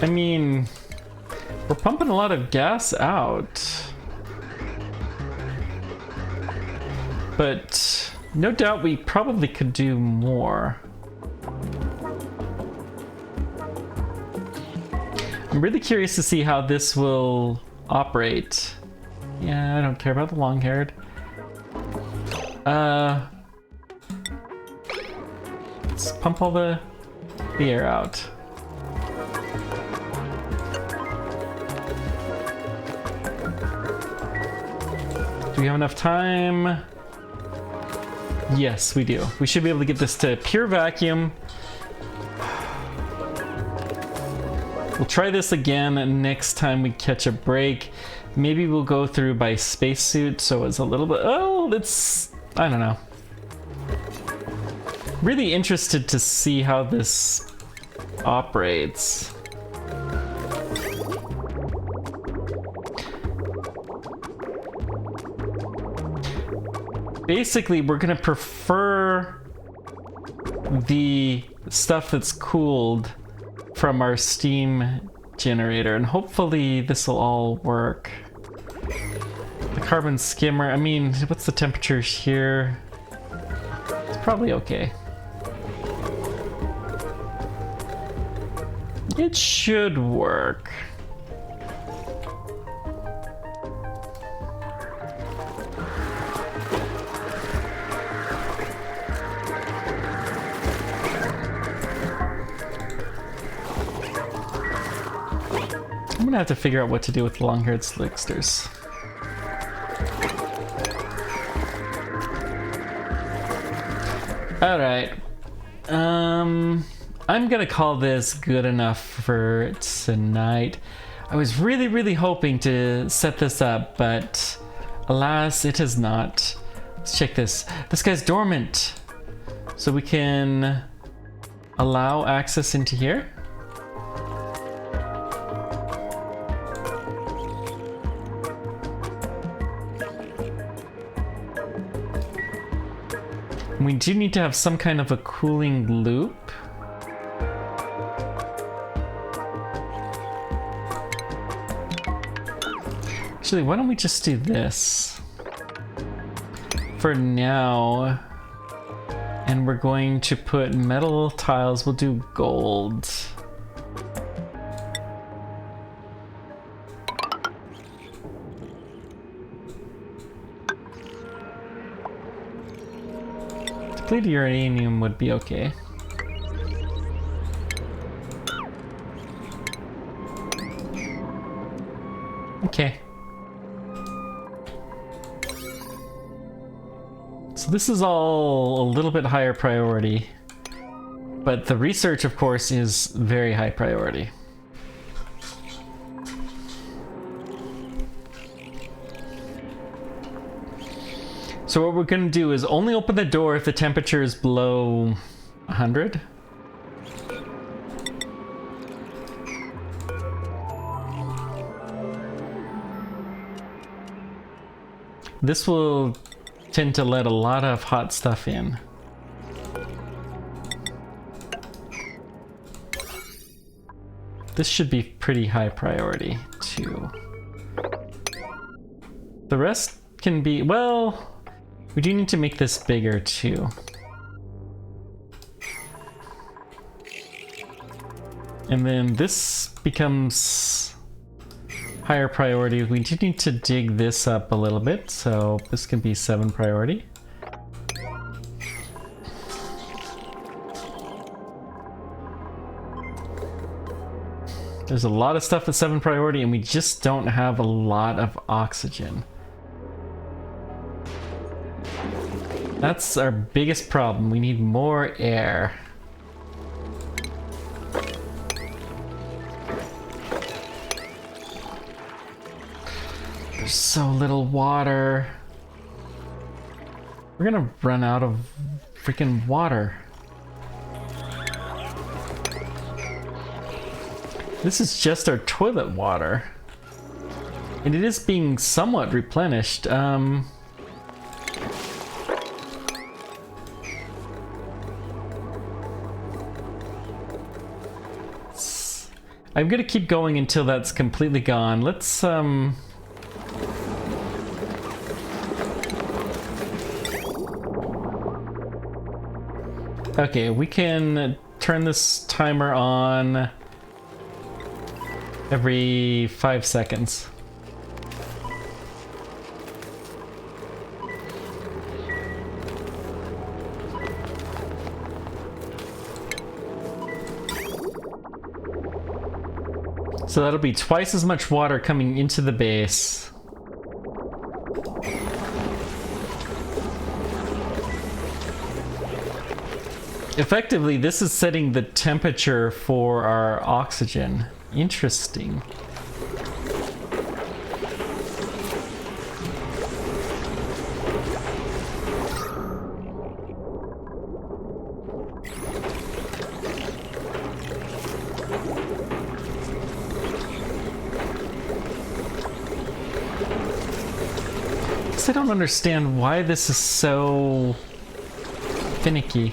I mean, we're pumping a lot of gas out, but no doubt we probably could do more. I'm really curious to see how this will operate. Yeah, I don't care about the long-haired. Let's pump all the air out. Do we have enough time? Yes, we do. We should be able to get this to pure vacuum. We'll try this again next time we catch a break. Maybe we'll go through by spacesuit, so it's a little bit... Oh, it's... I don't know. Really interested to see how this operates. Basically, we're gonna prefer the stuff that's cooled from our steam generator, and hopefully this will all work. The carbon skimmer, I mean, what's the temperature here? It's probably okay. It should work. I'm gonna have to figure out what to do with the long-haired Slicksters. Alright. I'm gonna call this good enough for tonight. I was really hoping to set this up, but alas, it is not. Let's check this. This guy's dormant. So we can allow access into here. We do need to have some kind of a cooling loop. Actually, why don't we just do this for now? And we're going to put metal tiles. We'll do gold. Depleted uranium would be okay. Okay. So this is all a little bit higher priority, but the research, of course, is very high priority. So what we're going to do is only open the door if the temperature is below 100. This will tend to let a lot of hot stuff in. This should be pretty high priority too. The rest can be, well, we do need to make this bigger too. And then this becomes higher priority. We do need to dig this up a little bit, so this can be 7 priority. There's a lot of stuff at 7 priority, and we just don't have a lot of oxygen. That's our biggest problem. We need more air. There's so little water. We're gonna run out of freaking water. This is just our toilet water. And it is being somewhat replenished. I'm gonna keep going until that's completely gone. Let's okay, we can turn this timer on every 5 seconds. So that'll be twice as much water coming into the base. Effectively, this is setting the temperature for our oxygen. Interesting. I don't understand why this is so finicky.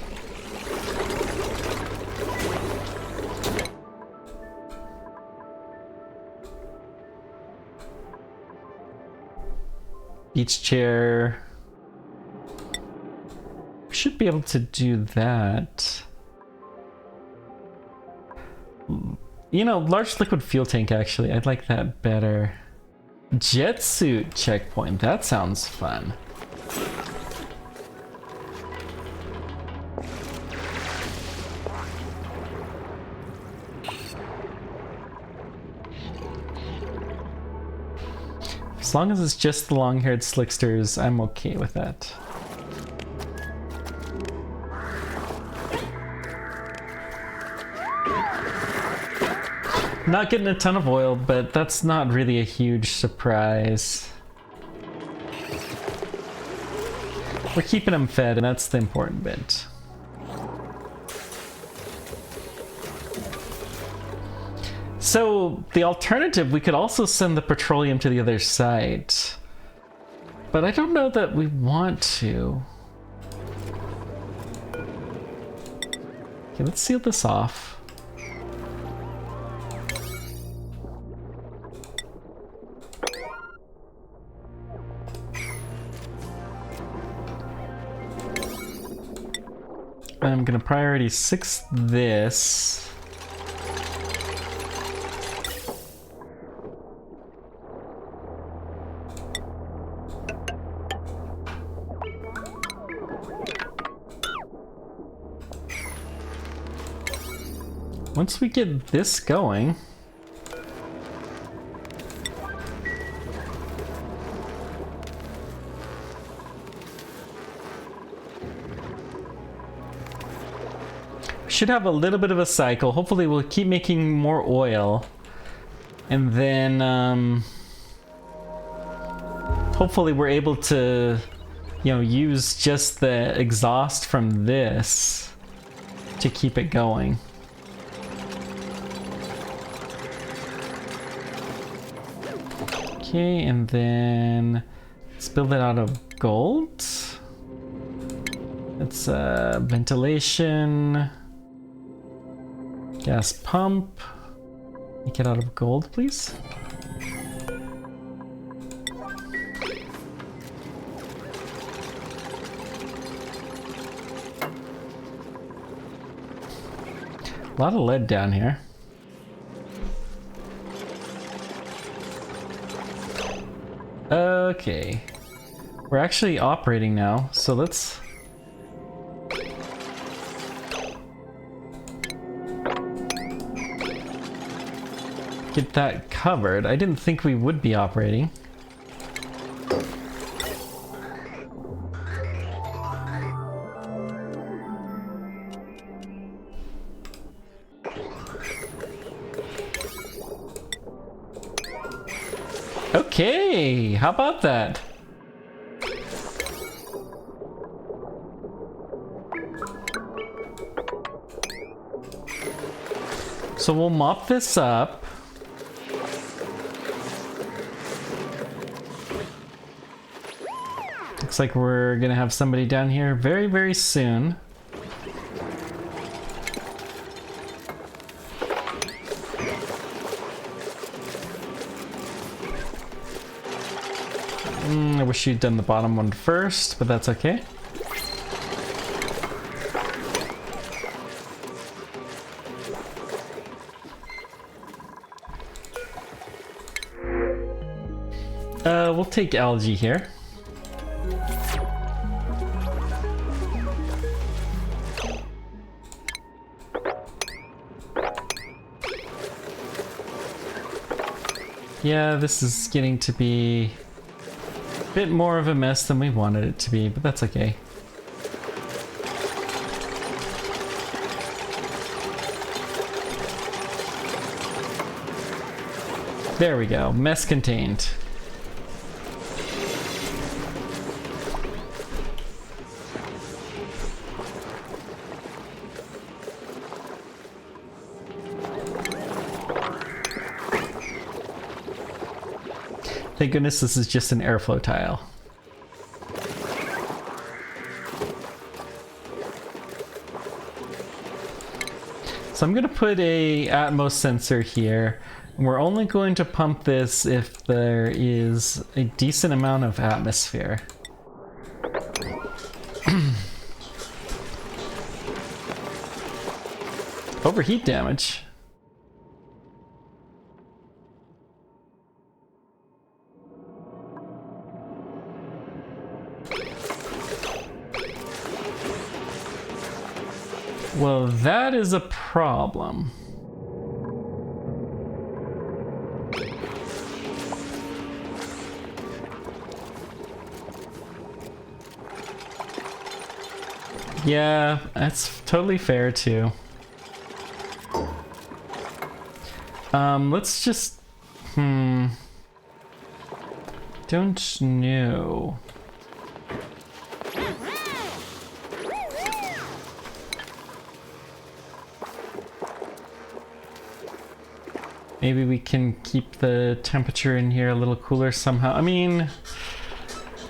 Beach chair. We should be able to do that. You know, large liquid fuel tank, actually. I'd like that better. Jet suit checkpoint. That sounds fun. As long as it's just the long-haired slicksters, I'm okay with that. Not getting a ton of oil, but that's not really a huge surprise. We're keeping them fed, and that's the important bit. So, the alternative, we could also send the petroleum to the other side. But I don't know that we want to. Okay, let's seal this off. I'm gonna priority 6 this. once we get this going, should have a little bit of a cycle. Hopefully we'll keep making more oil, and then hopefully we're able to, you know, use just the exhaust from this to keep it going. Okay, and then let's build it out of gold. It's ventilation, gas pump. Make it out of gold, please. A lot of lead down here. Okay. We're actually operating now, so let's... get that covered. I didn't think we would be operating. Okay, how about that? So we'll mop this up. Looks like we're gonna have somebody down here very, very soon. I wish you'd done the bottom one first, but that's okay. We'll take algae here. Yeah, this is getting to be a bit more of a mess than we wanted it to be, but that's okay. There we go, mess contained. Thank goodness this is just an airflow tile. So I'm going to put a Atmos sensor here. And we're only going to pump this if there is a decent amount of atmosphere. Overheat damage. Well, that is a problem. Yeah, that's totally fair too. Let's just... Don't know. Maybe we can keep the temperature in here a little cooler somehow. I mean,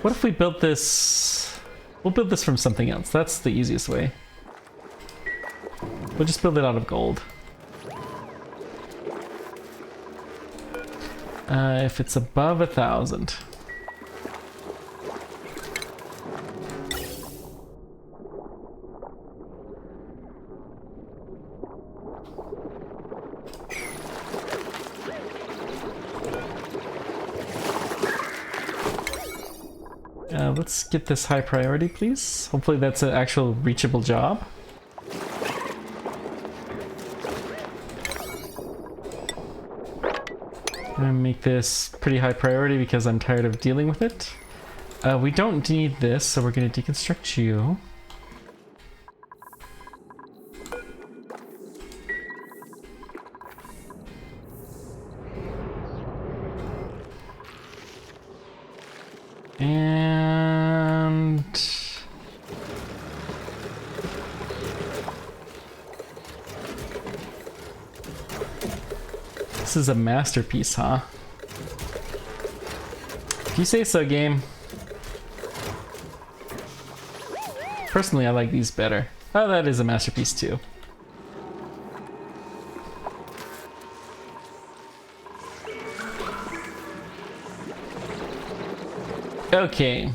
what if we built this... We'll build this from something else. That's the easiest way. We'll just build it out of gold. If it's above 1,000. Let's get this high priority, please. Hopefully that's an actual reachable job. gonna make this pretty high priority because I'm tired of dealing with it. We don't need this, so we're gonna deconstruct you. And this is a masterpiece, huh? If you say so, game. Personally, I like these better. Oh, that is a masterpiece too. Okay.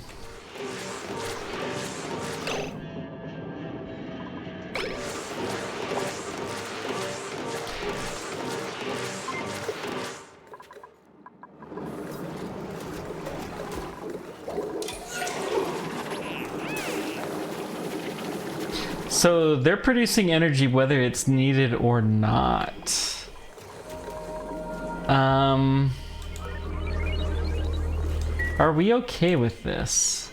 So they're producing energy whether it's needed or not. Are we okay with this?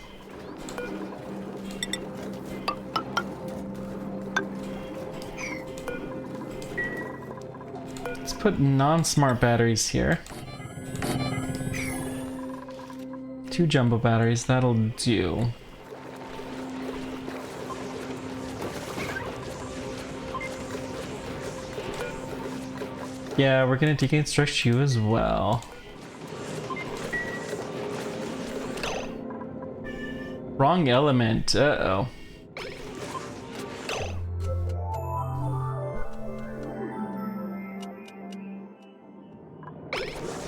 Let's put non-smart batteries here. 2 jumbo batteries, that'll do. Yeah, we're gonna deconstruct you as well. Wrong element, uh-oh.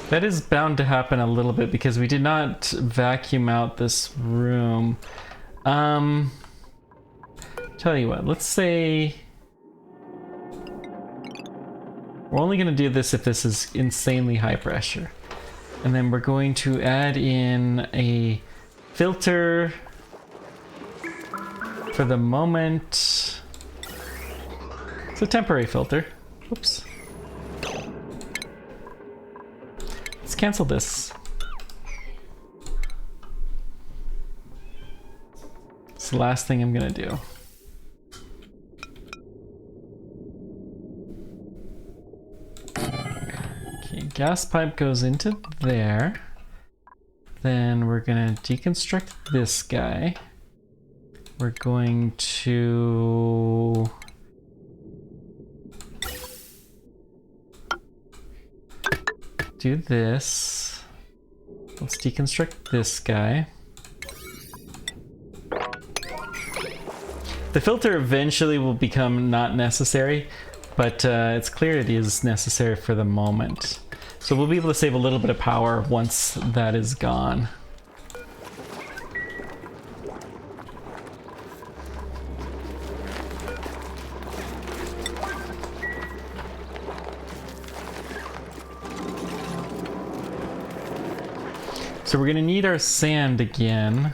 That is bound to happen a little bit because we did not vacuum out this room. Tell you what, let's say we're only going to do this if this is insanely high pressure. And then we're going to add in a filter for the moment. It's a temporary filter. Oops. Let's cancel this. It's the last thing I'm going to do. Gas pipe goes into there. Then we're gonna deconstruct this guy. We're going to do this. Let's deconstruct this guy. The filter eventually will become not necessary, but it's clear it is necessary for the moment. So we'll be able to save a little bit of power once that is gone. So we're gonna need our sand again.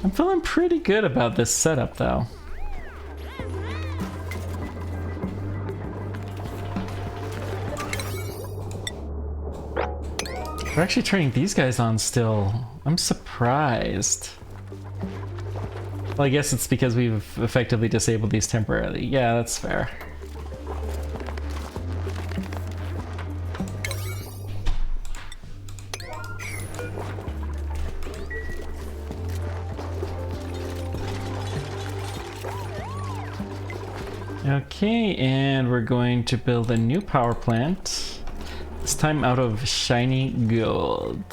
I'm feeling pretty good about this setup, though. We're actually turning these guys on still. I'm surprised. Well, I guess it's because we've effectively disabled these temporarily. Yeah, that's fair. Okay, and we're going to build a new power plant. This time out of shiny gold.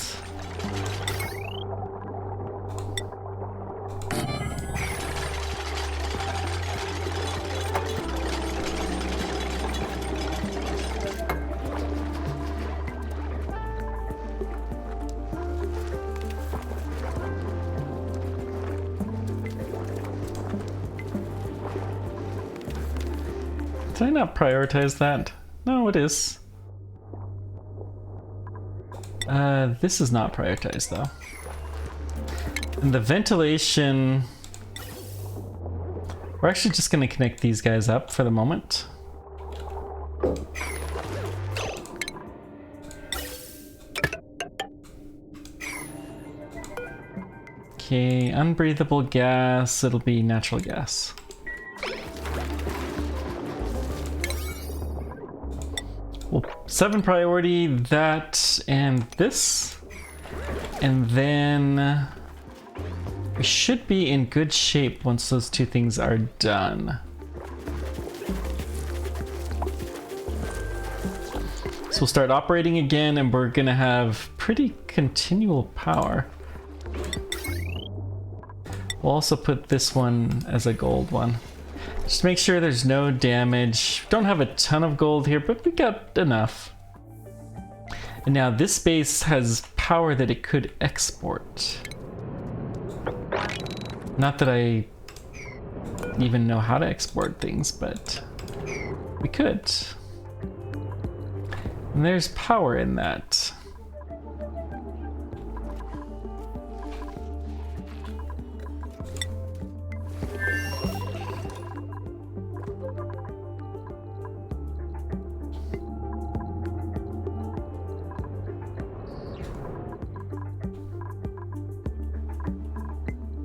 Did I not prioritize that? No, it is. This is not prioritized though. And the ventilation, we're actually just going to connect these guys up for the moment. Okay, unbreathable gas, it'll be natural gas. Well, 7 priority, that and this. And then we should be in good shape once those 2 things are done. So we'll start operating again, and we're gonna have pretty continual power. We'll also put this one as a gold one. Just make sure there's no damage. Don't have a ton of gold here, but we got enough. And now this base has power that it could export. Not that I even know how to export things, but we could. And there's power in that.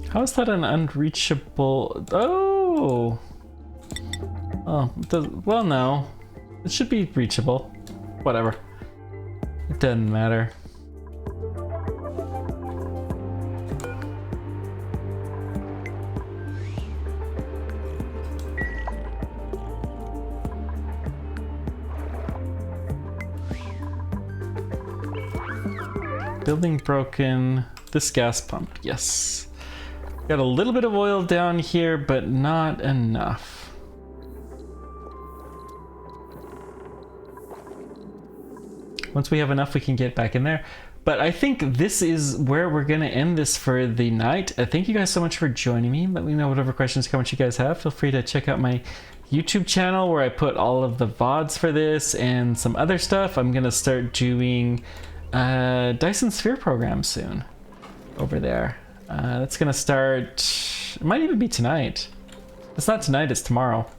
How is that an unreachable? Oh! Oh, well, no. It should be reachable. Whatever. It doesn't matter. Building broken. This gas pump, yes. Got a little bit of oil down here, but not enough. Once we have enough, we can get back in there. But I think this is where we're going to end this for the night. Thank you guys so much for joining me. Let me know whatever questions, comments you guys have. Feel free to check out my YouTube channel where I put all of the VODs for this and some other stuff. I'm going to start doing Dyson Sphere program soon over there. That's gonna start, it might even be tonight. It's not tonight, it's tomorrow.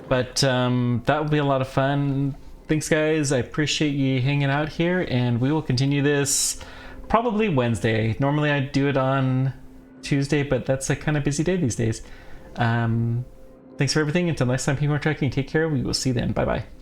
But that will be a lot of fun. Thanks guys, I appreciate you hanging out here, and we will continue this probably Wednesday. Normally I do it on Tuesday, but that's a kind of busy day these days. Thanks for everything. Until next time, Pigmore Tracking, take care. We will see you then. Bye bye.